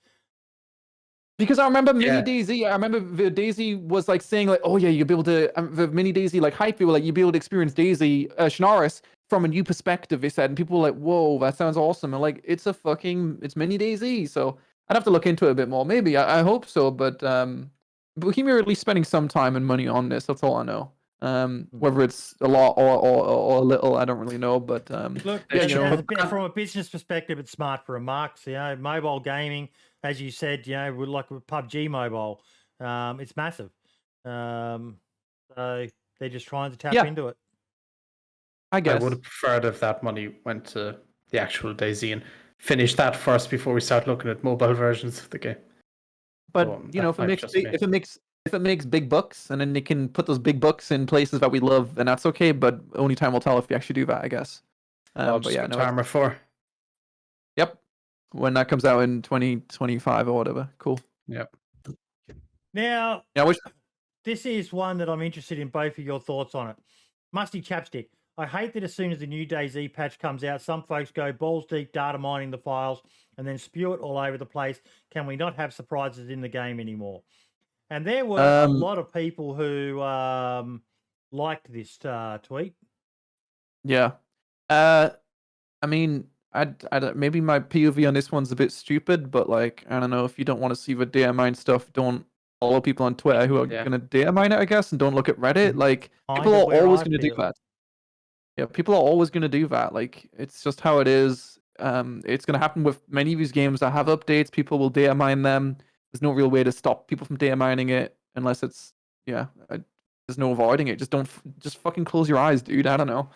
Because I remember Mini DayZ. I remember the DayZ was like saying like, oh yeah, you'll be able to the Mini DayZ like hype. People like you'll be able to experience DayZ Chernarus from a new perspective. They said, and people were like, whoa, that sounds awesome. And like, it's Mini DayZ. So I'd have to look into it a bit more. Maybe I hope so. But Bohemia are at least spending some time and money on this. That's all I know. Whether it's a lot or a little, I don't really know. But look, from a business perspective, it's smart for remarks. Mobile gaming, as you said, like with PUBG Mobile, it's massive. So they're just trying to tap into it. I guess I would have preferred if that money went to the actual DayZ and finish that first before we start looking at mobile versions of the game. But if it makes big bucks, and then they can put those big bucks in places that we love, then that's okay. But only time will tell if we actually do that, I guess. But yeah, Armor 4. Yep, when that comes out in 2025 or whatever. Cool. Yep. Now, this is one that I'm interested in both of your thoughts on it. Musty Chapstick. I hate that as soon as the new DayZ patch comes out, some folks go balls deep data mining the files and then spew it all over the place. Can we not have surprises in the game anymore? And there were a Um, lot of people who liked this tweet. Yeah. I mean, maybe my POV on this one's a bit stupid, but like, I don't know, if you don't want to see the data mine stuff, don't follow people on Twitter who are Yeah. gonna data mine it, I guess, and don't look at Reddit. Like, Kind people of are where always I gonna do feel. that. Yeah, people are always gonna do that. Like, it's just how it is. It's gonna happen with many of these games that have updates. People will data mine them. There's no real way to stop people from data mining it unless it's there's no avoiding it. Just fucking close your eyes, dude. I don't know.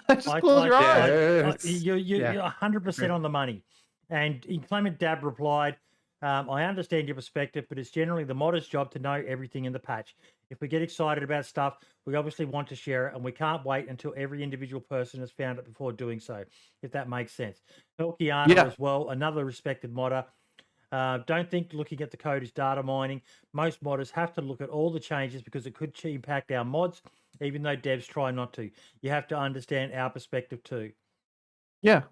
Just close your eyes. You're Yeah. 100% on the money. And Inclement Dab replied, I understand your perspective, but it's generally the modder's job to know everything in the patch. If we get excited about stuff, we obviously want to share it, and we can't wait until every individual person has found it before doing so, if that makes sense. Helkiana as well, another respected modder. Don't think looking at the code is data mining. Most modders have to look at all the changes because it could impact our mods, even though devs try not to. You have to understand our perspective too. Yeah.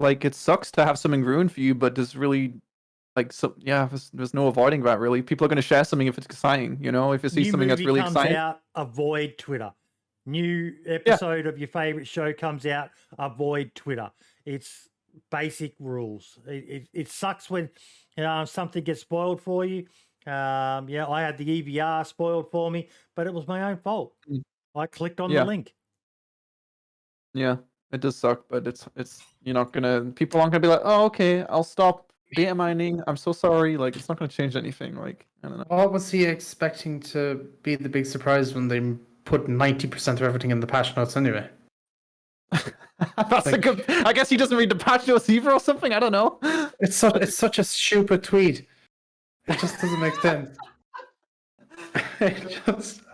Like, it sucks to have something ruined for you, but there's really, like, there's no avoiding that, really. People are going to share something if it's exciting, you know? If you see New something that's movie really comes exciting. out, avoid Twitter. New episode of your favorite show comes out, avoid Twitter. It's basic rules. It sucks when something gets spoiled for you. I had the EVR spoiled for me, but it was my own fault. I clicked on the link. Yeah, it does suck, but it's you're not gonna. People aren't gonna be like, oh, okay, I'll stop data mining. I'm so sorry. Like, it's not gonna change anything. Like, I don't know. What was he expecting to be the big surprise when they put 90% of everything in the patch notes anyway? That's a good. I guess he doesn't read the patch notes either or something. I don't know. It's such a stupid tweet. It just doesn't make sense.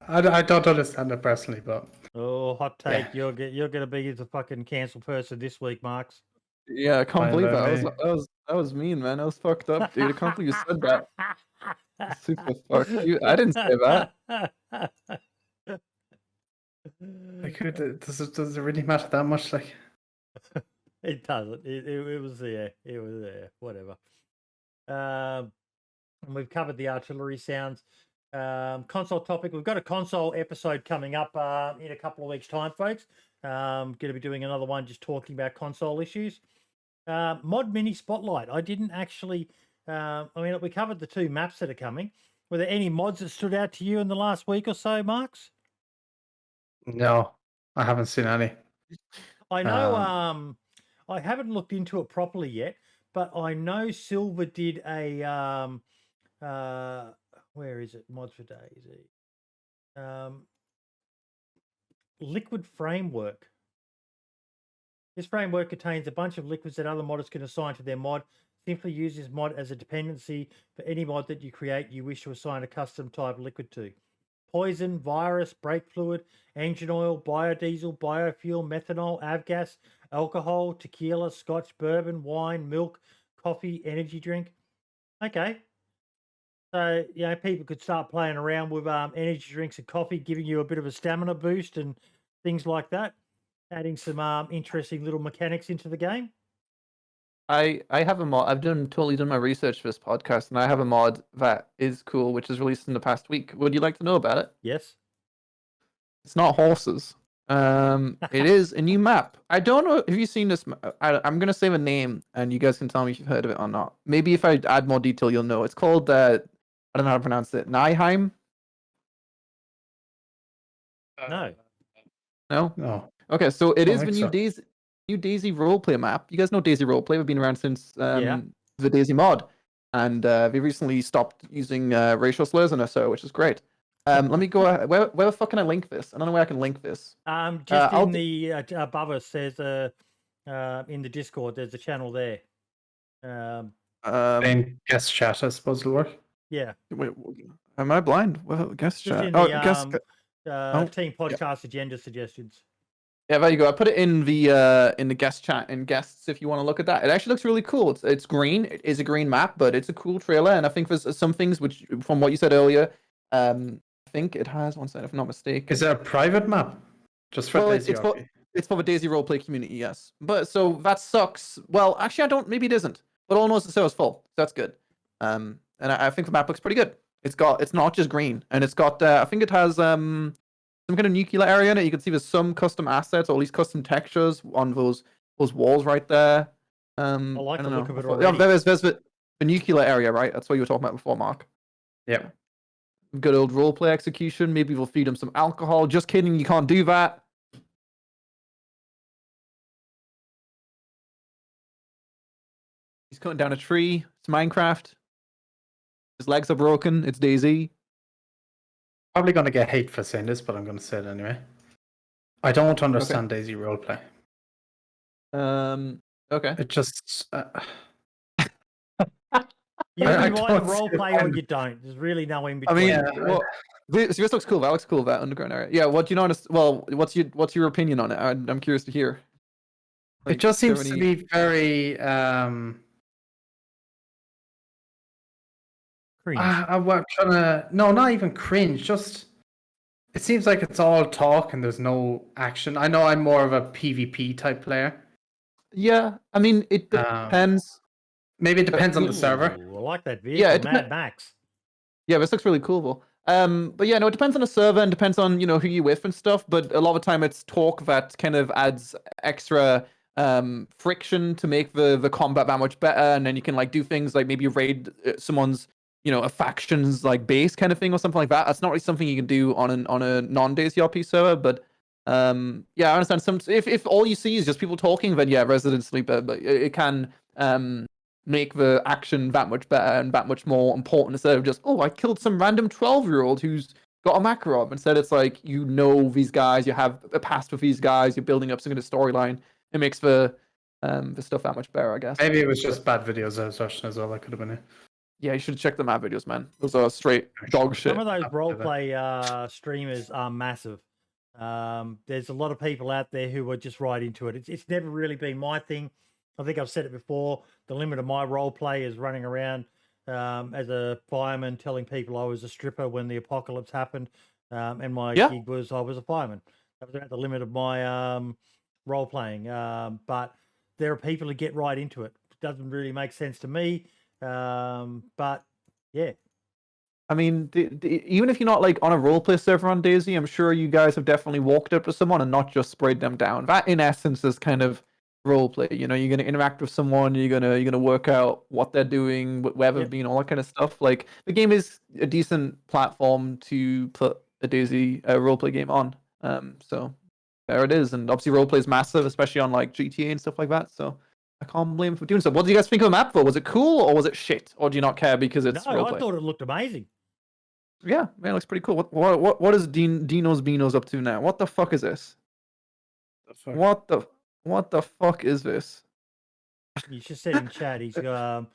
I don't understand it personally, but hot take. You're gonna be the fucking cancelled person this week, Marks. Yeah, I can't Fine believe by that. That was mean, man. That was fucked up, dude. I can't believe you said that. Super fucked. I didn't say that. like, does it really matter that much? Like, it doesn't. It was there. It was there. Whatever. And we've covered the artillery sounds. Console topic. We've got a console episode coming up in a couple of weeks' time, folks. Going to be doing another one just talking about console issues. Mod Mini Spotlight. I didn't actually. We covered the 2 maps that are coming. Were there any mods that stood out to you in the last week or so, Marks? no, I haven't seen any. I know. I haven't looked into it properly yet, but I know Silver did a. Where is it? Mods for DayZ. Liquid framework. This framework contains a bunch of liquids that other modders can assign to their mod. Simply use this mod as a dependency for any mod that you create you wish to assign a custom type liquid to. Poison, virus, brake fluid, engine oil, biodiesel, biofuel, methanol, avgas, alcohol, tequila, scotch, bourbon, wine, milk, coffee, energy drink. Okay. So, people could start playing around with energy drinks and coffee, giving you a bit of a stamina boost and things like that. Adding some interesting little mechanics into the game. I have a mod. I've totally done my research for this podcast, and I have a mod that is cool, which is released in the past week. Would you like to know about it? Yes. It's not horses. It is a new map. I don't know if you've seen this. I'm gonna say the name, and you guys can tell me if you've heard of it or not. Maybe if I add more detail, you'll know. It's called I don't know how to pronounce it. Nijheim. No. No. No. Okay, so it is the think new so. DayZ roleplay map. You guys know DayZ roleplay. We've been around since Yeah. the DayZ mod, and they recently stopped using racial slurs in it, so which is great. Let me go. Where the fuck can I link this? I don't know where I can link this. Just in the above us says in the Discord. There's a channel there. In guest chat, I suppose it'll work. Yeah. Wait, am I blind? Well, guest Just chat. in Oh, the guest. team podcast agenda suggestions. Yeah, there you go. I put it in the guest chat and guests if you want to look at that. It actually looks really cool. It's green. It is a green map, but it's a cool trailer. And I think there's some things which, from what you said earlier, I think it has one side, if I'm not mistaken. Is it a private map? Just for DayZ? It's for the DayZ roleplay community, yes. But so that sucks. Well, actually, I don't. Maybe it isn't. But all I know is the server's full. So that's good. And I think the map looks pretty good. It's not just green, and it's got I think it has some kind of nuclear area in it. You can see there's some custom assets, or at least custom textures on those walls right there. I like the look of it Yeah, already. there's the nuclear area, right? That's what you were talking about before, Mark. Yeah. Good old roleplay execution. Maybe we'll feed him some alcohol. Just kidding, you can't do that. He's cutting down a tree. It's Minecraft. His legs are broken. It's DayZ. Probably going to get hate for saying this, but I'm going to say it anyway. I don't understand DayZ roleplay. Okay. It just... You I either like don't role see play the or point. you don't. There's really no in I between. mean, Yeah, well, this looks cool. That looks cool. That underground area. Yeah. What do you know? Well, what's your opinion on it? I'm curious to hear. it just do you have seems to be very... Cringe. I'm trying to... No, not even cringe. Just... It seems like it's all talk and there's no action. I know I'm more of a PvP type player. Yeah. I mean, it depends. Maybe it depends on the server. Ooh, I like that vehicle. Yeah, Mad Max. Yeah, this looks really cool. But yeah, no, it depends on the server and depends on who you're with and stuff. But a lot of the time, it's talk that kind of adds extra friction to make the combat that much better. And then you can like do things like maybe raid someone's a faction's like base kind of thing or something like that. That's not really something you can do on a non-DayZ RP server. But yeah, I understand. If all you see is just people talking, then yeah, Resident Sleeper, but it can make the action that much better and that much more important instead of just, oh, I killed some random 12-year-old who's got a macro up. Instead, it's like, these guys, you have a past with these guys, you're building up some kind of storyline. It makes the stuff that much better, I guess. Maybe it was just bad videos I was watching as well. That could have been it. Yeah, you should check the map videos, man. Those are straight dog shit. Some of those roleplay streamers are massive. There's a lot of people out there who are just right into it. It's never really been my thing. I think I've said it before. The limit of my role play is running around as a fireman, telling people I was a stripper when the apocalypse happened, and my gig was I was a fireman. That was about the limit of my role playing. But there are people who get right into it. It doesn't really make sense to me, but yeah. I mean, even if you're not like on a roleplay server on DayZ, I'm sure you guys have definitely walked up to someone and not just sprayed them down. That, in essence, is kind of roleplay. You're going to interact with someone. You're gonna work out what they're doing, where they've been, all that kind of stuff. Like the game is a decent platform to put a DayZ roleplay game on. So there it is. And obviously, roleplay is massive, especially on like GTA and stuff like that. So I can't blame him for doing so. What do you guys think of the map, though? Was it cool or was it shit? Or do you not care because it's roleplay? I thought it looked amazing. Yeah, man, it looks pretty cool. What is Dino's Beano's up to now? What the fuck is this? What the fuck is this? You just said in chat he's started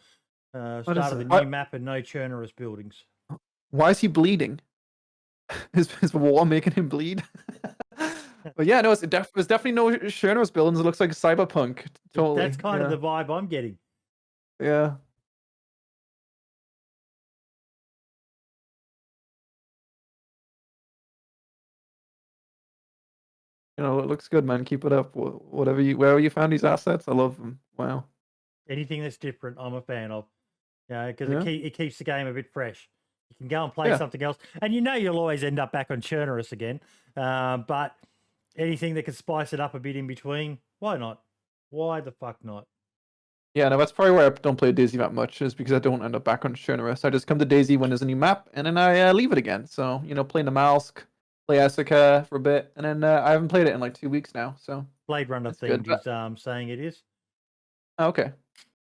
a new map and no Chernarus buildings. Why is he bleeding? Is war making him bleed? But yeah, no, there's definitely no Chernarus buildings. It looks like cyberpunk. Totally. That's kind of the vibe I'm getting. Yeah. It looks good, man. Keep it up. Wherever you found these assets, I love them. Wow. Anything that's different, I'm a fan of. Because it keeps the game a bit fresh. You can go and play something else, and you'll always end up back on Chernarus again. But anything that can spice it up a bit in between, why not? Why the fuck not? Yeah, no, that's probably why I don't play DayZ that much, is because I don't end up back on Chernarus. I just come to DayZ when there's a new map, and then I leave it again. So, play Namalsk, play Essica for a bit, and then I haven't played it in like 2 weeks now. So Blade Runner themed is saying it is. Okay.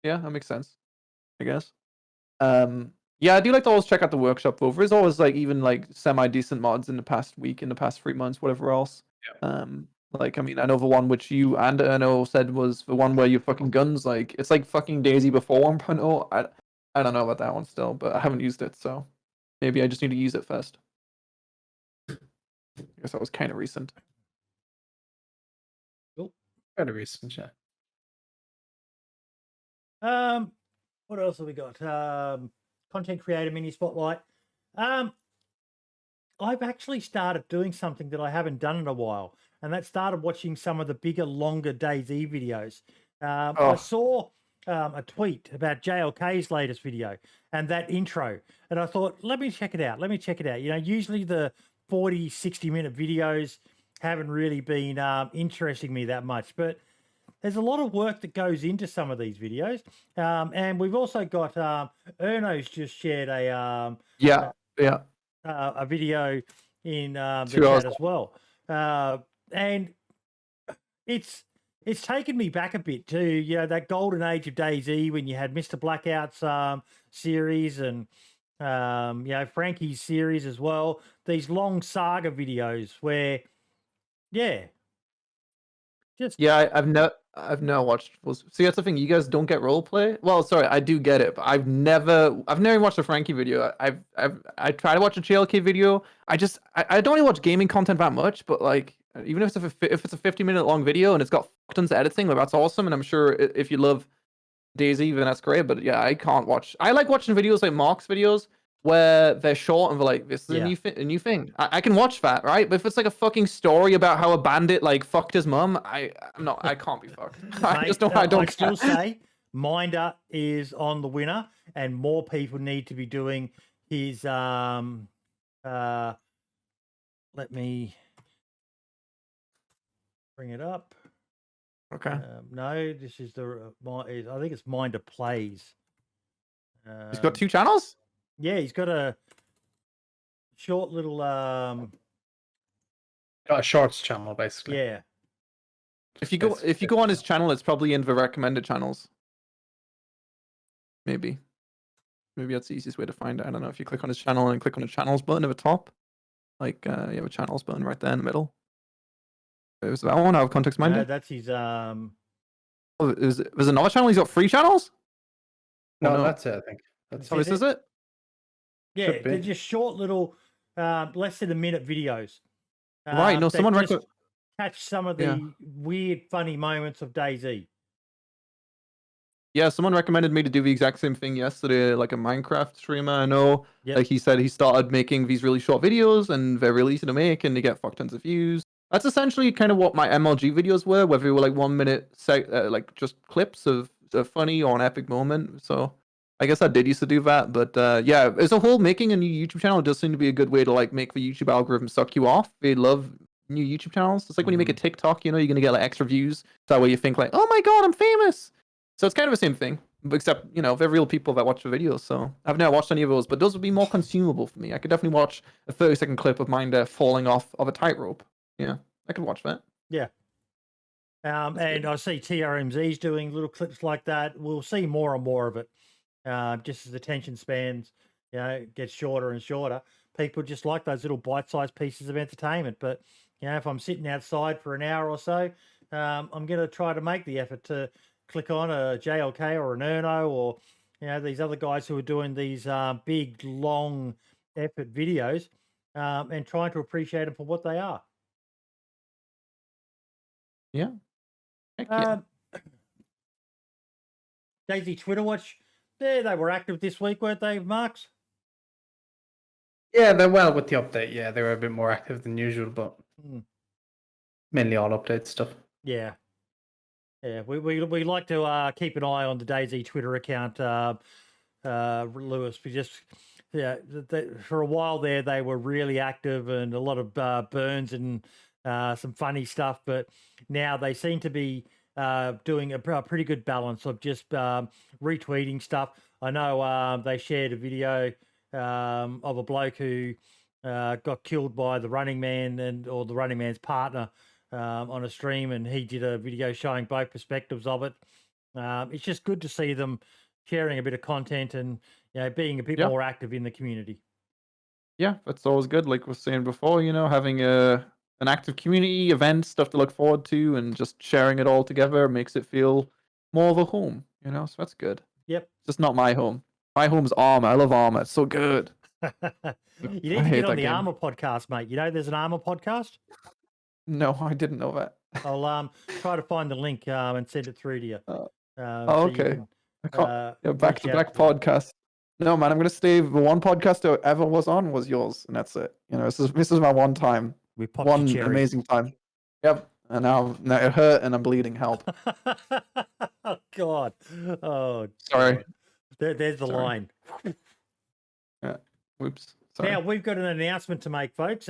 Yeah, that makes sense, I guess. Yeah, I do like to always check out the workshop though. There's always like even like semi-decent mods in the past week, in the past 3 months, whatever else. Yeah. Like, I mean, I know the one which you and Erno said was the one where you fucking guns, like, it's like fucking DayZ before 1.0. I don't know about that one still, but I haven't used it, so maybe I just need to use it first. I guess that was kind of recent. Cool. Kind of recent, yeah. What else have we got? Content creator mini spotlight. I've actually started doing something that I haven't done in a while, and that started watching some of the bigger, longer DayZ videos. I saw a tweet about JLK's latest video and that intro. And I thought, let me check it out. You know, usually the 40, 60-minute videos haven't really been interesting me that much, but there's a lot of work that goes into some of these videos. And we've also got Erno's just shared a video in the 2 hours. chat as well. And it's taken me back a bit to, you know, that golden age of DayZ when you had Mr. Blackout's series and you know, Frankie's series as well. These long saga videos where, I've never watched. See, that's the thing. You guys don't get roleplay. Well, sorry, I do get it, but I've never watched a Frankie video. I try to watch a JLK video. I don't really watch gaming content that much, but like even if it's a 50-minute long video and it's got tons of editing, like that's awesome. And I'm sure if you love DayZ, then that's great. But yeah, I can't watch. I like watching videos like Mark's videos where they're short and they're like, this is a new thing. I can watch that, right? But if it's like a fucking story about how a bandit like fucked his mum, I can't be fucked. I still say Minder is on the winner, and more people need to be doing his let me bring it up. Okay. No, this is I think it's Minder Plays. He's got 2 channels? Yeah, he's got a short little Got a shorts channel basically. Yeah. If you go on his channel, it's probably in the recommended channels. Maybe that's the easiest way to find it. I don't know, if you click on his channel and click on the channels button at the top, like you have a channels button right there in the middle. Is that one out of context minded? No, that's his Oh, there's another channel. He's got 3 channels. No, that's it. I think. This is it. Yeah, they're just short little, less than a minute videos. Right. No, someone catch some of the weird, funny moments of DayZ. Yeah, someone recommended me to do the exact same thing yesterday, like a Minecraft streamer. I know, like he said, he started making these really short videos, and they're really easy to make, and they get fuck tons of views. That's essentially kind of what my MLG videos were, whether they were like 1 minute, like just clips of a funny or an epic moment. So I guess I did used to do that, but yeah, as a whole, making a new YouTube channel does seem to be a good way to like make the YouTube algorithm suck you off. They love new YouTube channels. It's like when you make a TikTok, you know, you're gonna get like extra views. That way you think like, oh my god, I'm famous. So it's kind of the same thing, except you know they're real people that watch the videos. So I've never watched any of those, but those would be more consumable for me. I could definitely watch a 30-second clip of mine falling off of a tightrope. Yeah, I could watch that. Yeah. And I see TRMZ's doing little clips like that. We'll see more and more of it. Just as attention spans, you know, get shorter and shorter. People just like those little bite-sized pieces of entertainment. But you know, if I'm sitting outside for an hour or so, I'm going to try to make the effort to click on a JLK or an Erno or you know these other guys who are doing these big, long effort videos and trying to appreciate them for what they are. Yeah. Heck yeah. DayZ Twitter Watch. They were active this week, weren't they, Marks? Yeah, with the update. Yeah, they were a bit more active than usual, but mainly all update stuff. Yeah, we like to keep an eye on the DayZ Twitter account, Lewis. We just for a while there they were really active and a lot of burns and some funny stuff, but now they seem to be doing a pretty good balance of just retweeting stuff. I know they shared a video of a bloke who got killed by the Running Man or the Running Man's partner on a stream, and he did a video showing both perspectives of it. It's just good to see them sharing a bit of content and being a bit more active in the community. Yeah, that's always good. Like we were saying before, having an active community, event, stuff to look forward to, and just sharing it all together makes it feel more of a home, so that's good. Yep. It's just not my home. My home's Armor. I love Armor. It's so good. You need to get on the Armor podcast, mate. There's an Armor podcast? No, I didn't know that. I'll try to find the link and send it through to you. Okay. Back to back podcast. No, man, I'm going to stay. The one podcast I ever was on was yours, and that's it. This is my one time. We popped one cherry. Amazing time. Yep. and now it hurt, and I'm bleeding. Help! Oh God. Oh, Sorry. God. There's the Sorry. line. Yeah. Whoops. Sorry. Now we've got an announcement to make, folks.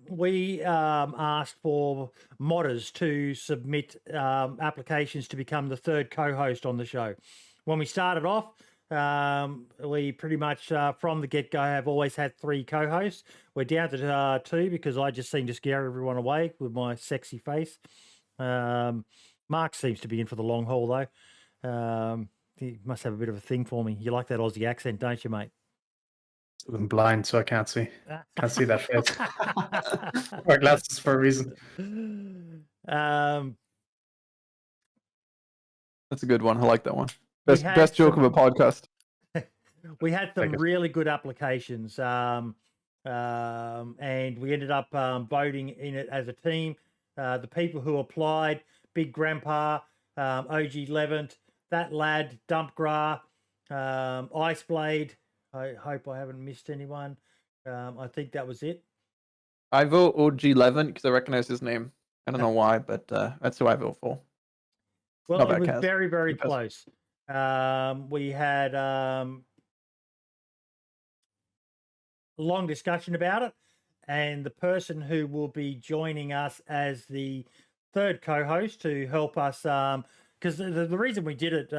We asked for modders to submit applications to become the third co-host on the show. When we started off, we pretty much from the get-go have always had 3 co-hosts. We're down to 2 because I just seem to scare everyone away with my sexy face. Mark seems to be in for the long haul though. He must have a bit of a thing for me. You like that Aussie accent, don't you, mate? I'm blind, so I can't see. Can't see that face. Wear glasses for a reason. Um, That's a good one. I like that one. Best joke some- of a podcast. we had some Thank you. really good applications, and we ended up voting in it as a team. The people who applied: Big Grandpa, OG Levant, That Lad, Dumpgra, Iceblade. I hope I haven't missed anyone. I think that was it. I vote OG Levin because I recognize his name. I don't know why, but that's who I vote for. Well, Not it bad, was Kaz. very, very Good pass. close. We had a long discussion about it, and the person who will be joining us as the third co-host to help us, because the reason we did it,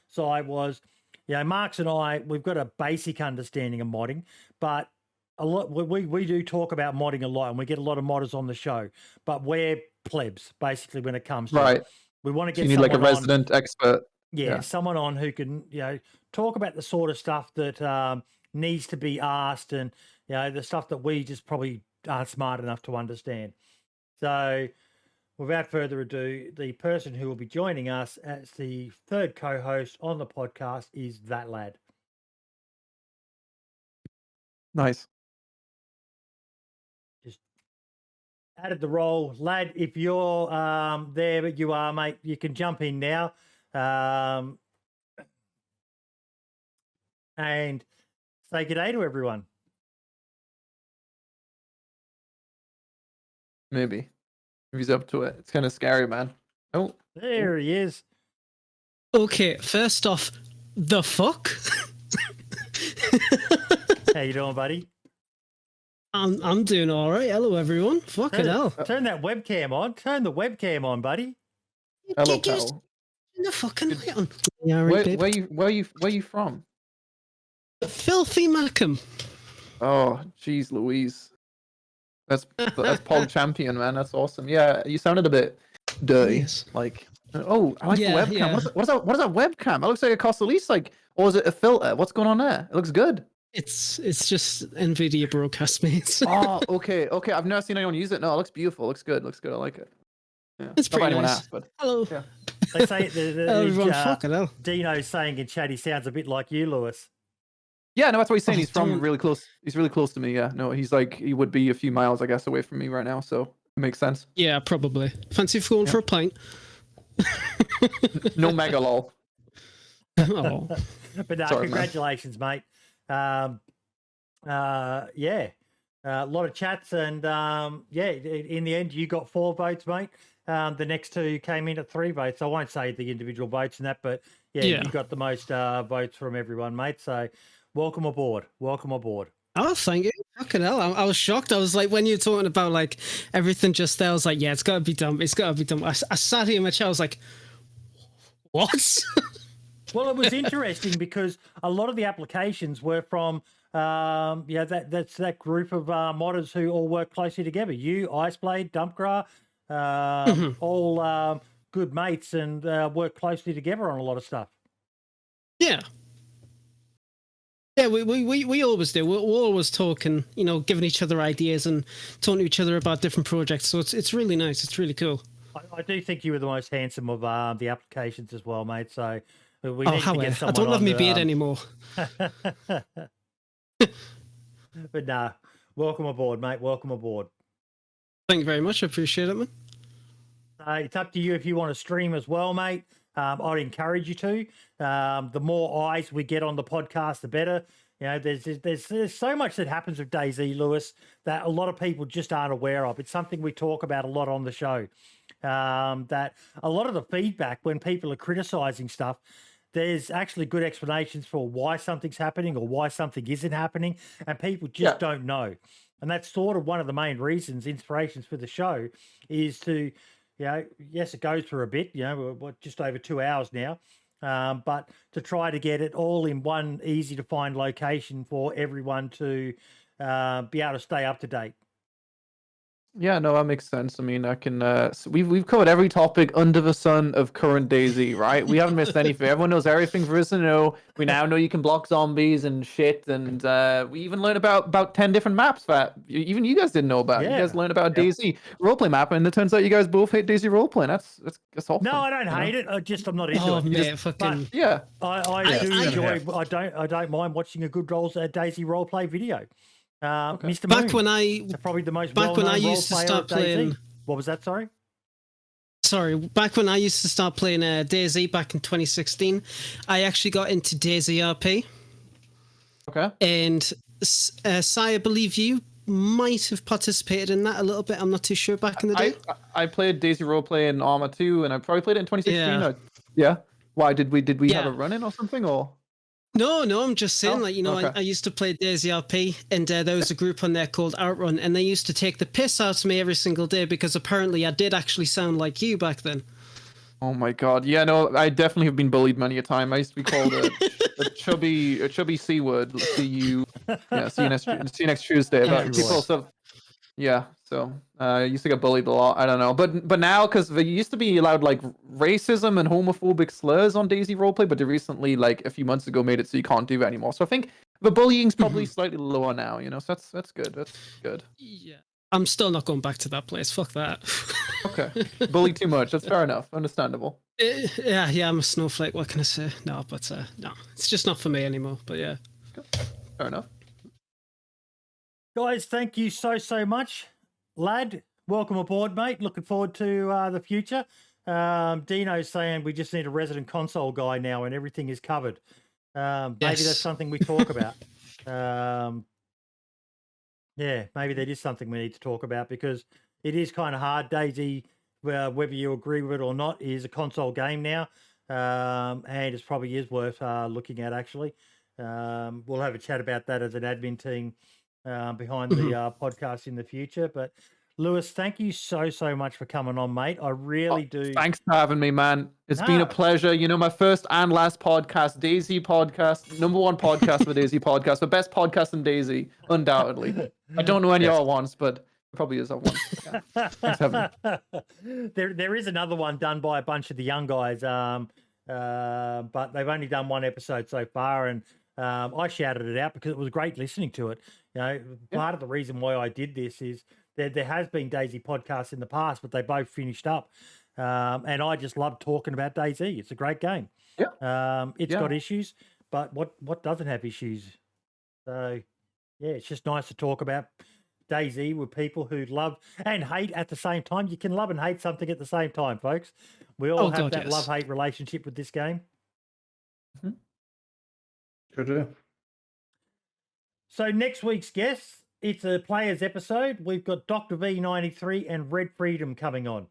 Si, was, Marks and I, we've got a basic understanding of modding, but a lot we do talk about modding a lot, and we get a lot of modders on the show, but we're plebs basically when it comes to Right. it. We want to So get you need like a someone on- resident expert. Yeah. someone on who can, talk about the sort of stuff that needs to be asked, and the stuff that we just probably aren't smart enough to understand. So, without further ado, the person who will be joining us as the third co-host on the podcast is That Lad. Nice. Just added the role, Lad. If you're there, but you are, mate, you can jump in now. And say good day to everyone. Maybe. If he's up to it. It's kind of scary, man. Oh. There he is. Okay, first off, the fuck? How you doing, buddy? I'm doing all right. Hello, everyone. Fucking hell. Turn that webcam on. Turn the webcam on, buddy. Hello, Get used pal. to the fucking light on. Yeah, Where, right, babe. where you from? Filthy Mackham. Oh, jeez, Louise. That's Pog Champion, man. That's awesome. Yeah, you sounded a bit dirty. Yes. Like, oh, I like Yeah, the webcam. yeah. What is that webcam? That looks like it costs at least or is it a filter? What's going on there? It looks good. It's just NVIDIA broadcast, mate. Oh, okay. I've never seen anyone use it. No, it looks beautiful. It looks good. I like it. Yeah. It's Not that pretty anyone nice. asked, but Hello. yeah. They say Hello, everyone. Fucking hell. Dino's saying in chat he sounds a bit like you, Lewis. Yeah, no, that's what he's saying. Oh, He's from don't- really close. He's really close to me. Yeah, no, he would be a few miles, I guess, away from me right now. So it makes sense. Yeah, probably. Fancy going for a pint? No mega lol. Oh, But Sorry, man. congratulations, mate. A lot of chats, and in the end, you got 4 votes, mate. The next 2 came in at 3 votes. I won't say the individual votes and that, but Yeah. you got the most votes from everyone, mate. So welcome aboard. Welcome aboard. oh, thank you. Fucking hell. I was shocked. I was like, when you were talking about like everything just there, I was like, yeah, it's got to be done. It's got to be done. I sat here in my chair. I was like, what? Well, it was interesting because a lot of the applications were from that's that group of modders who all work closely together. You, Iceblade, Dumpgra, all good mates and work closely together on a lot of stuff. Yeah. Yeah, we always do. We're always talking, giving each other ideas and talking to each other about different projects. So it's really nice. It's really cool. I do think you were the most handsome of the applications as well, mate. So we need to however, get I someone don't love on me to, beard anymore. But nah, welcome aboard, mate. Welcome aboard. Thank you very much. I appreciate it, man. It's up to you if you want to stream as well, mate. I'd encourage you to. The more eyes we get on the podcast, the better. There's so much that happens with DayZ, Lewis, that a lot of people just aren't aware of. It's something we talk about a lot on the show. that a lot of the feedback when people are criticizing stuff, there's actually good explanations for why something's happening or why something isn't happening, and people just don't know. And that's sort of one of the main reasons, inspirations for the show, is to, yes, it goes for a bit, we're just over 2 hours now, but to try to get it all in one easy to find location for everyone to be able to stay up to date. Yeah, no, that makes sense. I mean, I can. So we've covered every topic under the sun of current DayZ, right? We haven't missed anything. Everyone knows everything for us to know. We now know you can block zombies and shit, and we even learned about 10 different maps that even you guys didn't know about. You guys learned about DayZ roleplay map, and it turns out you guys both hate DayZ roleplay. That's awesome. No, I don't hate it. I'm not into it. Fucking yeah. I do enjoy. I don't mind watching a good DayZ roleplay video. Mr. back Moon, when I probably the most back when I used to start playing. What was that? Sorry, back when I used to start playing DayZ back in 2016, I actually got into DayZ RP. Okay. And Sai, I believe you might have participated in that a little bit. I'm not too sure back in the day. I played DayZ roleplay in Arma 2, and I probably played it in 2016. Yeah. Why did we have a run-in or something, or? No, I'm just saying, I used to play DayZ RP, and there was a group on there called Outrun, and they used to take the piss out of me every single day because apparently I did actually sound like you back then. Oh my god. Yeah, no, I definitely have been bullied many a time. I used to be called a chubby C word. See you next Tuesday. But people so I used to get bullied a lot. I don't know, but now, because they used to be allowed like racism and homophobic slurs on DayZ roleplay, but they recently, like a few months ago, made it so you can't do that anymore. So I think the bullying's probably slightly lower now. So that's good. That's good. Yeah, I'm still not going back to that place. Fuck that. Okay, bully too much. That's fair enough. Understandable. Yeah, I'm a snowflake. What can I say? No, but no, it's just not for me anymore. But yeah, fair enough. Guys, thank you so much. Lad, welcome aboard, mate. Looking forward to the future. Dino's saying we just need a resident console guy now and everything is covered. Maybe that's something we talk about. Maybe that is something we need to talk about, because it is kind of hard. DayZ, whether you agree with it or not, is a console game now, and it probably is worth looking at, actually. We'll have a chat about that as an admin team behind the podcast in the future. But Lewis, thank you so much for coming on, mate. I really do. Thanks for having me, man. It's been a pleasure. My first and last podcast, DayZ podcast, #1 podcast for DayZ podcast, the best podcast in DayZ, undoubtedly. I don't know any other ones, but probably is that one. Yeah. Thanks for having me. There is another one done by a bunch of the young guys, but they've only done one episode so far, and I shouted it out because it was great listening to it. Part of the reason why I did this is there has been DayZ podcasts in the past, but they both finished up. And I just love talking about DayZ. It's a great game. Yeah. It's got issues, but what doesn't have issues? So, it's just nice to talk about DayZ with people who love and hate at the same time. You can love and hate something at the same time, folks. We all have that love-hate relationship with this game. Mm-hmm. Sure do. So next week's guests, it's a players episode. We've got Dr. V93 and Red Freedom coming on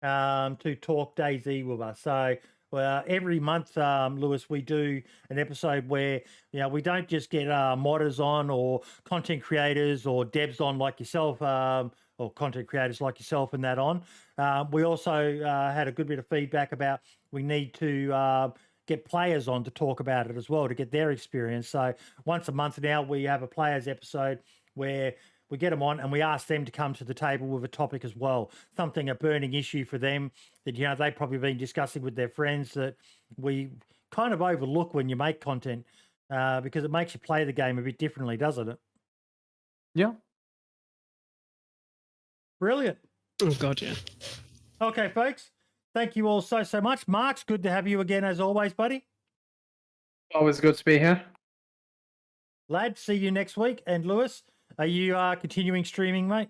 to talk DayZ with us. So every month, Lewis, we do an episode where we don't just get modders on or content creators or devs on like yourself, or content creators like yourself and that on. We also had a good bit of feedback about we need to get players on to talk about it as well, to get their experience. So once a month now, we have a players episode where we get them on and we ask them to come to the table with a topic as well, a burning issue for them that they've probably been discussing with their friends that we kind of overlook when you make content, because it makes you play the game a bit differently, doesn't it? Yeah. Brilliant. Oh God, yeah. Okay, folks. Thank you all so much. Mark's good to have you again as always, buddy. Always good to be here. Lad, see you next week. And Lewis, are you continuing streaming, mate?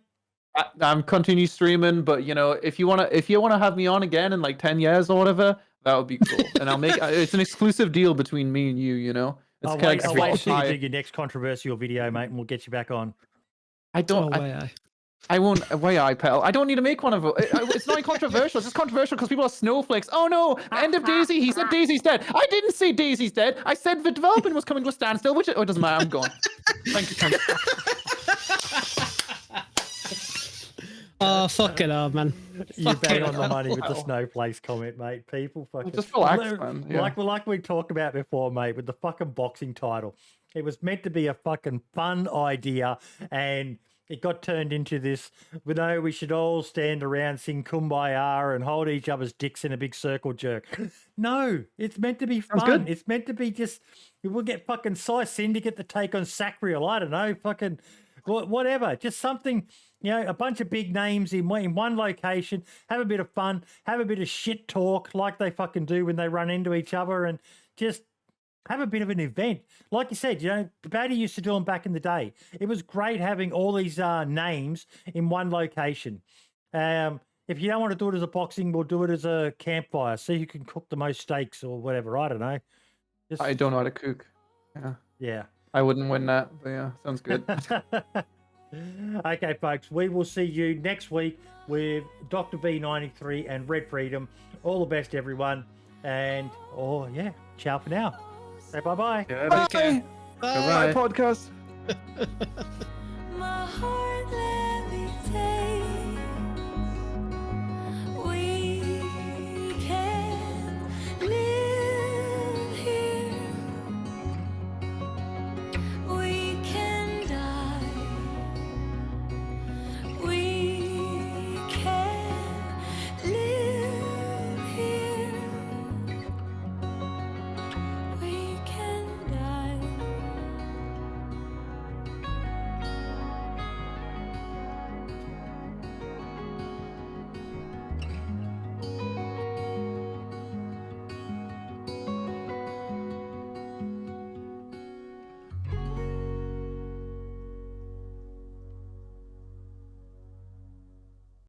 I'm continue streaming, but if you wanna have me on again in like 10 years or whatever, that would be cool. And I'll make it's an exclusive deal between me and you. It's I'll wait until you do your next controversial video, mate, and we'll get you back on. I won't. Why iPel? I don't need to make one of it. It's not controversial. It's just controversial because people are snowflakes. Oh no! End of DayZ. He said DayZ's dead. I didn't say DayZ's dead. I said the development was coming to a standstill. Which it doesn't matter. I'm gone. Thank you. Oh, fuck it up, man. You Fuck bang it on the up. money with the snowflakes comment, mate. People fucking Just relax, man. Yeah. like we talked about before, mate, with the fucking boxing title. It was meant to be a fucking fun idea, and it got turned into this. We know we should all stand around, sing Kumbaya, and hold each other's dicks in a big circle jerk. No, it's meant to be fun. good. It's meant to be just. We'll get fucking Syndicate to take on Sacriel. I don't know, fucking whatever. Just something. You know, a bunch of big names in one location, have a bit of fun, have a bit of shit talk like they fucking do when they run into each other, and just have a bit of an event. Like you said, you know, Batty used to do them back in the day. It was great having all these names in one location. If you don't want to do it as a boxing, we'll do it as a campfire. See who can cook the most steaks or whatever. I don't know. Just, I don't know how to cook. Yeah. Yeah. I wouldn't win that, but yeah, sounds good. Okay, folks, we will see you next week with Dr. V93 and Red Freedom. All the best, everyone. And, ciao for now. Say bye-bye. Bye. Bye. Bye, podcast. My heart